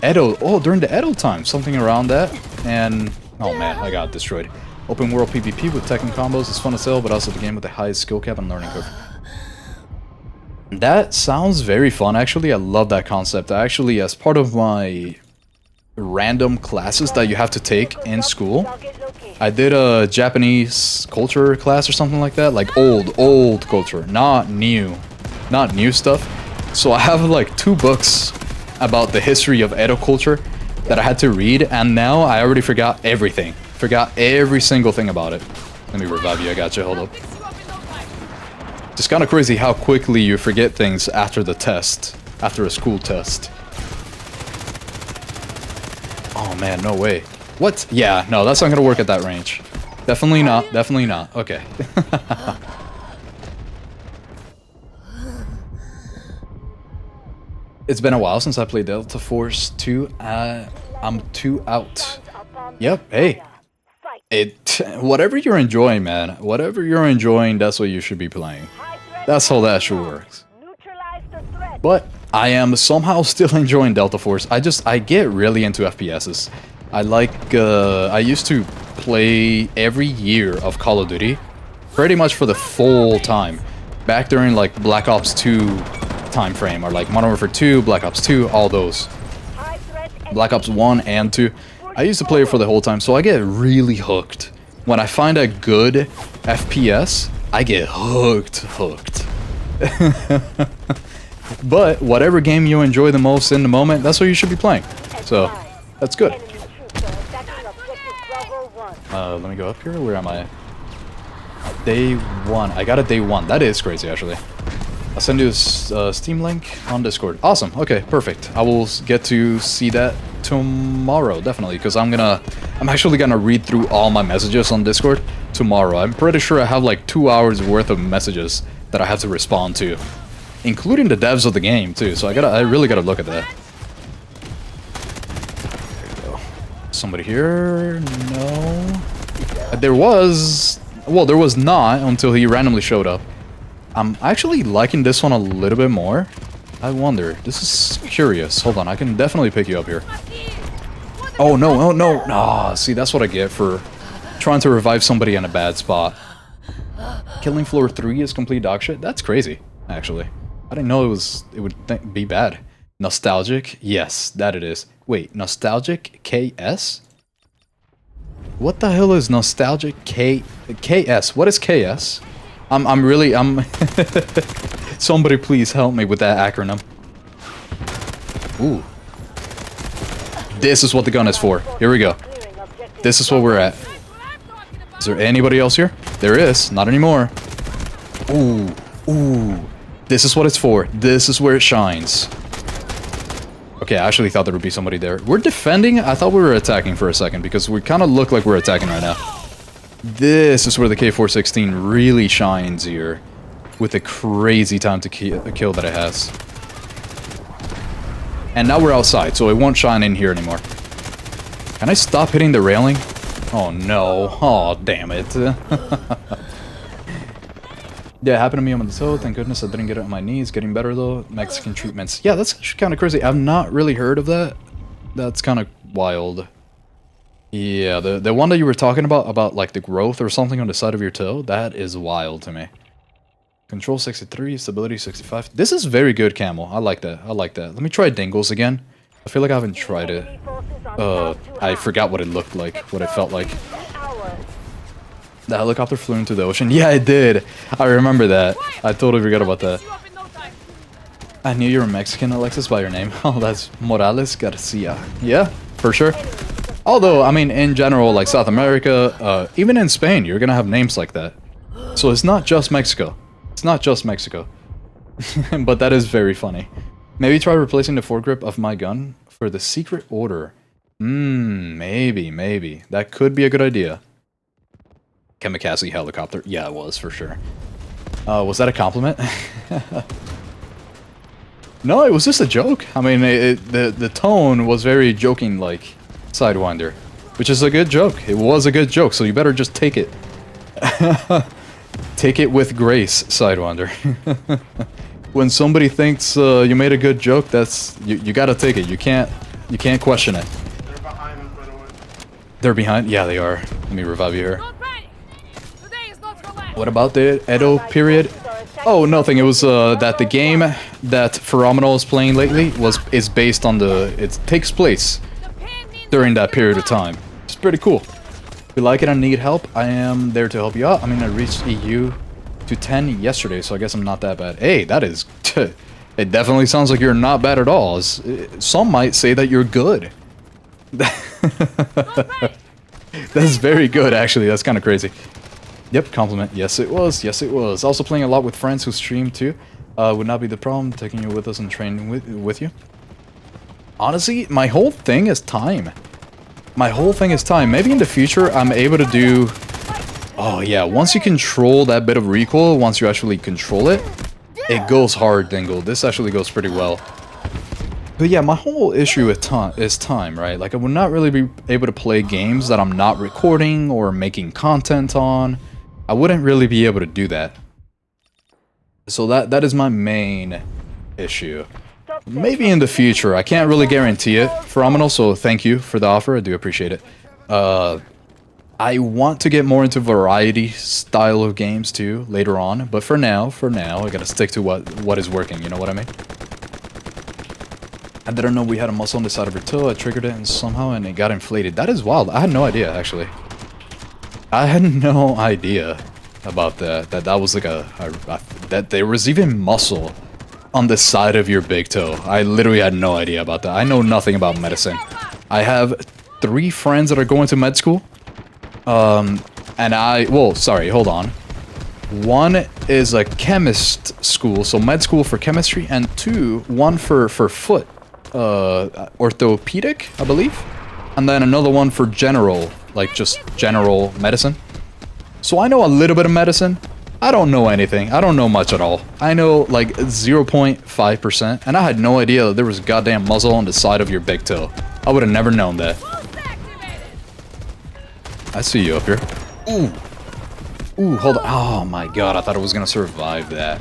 Edo. Oh, during the Edo time. Something around that. And, oh man, I got destroyed. Open world PvP with tech and combos is fun as hell, but also the game with the highest skill cap and learning curve. That sounds very fun, actually. I love that concept. Actually, as part of my random classes that you have to take in school, I did a Japanese culture class or something like that. Like old culture, not new stuff. So I have like 2 books about the history of Edo culture that I had to read, and now I already forgot everything. Forgot every single thing about it. Let me revive you, I got you, hold up. It's kind of crazy how quickly you forget things after the test. After a school test. Oh man, no way. What? Yeah, no, that's not gonna work at that range. Definitely not, definitely not. Okay. It's been a while since I played Delta Force 2. I'm 2 out. Yep, hey. Whatever you're enjoying, man. Whatever you're enjoying, that's what you should be playing. That's how that shit works. But I am somehow still enjoying Delta Force. I get really into FPSs. I used to play every year of Call of Duty, pretty much for the full time. Back during like Black Ops 2 time frame, or like Modern Warfare 2, Black Ops 2, all those. Black Ops 1 and 2. I used to play it for the whole time, so I get really hooked. When I find a good FPS, I get hooked. But whatever game you enjoy the most in the moment, that's what you should be playing. So, that's good. Let me go up here. Where am I? Day 1. I got a day 1. That is crazy, actually. I'll send you a Steam link on Discord. Awesome. Okay, perfect. I will get to see that tomorrow, definitely, because I'm actually gonna read through all my messages on Discord tomorrow. I'm pretty sure I have like 2 hours worth of messages that I have to respond to, including the devs of the game too. So I really gotta look at that. There we go. Somebody here? No. There was not until he randomly showed up. I'm actually liking this one a little bit more. I wonder. This is curious. Hold on, I can definitely pick you up here. Oh no, oh no. Ah, see, that's what I get for trying to revive somebody in a bad spot. Killing floor 3 is complete dog shit? That's crazy, actually. I didn't know it would be bad. Nostalgic? Yes, that it is. Wait, nostalgic KS? What the hell is nostalgic KS? What is KS? I'm somebody please help me with that acronym. Ooh. This is what the gun is for. Here we go. This is what we're at. Is there anybody else here? There is. Not anymore. Ooh. Ooh. This is what it's for. This is where it shines. Okay, I actually thought there would be somebody there. We're defending? I thought we were attacking for a second, because we kind of look like we're attacking right now. This is where the K416 really shines here, with the crazy time to kill that it has. And now we're outside, so it won't shine in here anymore. Can I stop hitting the railing? Oh no. Oh, damn it. Yeah, it happened to me on the toe. Thank goodness I didn't get it on my knees. Getting better though. Mexican treatments. Yeah, that's kind of crazy. I've not really heard of that. That's kind of wild. Yeah, the one that you were talking about like the growth or something on the side of your toe, that is wild to me. Control 63, stability 65. This is very good, Camel. I like that. I like that. Let me try Dingles again. I feel like I haven't tried it. I forgot what it looked like, what it felt like. The helicopter flew into the ocean. Yeah, it did. I remember that. I totally forgot about that. I knew you were Mexican, Alexis, by your name. Oh, that's Morales Garcia. Yeah, for sure. Although, I mean, in general, like South America, even in Spain, you're gonna have names like that. So it's not just Mexico. It's not just Mexico. But that is very funny. Maybe try replacing the foregrip of my gun for the secret order. Maybe. That could be a good idea. Kamikaze helicopter. Yeah, it was, for sure. Was that a compliment? No, it was just a joke. I mean, the tone was very joking-like. Sidewinder. Which is a good joke. It was a good joke, so you better just take it. Take it with grace, Sidewinder. When somebody thinks you made a good joke, that's you gotta take it. You can't question it. They're behind us, by the way. They're behind? Yeah, they are. Let me revive you here. Don't panic. Today is not your last. What about the Edo period? Oh, nothing. It was that the game that Phenomenal is playing lately is based on it takes place during that period of time. It's pretty cool. If you like it and need help, I am there to help you out. I mean, I reached EU to 10 yesterday, so I guess I'm not that bad. Hey, that is... It definitely sounds like you're not bad at all. Some might say that you're good. That's very good, actually. That's kind of crazy. Yep, compliment. Yes, it was. Yes, it was. Also playing a lot with friends who stream, too. Would not be the problem, taking you with us and training with you. Honestly, my whole thing is time. My whole thing is time. Maybe in the future, I'm able to do... Oh, yeah. Once you control that bit of recoil, once you actually control it, it goes hard, Dingle. This actually goes pretty well. But yeah, my whole issue with is time, right? Like, I would not really be able to play games that I'm not recording or making content on. I wouldn't really be able to do that. So that is my main issue. Maybe in the future. I can't really guarantee it. Phenomenal, so thank you for the offer. I do appreciate it. I want to get more into variety style of games too later on, but for now, I gotta stick to what is working. You know what I mean? I didn't know we had a muscle on the side of her toe. I triggered it and somehow it got inflated. That is wild. I had no idea actually. I had no idea about that. That was like that there was even muscle on the side of your big toe. I literally had no idea about that. I know nothing about medicine. I have 3 friends that are going to med school. Well, sorry, hold on. One is a chemist school, so med school for chemistry, and one for foot, orthopedic, I believe. And then another one for general, like just general medicine. So I know a little bit of medicine. I don't know anything. I don't know much at all. I know like 0.5%, and I had no idea that there was goddamn muzzle on the side of your big toe. I would have never known that. I see you up here. Ooh, hold on. Oh my god, I thought I was gonna survive that.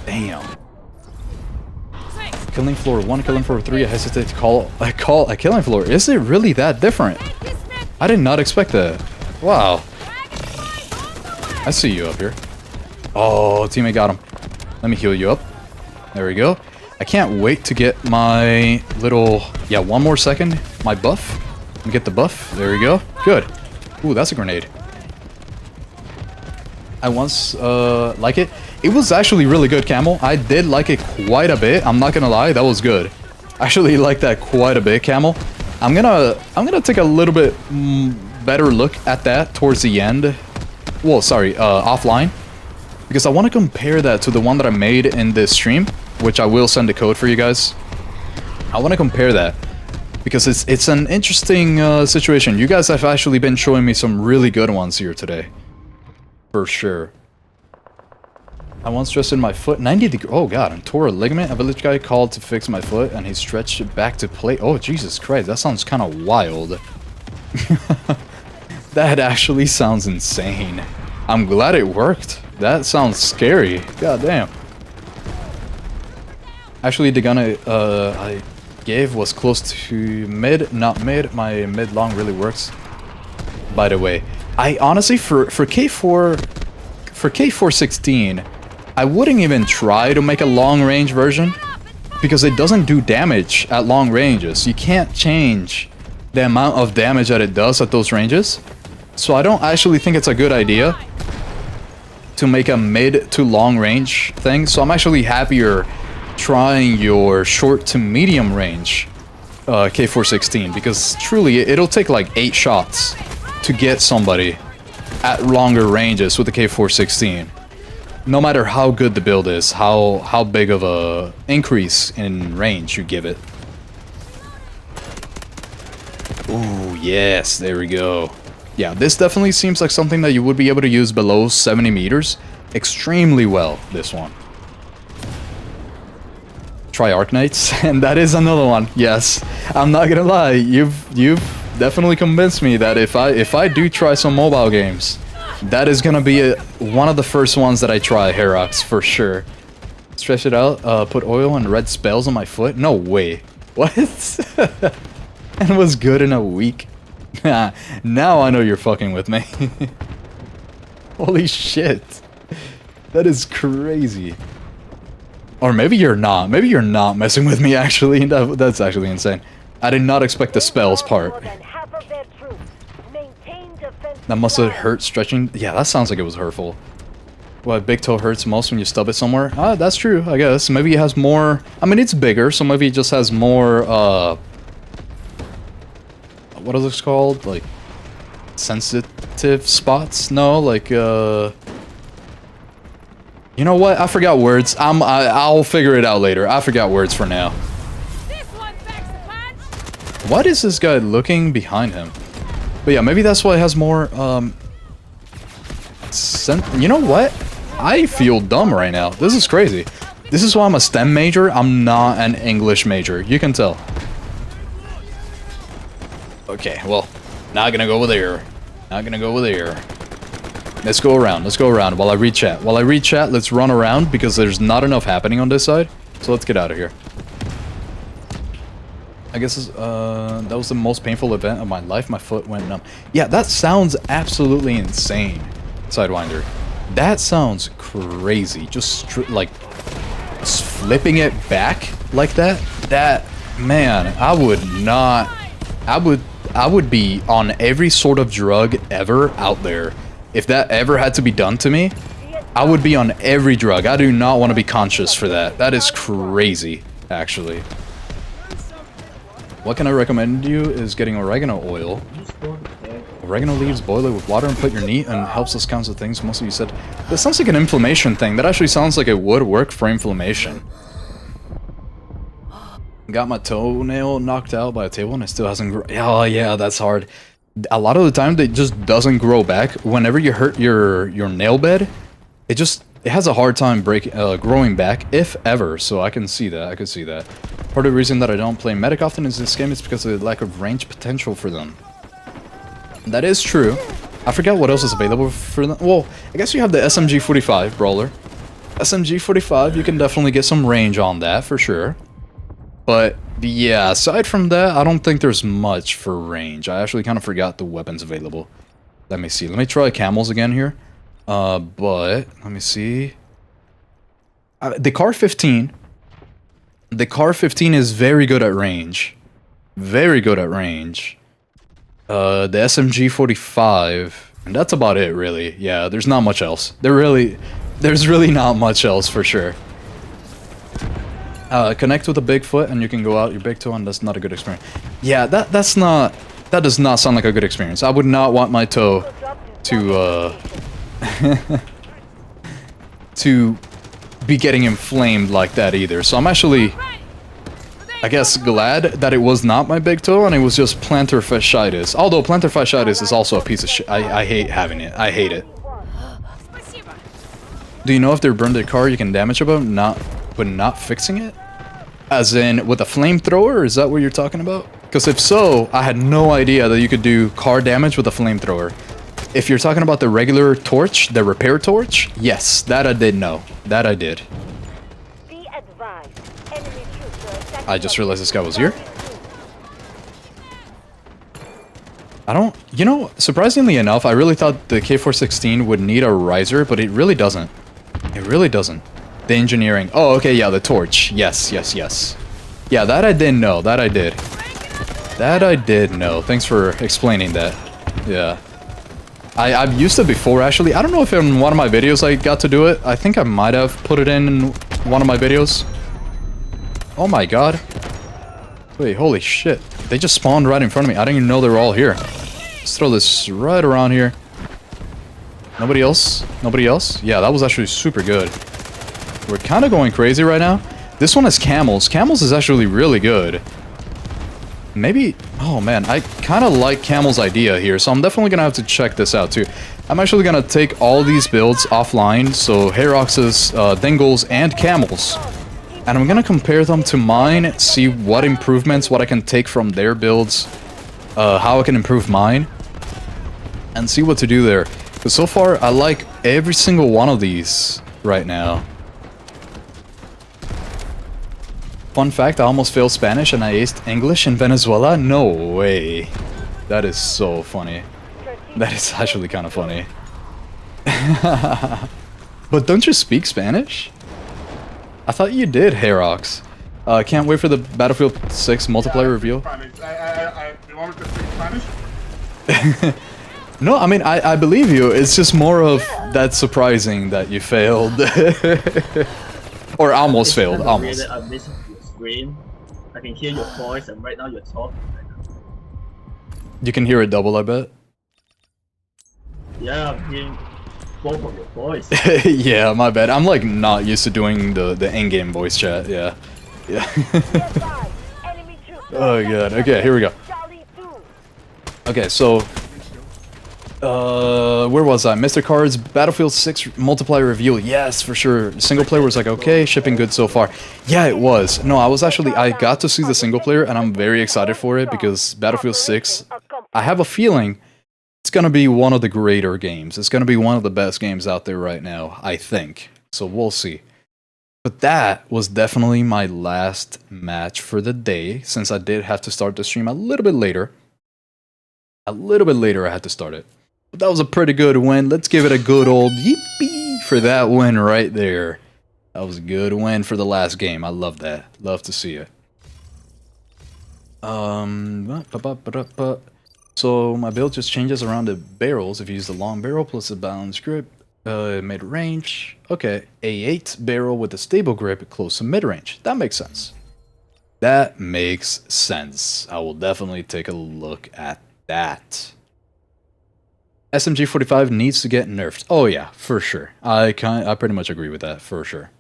Damn. Killing floor 1, killing floor 3, I hesitate to call a killing floor. Is it really that different? I did not expect that. Wow. I see you up here. Oh, teammate got him. Let me heal you up. There we go. I can't wait to get my little... Yeah, 1 more second. My buff. Let me get the buff. There we go. Good. Ooh, that's a grenade. I once like it. It was actually really good, Camel. I did like it quite a bit. I'm not gonna lie, that was good. I actually like that quite a bit, Camel. I'm gonna take a little bit better look at that towards the end. Well, sorry, offline. Because I want to compare that to the one that I made in this stream, which I will send the code for you guys. I want to compare that because it's an interesting situation. You guys have actually been showing me some really good ones here today, for sure. I once twisted my foot 90 degrees. Oh god, and tore a ligament. A village guy called to fix my foot, and he stretched it back to play. Oh Jesus Christ, that sounds kind of wild. That actually sounds insane. I'm glad it worked. That sounds scary. God damn. Actually, the gun I gave was close to mid, not mid. My mid-long really works. By the way, I honestly, for K416, I wouldn't even try to make a long-range version because it doesn't do damage at long ranges. You can't change the amount of damage that it does at those ranges. So I don't actually think it's a good idea to make a mid to long range thing. So I'm actually happier trying your short to medium range K416 because truly it'll take like 8 shots to get somebody at longer ranges with the K416. No matter how good the build is, how big of a increase in range you give it. Ooh, yes, there we go. Yeah, this definitely seems like something that you would be able to use below 70 meters extremely well, this one. Try Arc Knights, and that is another one. Yes, I'm not gonna lie, you've definitely convinced me that if I do try some mobile games, that is gonna be one of the first ones that I try, Herox, for sure. Stretch it out, put oil and red spells on my foot? No way. What? And was good in a week? Now I know you're fucking with me. Holy shit. That is crazy. Or maybe you're not. Maybe you're not messing with me, actually. That's actually insane. I did not expect the spells part. That must have hurt stretching. Yeah, that sounds like it was hurtful. Well, big toe hurts most when you stub it somewhere. Ah, that's true, I guess. Maybe it has more... I mean, it's bigger, so maybe it just has more, what is this called? Like, sensitive spots? No, like, You know what? I forgot words. I'll figure it out later. I forgot words for now. What is this guy looking behind him? But yeah, maybe that's why it has more, you know what? I feel dumb right now. This is crazy. This is why I'm a STEM major. I'm not an English major. You can tell. Okay, well, not gonna go over there. Not gonna go over there. Let's go around. Let's go around while I read chat. While I read chat, let's run around because there's not enough happening on this side. So let's get out of here. I guess that was the most painful event of my life. My foot went numb. Yeah, that sounds absolutely insane, Sidewinder. That sounds crazy. Just like flipping it back like that. That, man, I would not. I would be on every sort of drug ever out there. If that ever had to be done to me, I would be on every drug. I do not want to be conscious for that. That is crazy, actually. What can I recommend you is getting oregano oil. Oregano leaves, boil it with water and put your knee and helps us count the things. Mostly you said, that sounds like an inflammation thing. That actually sounds like it would work for inflammation. Got my toenail knocked out by a table and it still hasn't grown. Oh yeah, that's hard. A lot of the time it just doesn't grow back. Whenever you hurt your nail bed, it has a hard time growing back, if ever. So I can see that. I can see that. Part of the reason that I don't play medic often in this game is because of the lack of range potential for them. That is true. I forgot what else is available for them. Well, I guess you have the SMG-45 brawler. SMG-45, you can definitely get some range on that for sure. But yeah, aside from that, I don't think there's much for range. I actually kind of forgot the weapons available. Let me see. Let me try camels again here. But let me see. The K415. The K415 is very good at range. Very good at range. The SMG-45, and that's about it, really. Yeah, there's not much else. There's really not much else for sure. Connect with a big foot and you can go out your big toe, and that's not a good experience. Yeah, that does not sound like a good experience. I would not want my toe to to be getting inflamed like that either. So I'm actually, I guess, glad that it was not my big toe and it was just plantar fasciitis. Although plantar fasciitis is also a piece of shit. I hate having it. I hate it. Do you know if they burned their car you can damage it but not fixing it? As in with a flamethrower? Is that what you're talking about? Because if so, I had no idea that you could do car damage with a flamethrower. if you're talking about the regular torch, the repair torch, yes, that I did know. That I did. Be advised. Enemy troops are attacking I just the realized this guy was here. Charlie 2. I don't... You know, surprisingly enough, I really thought the K416 would need a riser, but it really doesn't. It really doesn't. The engineering. Oh, okay, yeah, the torch. Yes, yes, yes. Yeah, that I didn't know. That I did. That I did know. Thanks for explaining that. Yeah. I've used it before, actually. I don't know if in one of my videos I got to do it. I think I might have put it in one of my videos. Oh my god. Wait, holy shit. They just spawned right in front of me. I didn't even know they were all here. Let's throw this right around here. Nobody else? Nobody else? Yeah, that was actually super good. We're kind of going crazy right now. This one has camels. Camels is actually really good. Maybe... Oh man, I kind of like Camel's idea here, so I'm definitely going to have to check this out too. I'm actually going to take all these builds offline, so Herox's, Dingles, and Camels. And I'm going to compare them to mine, see what improvements, what I can take from their builds, how I can improve mine, and see what to do there. But so far, I like every single one of these right now. Fun fact, I almost failed Spanish and I aced English in Venezuela? No way. That is so funny. That is actually kind of funny. But don't you speak Spanish? I thought you did, Herox. Can't wait for the Battlefield 6 multiplayer reveal. You want me to speak Spanish? No, I mean, I believe you. It's just more of that's surprising that you failed. Or almost failed, almost. I'm listening to your screen. I can hear your voice, and right now you're talking. You can hear it double, I bet. Yeah, I'm hearing both of your voice. Yeah, my bad. I'm like not used to doing the in-game voice chat. Yeah, yeah. Enemy troops are Oh god. Okay, here we go. Charlie 2. Okay, so where was I? Mr. Card's Battlefield 6 multiplayer reveal. Yes, for sure. Single player was like, okay, shipping good so far. Yeah, it was. No, I got to see the single player and I'm very excited for it because Battlefield 6, I have a feeling it's gonna be one of the greater games. It's gonna be one of the best games out there right now, I think. So we'll see. But that was definitely my last match for the day, since I did have to start the stream a little bit later. A little bit later I had to start it. But that was a pretty good win. Let's give it a good old yippee for that win right there. That was a good win for the last game. I love that. Love to see it. So my build just changes around the barrels. If you use the long barrel plus the balanced grip, mid-range. Okay, A8 barrel with a stable grip close to mid-range. That makes sense. That makes sense. I will definitely take a look at that. SMG-45 needs to get nerfed. Oh yeah, for sure. I pretty much agree with that, for sure.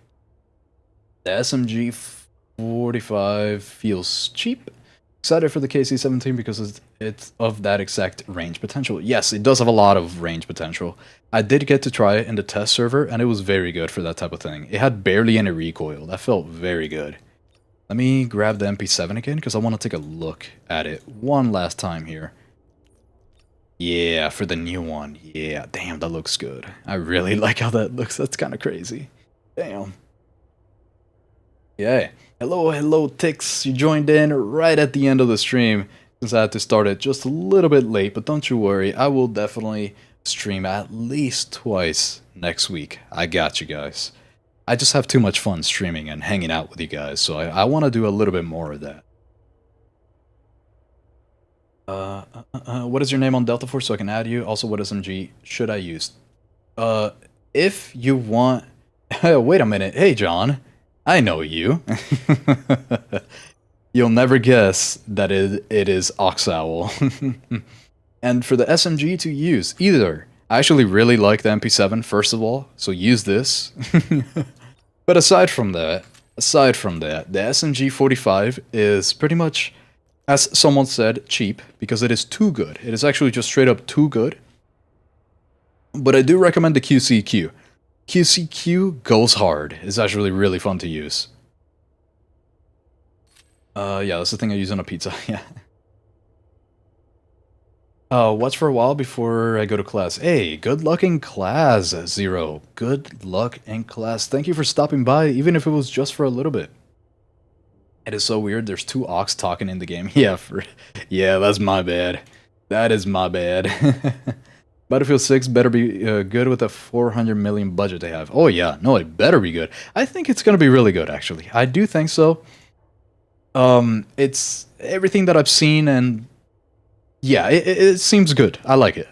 The SMG-45 feels cheap. Excited for the KC-17 because it's of that exact range potential. Yes, it does have a lot of range potential. I did get to try it in the test server, and it was very good for that type of thing. It had barely any recoil. That felt very good. Let me grab the MP7 again, because I want to take a look at it one last time here. Yeah, for the new one. Yeah, damn, that looks good. I really like how that looks. That's kind of crazy. Damn. Yeah. Hello, hello, Tix. You joined in right at the end of the stream, since I had to start it just a little bit late, but don't you worry. I will definitely stream at least twice next week. I got you guys. I just have too much fun streaming and hanging out with you guys, so I want to do a little bit more of that. What is your name on Delta Force so I can add you? Also, what SMG should I use? If you want... Wait a minute. Hey, John. I know you. You'll never guess that it is Oxowl. And for the SMG to use, either... I actually really like the MP7, first of all, so use this. But aside from that, the SMG-45 is pretty much, as someone said, cheap, because it is too good. It is actually just straight up too good. But I do recommend the QCQ. QCQ goes hard. It's actually really fun to use. Yeah, that's the thing I use on a pizza, yeah. Watch for a while before I go to class. Hey, good luck in class, Zero. Good luck in class. Thank you for stopping by, even if it was just for a little bit. It is so weird. There's two Ox talking in the game. Yeah, that's my bad. That is my bad. Battlefield 6 better be good with a 400 million budget they have. Oh yeah, no, it better be good. I think it's gonna be really good, actually. I do think so. It's everything that I've seen, and yeah, it seems good. I like it.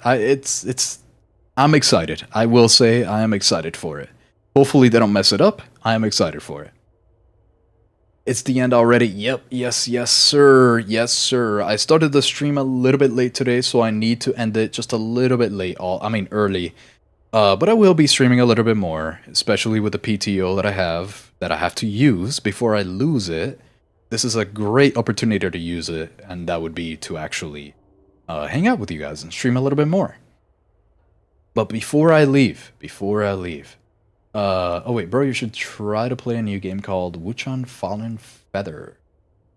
I'm excited. I will say I am excited for it. Hopefully they don't mess it up. I am excited for it. It's the end already. Yep. Yes, sir. Yes, sir. I started the stream a little bit late today, so I need to end it just a little bit late. Early. But I will be streaming a little bit more, especially with the PTO that I have to use before I lose it. This is a great opportunity to use it, and that would be to actually hang out with you guys and stream a little bit more. But before I leave, oh wait, bro, you should try to play a new game called Wuchan Fallen Feather.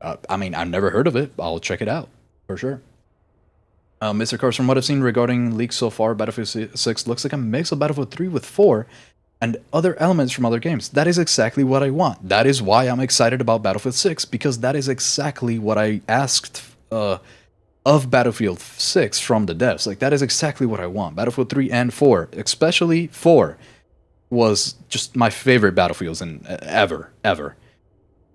I've never heard of it. I'll check it out, for sure. Mr. Cars, from what I've seen regarding leaks so far, Battlefield 6 looks like a mix of Battlefield 3 with 4 and other elements from other games. That is exactly what I want. That is why I'm excited about Battlefield 6, because that is exactly what I asked of Battlefield 6 from the devs. Like, that is exactly what I want. Battlefield 3 and 4, especially 4, was just my favorite Battlefields ever.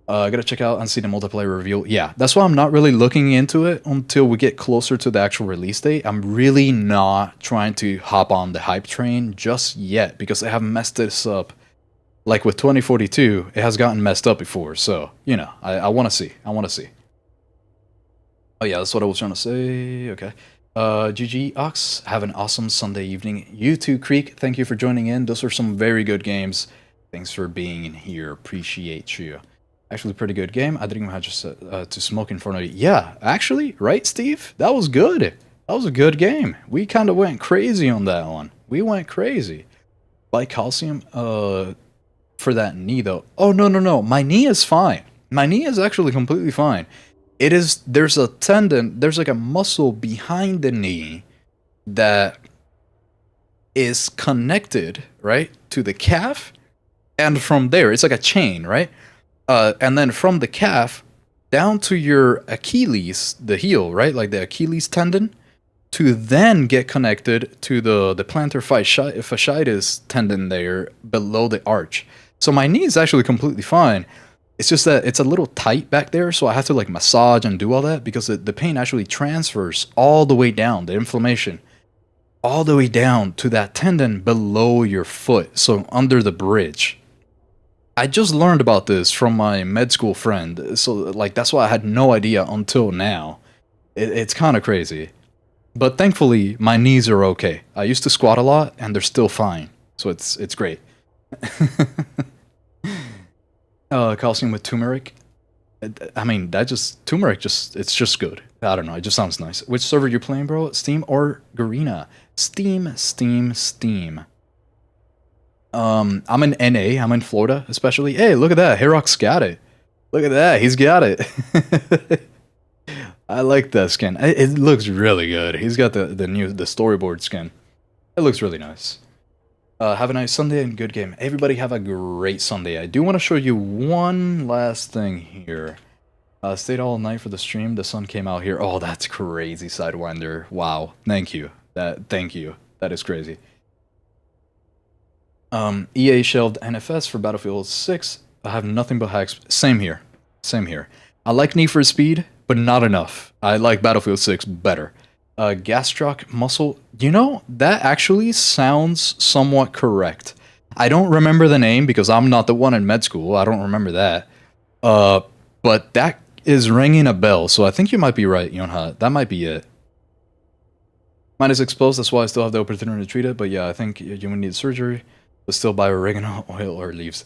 I gotta check out and see the multiplayer reveal. Yeah, that's why I'm not really looking into it until we get closer to the actual release date. I'm really not trying to hop on the hype train just yet, because they have messed this up. Like with 2042, it has gotten messed up before, so, you know, I want to see. Oh yeah, that's what I was trying to say. Okay. GG Ox, have an awesome Sunday evening. You too, Creek, thank you for joining in. Those are some very good games. Thanks for being in here. Appreciate you. Actually, pretty good game. I didn't even have to smoke in front of you. Yeah, actually, right, Steve? That was good. That was a good game. We kind of went crazy on that one. We went crazy. Buy calcium for that knee, though. Oh, no. My knee is fine. My knee is actually completely fine. There's a tendon, there's like a muscle behind the knee that is connected, right, to the calf, and from there, it's like a chain, right? And then from the calf down to your Achilles, the heel, right, like the Achilles tendon, to then get connected to the plantar fasciitis tendon there below the arch. So my knee is actually completely fine. It's just that it's a little tight back there, so I have to like massage and do all that, because the pain actually transfers all the way down, the inflammation, all the way down to that tendon below your foot, so under the bridge. I just learned about this from my med school friend, so like that's why I had no idea until now. It's kind of crazy. But thankfully, my knees are okay. I used to squat a lot, and they're still fine, so it's great. Calcium with turmeric. I mean, turmeric it's just good. I don't know, it just sounds nice. Which server you're playing, bro? Steam or Garena? Steam. I'm in NA, I'm in Florida, especially. Hey, look at that, Herox got it. Look at that, he's got it. I like that skin. It looks really good. He's got the storyboard skin. It looks really nice. Have a nice Sunday and good game. Everybody have a great Sunday. I do want to show you one last thing here. Stayed all night for the stream. The sun came out here. Oh, that's crazy, Sidewinder. Wow. Thank you. Thank you. That is crazy. EA shelved NFS for Battlefield 6. I have nothing but hacks. Same here. I like Need for Speed, but not enough. I like Battlefield 6 better. Gastroc muscle. You know, that actually sounds somewhat correct. I don't remember the name because I'm not the one in med school. I don't remember that. But that is ringing a bell, so I think you might be right, Yonha. That might be it. Mine is exposed, that's why I still have the opportunity to treat it, but yeah, I think you would need surgery, but still buy oregano oil or leaves.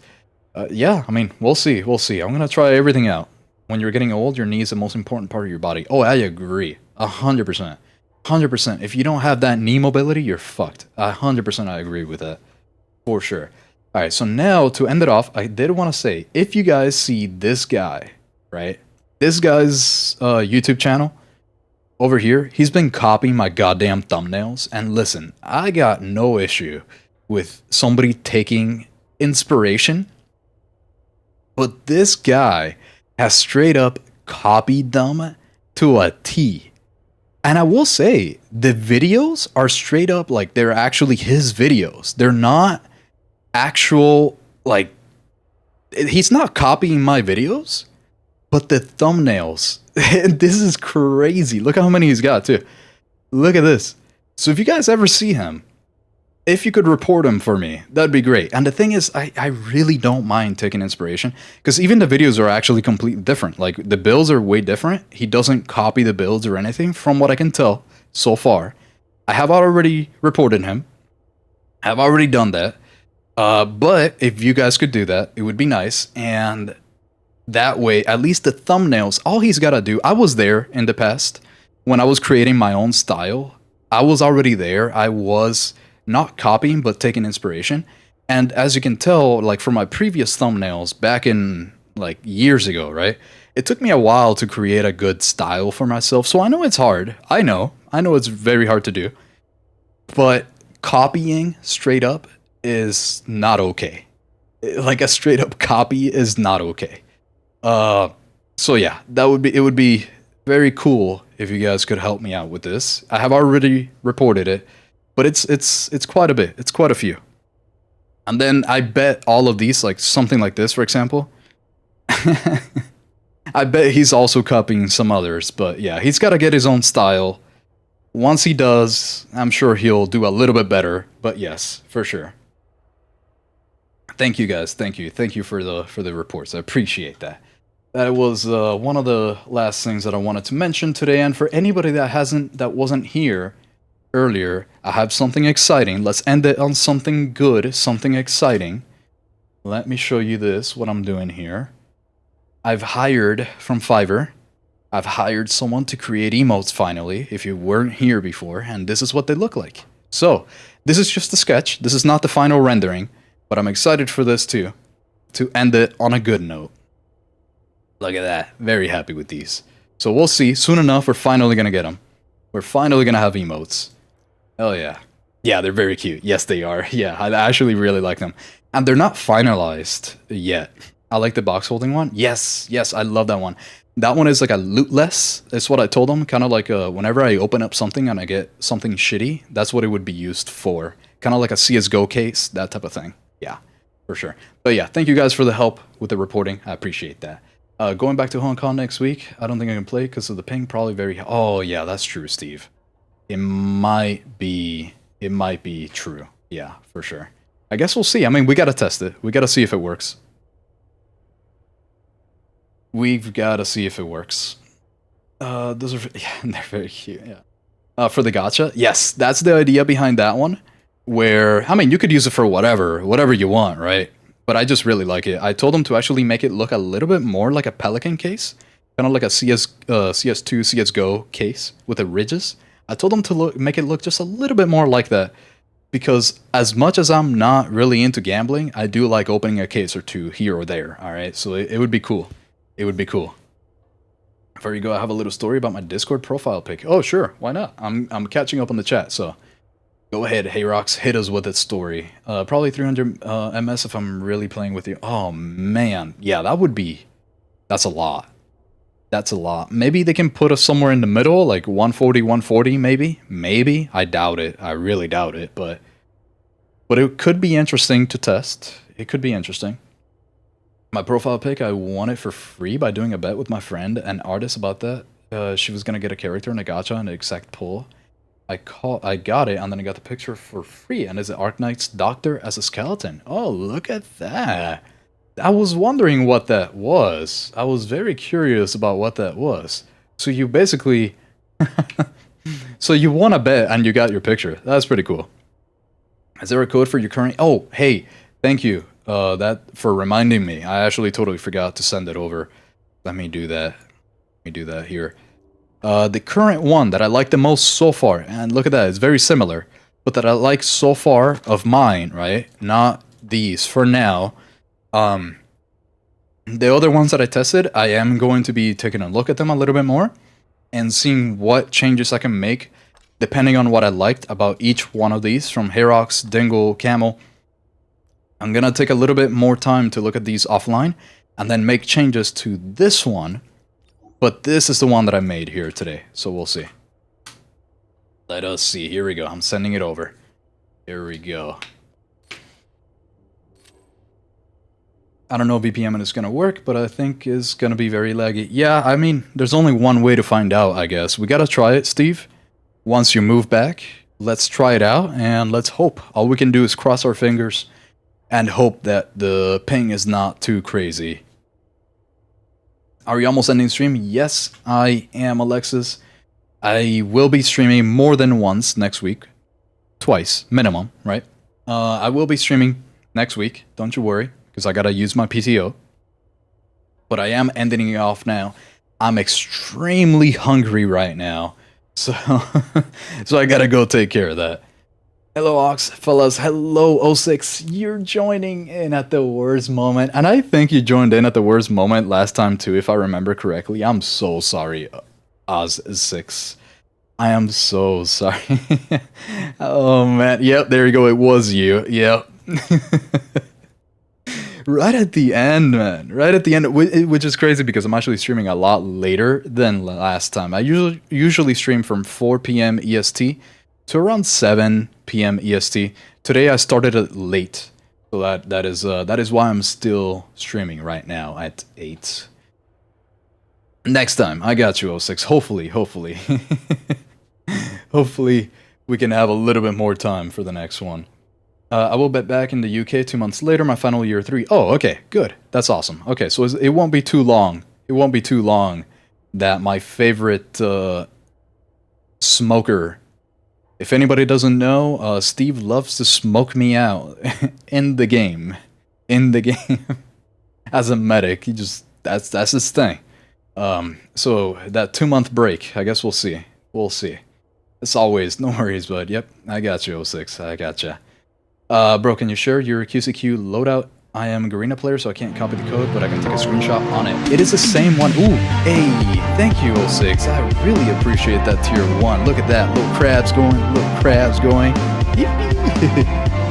Yeah, I mean, we'll see. I'm gonna try everything out. When you're getting old, your knee is the most important part of your body. Oh, I agree. 100%. 100%. If you don't have that knee mobility, you're fucked. 100% I agree with that. For sure. Alright, so now to end it off, I did want to say, if you guys see this guy, right? This guy's YouTube channel, over here, he's been copying my goddamn thumbnails. And listen, I got no issue with somebody taking inspiration, but this guy has straight up copied them to a T. And I will say, the videos are straight up like they're actually his videos. They're not actual, like, he's not copying my videos, but the thumbnails, this is crazy. Look how many he's got too. Look at this. So if you guys ever see him, if you could report him for me, that'd be great. And the thing is, I really don't mind taking inspiration, because even the videos are actually completely different. Like, the builds are way different. He doesn't copy the builds or anything, from what I can tell so far. I have already reported him. I've already done that. But if you guys could do that, it would be nice. And that way, at least the thumbnails, all he's got to do, I was there in the past when I was creating my own style. I was already there. I was not copying, but taking inspiration. And as you can tell, like, from my previous thumbnails back in, like, years ago, right? It took me a while to create a good style for myself. So I know it's hard. I know it's very hard to do. But copying straight up is not okay. Like, a straight up copy is not okay. So yeah, it would be very cool if you guys could help me out with this. I have already reported it, but it's quite a bit. It's quite a few. And then I bet all of these, like something like this, for example, I bet he's also copying some others, but yeah, he's got to get his own style. Once he does, I'm sure he'll do a little bit better, but yes, for sure. Thank you guys. Thank you for the reports. I appreciate that. That was one of the last things that I wanted to mention today. And for anybody that wasn't here earlier, I have something exciting. Let's end it on something good, something exciting. Let me show you this, what I'm doing here. I've hired from Fiverr. I've hired someone to create emotes finally, if you weren't here before, and this is what they look like. So, this is just a sketch. This is not the final rendering, but I'm excited for this too, to end it on a good note. Look at that. Very happy with these. So we'll see. Soon enough, we're finally going to get them. We're finally going to have emotes. Hell yeah. Yeah, they're very cute. Yes, they are. Yeah, I actually really like them. And they're not finalized yet. I like the box holding one. Yes, I love that one. That one is like a lootless. That's what I told them. Kind of like whenever I open up something and I get something shitty, that's what it would be used for. Kind of like a CSGO case, that type of thing. Yeah, for sure. But yeah, thank you guys for the help with the reporting. I appreciate that. Going back to Hong Kong next week, I don't think I can play because of the ping. Probably very... Oh, yeah, that's true, Steve. It might be true. Yeah, for sure. I guess we'll see. I mean, we got to test it. We got to see if it works. We've got to see if it works. Those are... Yeah, they're very cute, yeah. For the gacha? Yes, that's the idea behind that one. Where, I mean, you could use it for whatever you want, right? But I just really like it. I told them to actually make it look a little bit more like a Pelican case. Kind of like a CS2, CSGO case with the ridges. I told them to make it look just a little bit more like that. Because as much as I'm not really into gambling, I do like opening a case or two here or there, alright? So it would be cool. It would be cool. Before you go, I have a little story about my Discord profile pic. Oh, sure. Why not? I'm catching up on the chat, so... Go ahead, Hey Rocks, hit us with that story. Probably 300 MS if I'm really playing with you. Oh, man. Yeah, that's a lot. That's a lot. Maybe they can put us somewhere in the middle, like 140, 140, maybe? Maybe? I doubt it. I really doubt it, but it could be interesting to test. It could be interesting. My profile pic, I won it for free by doing a bet with my friend, an artist, about that. She was going to get a character in a gacha and an exact pull. I got it, and then I got the picture for free, and it's an Arknight's Doctor as a skeleton. Oh, look at that. I was wondering what that was. I was very curious about what that was. So you basically... So you won a bet, and you got your picture. That's pretty cool. Is there a code for your current... Oh, hey, thank you for reminding me. I actually totally forgot to send it over. Let me do that. Let me do that here. The current one that I like the most so far, and look at that, it's very similar, but that I like so far of mine, right? Not these for now. The other ones that I tested, I am going to be taking a look at them a little bit more. and seeing what changes I can make depending on what I liked about each one of these, from Herox, Dingle, Camel. I'm gonna take a little bit more time to look at these offline and then make changes to this one, but this is the one that I made here today, so we'll see. Let us see, here we go, I'm sending it over. Here we go. I don't know if VPN is gonna work, but I think it's gonna be very laggy. Yeah, I mean, there's only one way to find out, I guess. We gotta try it, Steve. Once you move back, let's try it out, and let's hope. All we can do is cross our fingers and hope that the ping is not too crazy. Are we almost ending stream? Yes, I am, Alexis. I will be streaming more than once next week. Twice, minimum, right? I will be streaming next week, don't you worry, because I gotta use my PTO. But I am ending it off now. I'm extremely hungry right now. So, so I gotta go take care of that. Hello, Ox, fellas. Hello, 06. You're joining in at the worst moment. And I think you joined in at the worst moment last time, too, if I remember correctly. I'm so sorry, Oz6. I am so sorry. Oh, man. Yep, there you go. It was you. Yep. Right at the end, man. Right at the end, which is crazy because I'm actually streaming a lot later than last time. I usually stream from 4 p.m. EST to around 7 p.m. EST. Today I started it late, so that is why I'm still streaming right now at 8. Next time, I got you, 06. Hopefully, hopefully we can have a little bit more time for the next one. I will be back in the UK 2 months later, my final year 3. Oh, okay, good. That's awesome. Okay, so it won't be too long. It won't be too long that my favorite smoker, if anybody doesn't know, Steve loves to smoke me out in the game. In the game. As a medic, he just, that's his thing. So that 2-month break, I guess we'll see. We'll see. As always, no worries, but yep, I got you, 06. I gotcha. Bro, can you share your QCQ loadout? I am a Garena player, so I can't copy the code, but I can take a screenshot on it. It is the same one. Ooh, hey, thank you, 06. I really appreciate that tier 1. Look at that, little crabs going,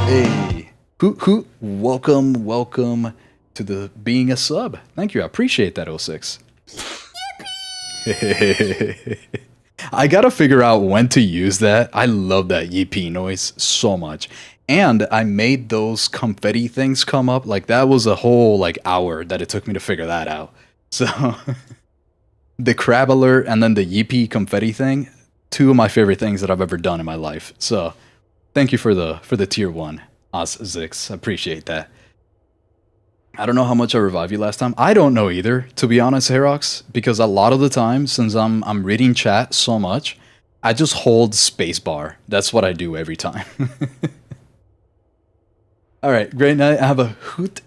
Hey, hoot, welcome to the being a sub. Thank you, I appreciate that, 06. I gotta figure out when to use that. I love that yippee noise so much. And I made those confetti things come up. Like, that was a whole, like, hour that it took me to figure that out. So, the crab alert and then the yippee confetti thing, 2 of my favorite things that I've ever done in my life. So, thank you for the tier 1, Oz6. I appreciate that. I don't know how much I revived you last time. I don't know either, to be honest, Herox, because a lot of the time, since I'm reading chat so much, I just hold spacebar. That's what I do every time. All right, great night. Have a hoot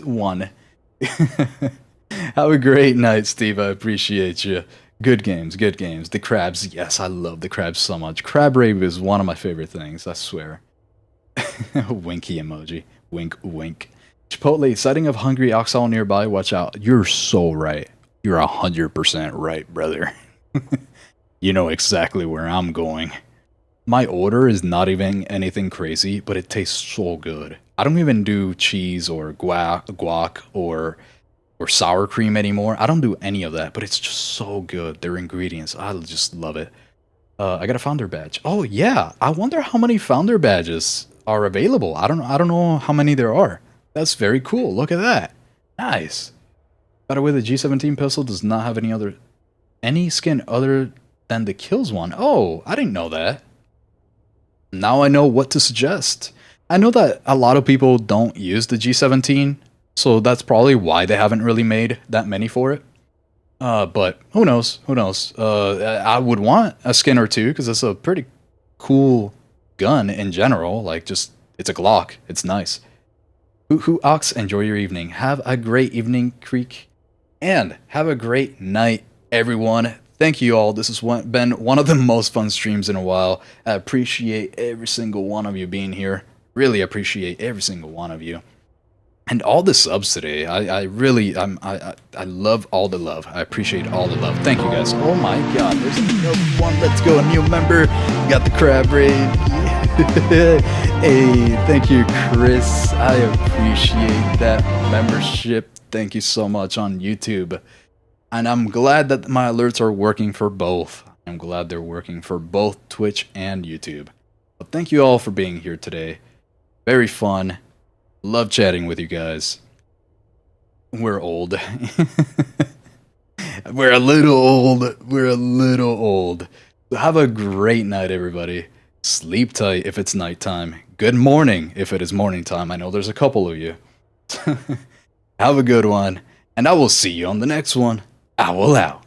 one. Have a great night, Steve. I appreciate you. Good games, good games. The crabs, yes, I love the crabs so much. Crab rave is one of my favorite things, I swear. Winky emoji. Wink, wink. Chipotle, sighting of hungry oxal nearby. Watch out. You're so right. You're 100% right, brother. You know exactly where I'm going. My order is not even anything crazy, but it tastes so good. I don't even do cheese or guac or sour cream anymore. I don't do any of that, but it's just so good. Their ingredients, I just love it. I got a founder badge. Oh yeah, I wonder how many founder badges are available. I don't know how many there are. That's very cool. Look at that. Nice. By the way, the G17 pistol does not have any skin other than the kills one. Oh, I didn't know that. Now I know what to suggest. I know that a lot of people don't use the G17, so that's probably why they haven't really made that many for it. But who knows? Who knows? I would want a skin or two because it's a pretty cool gun in general. Like, just, it's a Glock. It's nice. Ox, enjoy your evening. Have a great evening, Creek. And have a great night, everyone. Thank you all. This has been one of the most fun streams in a while. I appreciate every single one of you being here. Really appreciate every single one of you. And all the subs today, I really, I love all the love. I appreciate all the love. Thank you guys. Oh my god, there's another one. Let's go, a new member. We got the crab raid. Hey, thank you, Chris. I appreciate that membership. Thank you so much on YouTube. And I'm glad that my alerts are working for both. I'm glad they're working for both Twitch and YouTube. But thank you all for being here today. Very fun. Love chatting with you guys. We're old. We're a little old. We're a little old. So have a great night, everybody. Sleep tight if it's nighttime. Good morning if it is morning time. I know there's a couple of you. Have a good one. And I will see you on the next one. Owl out.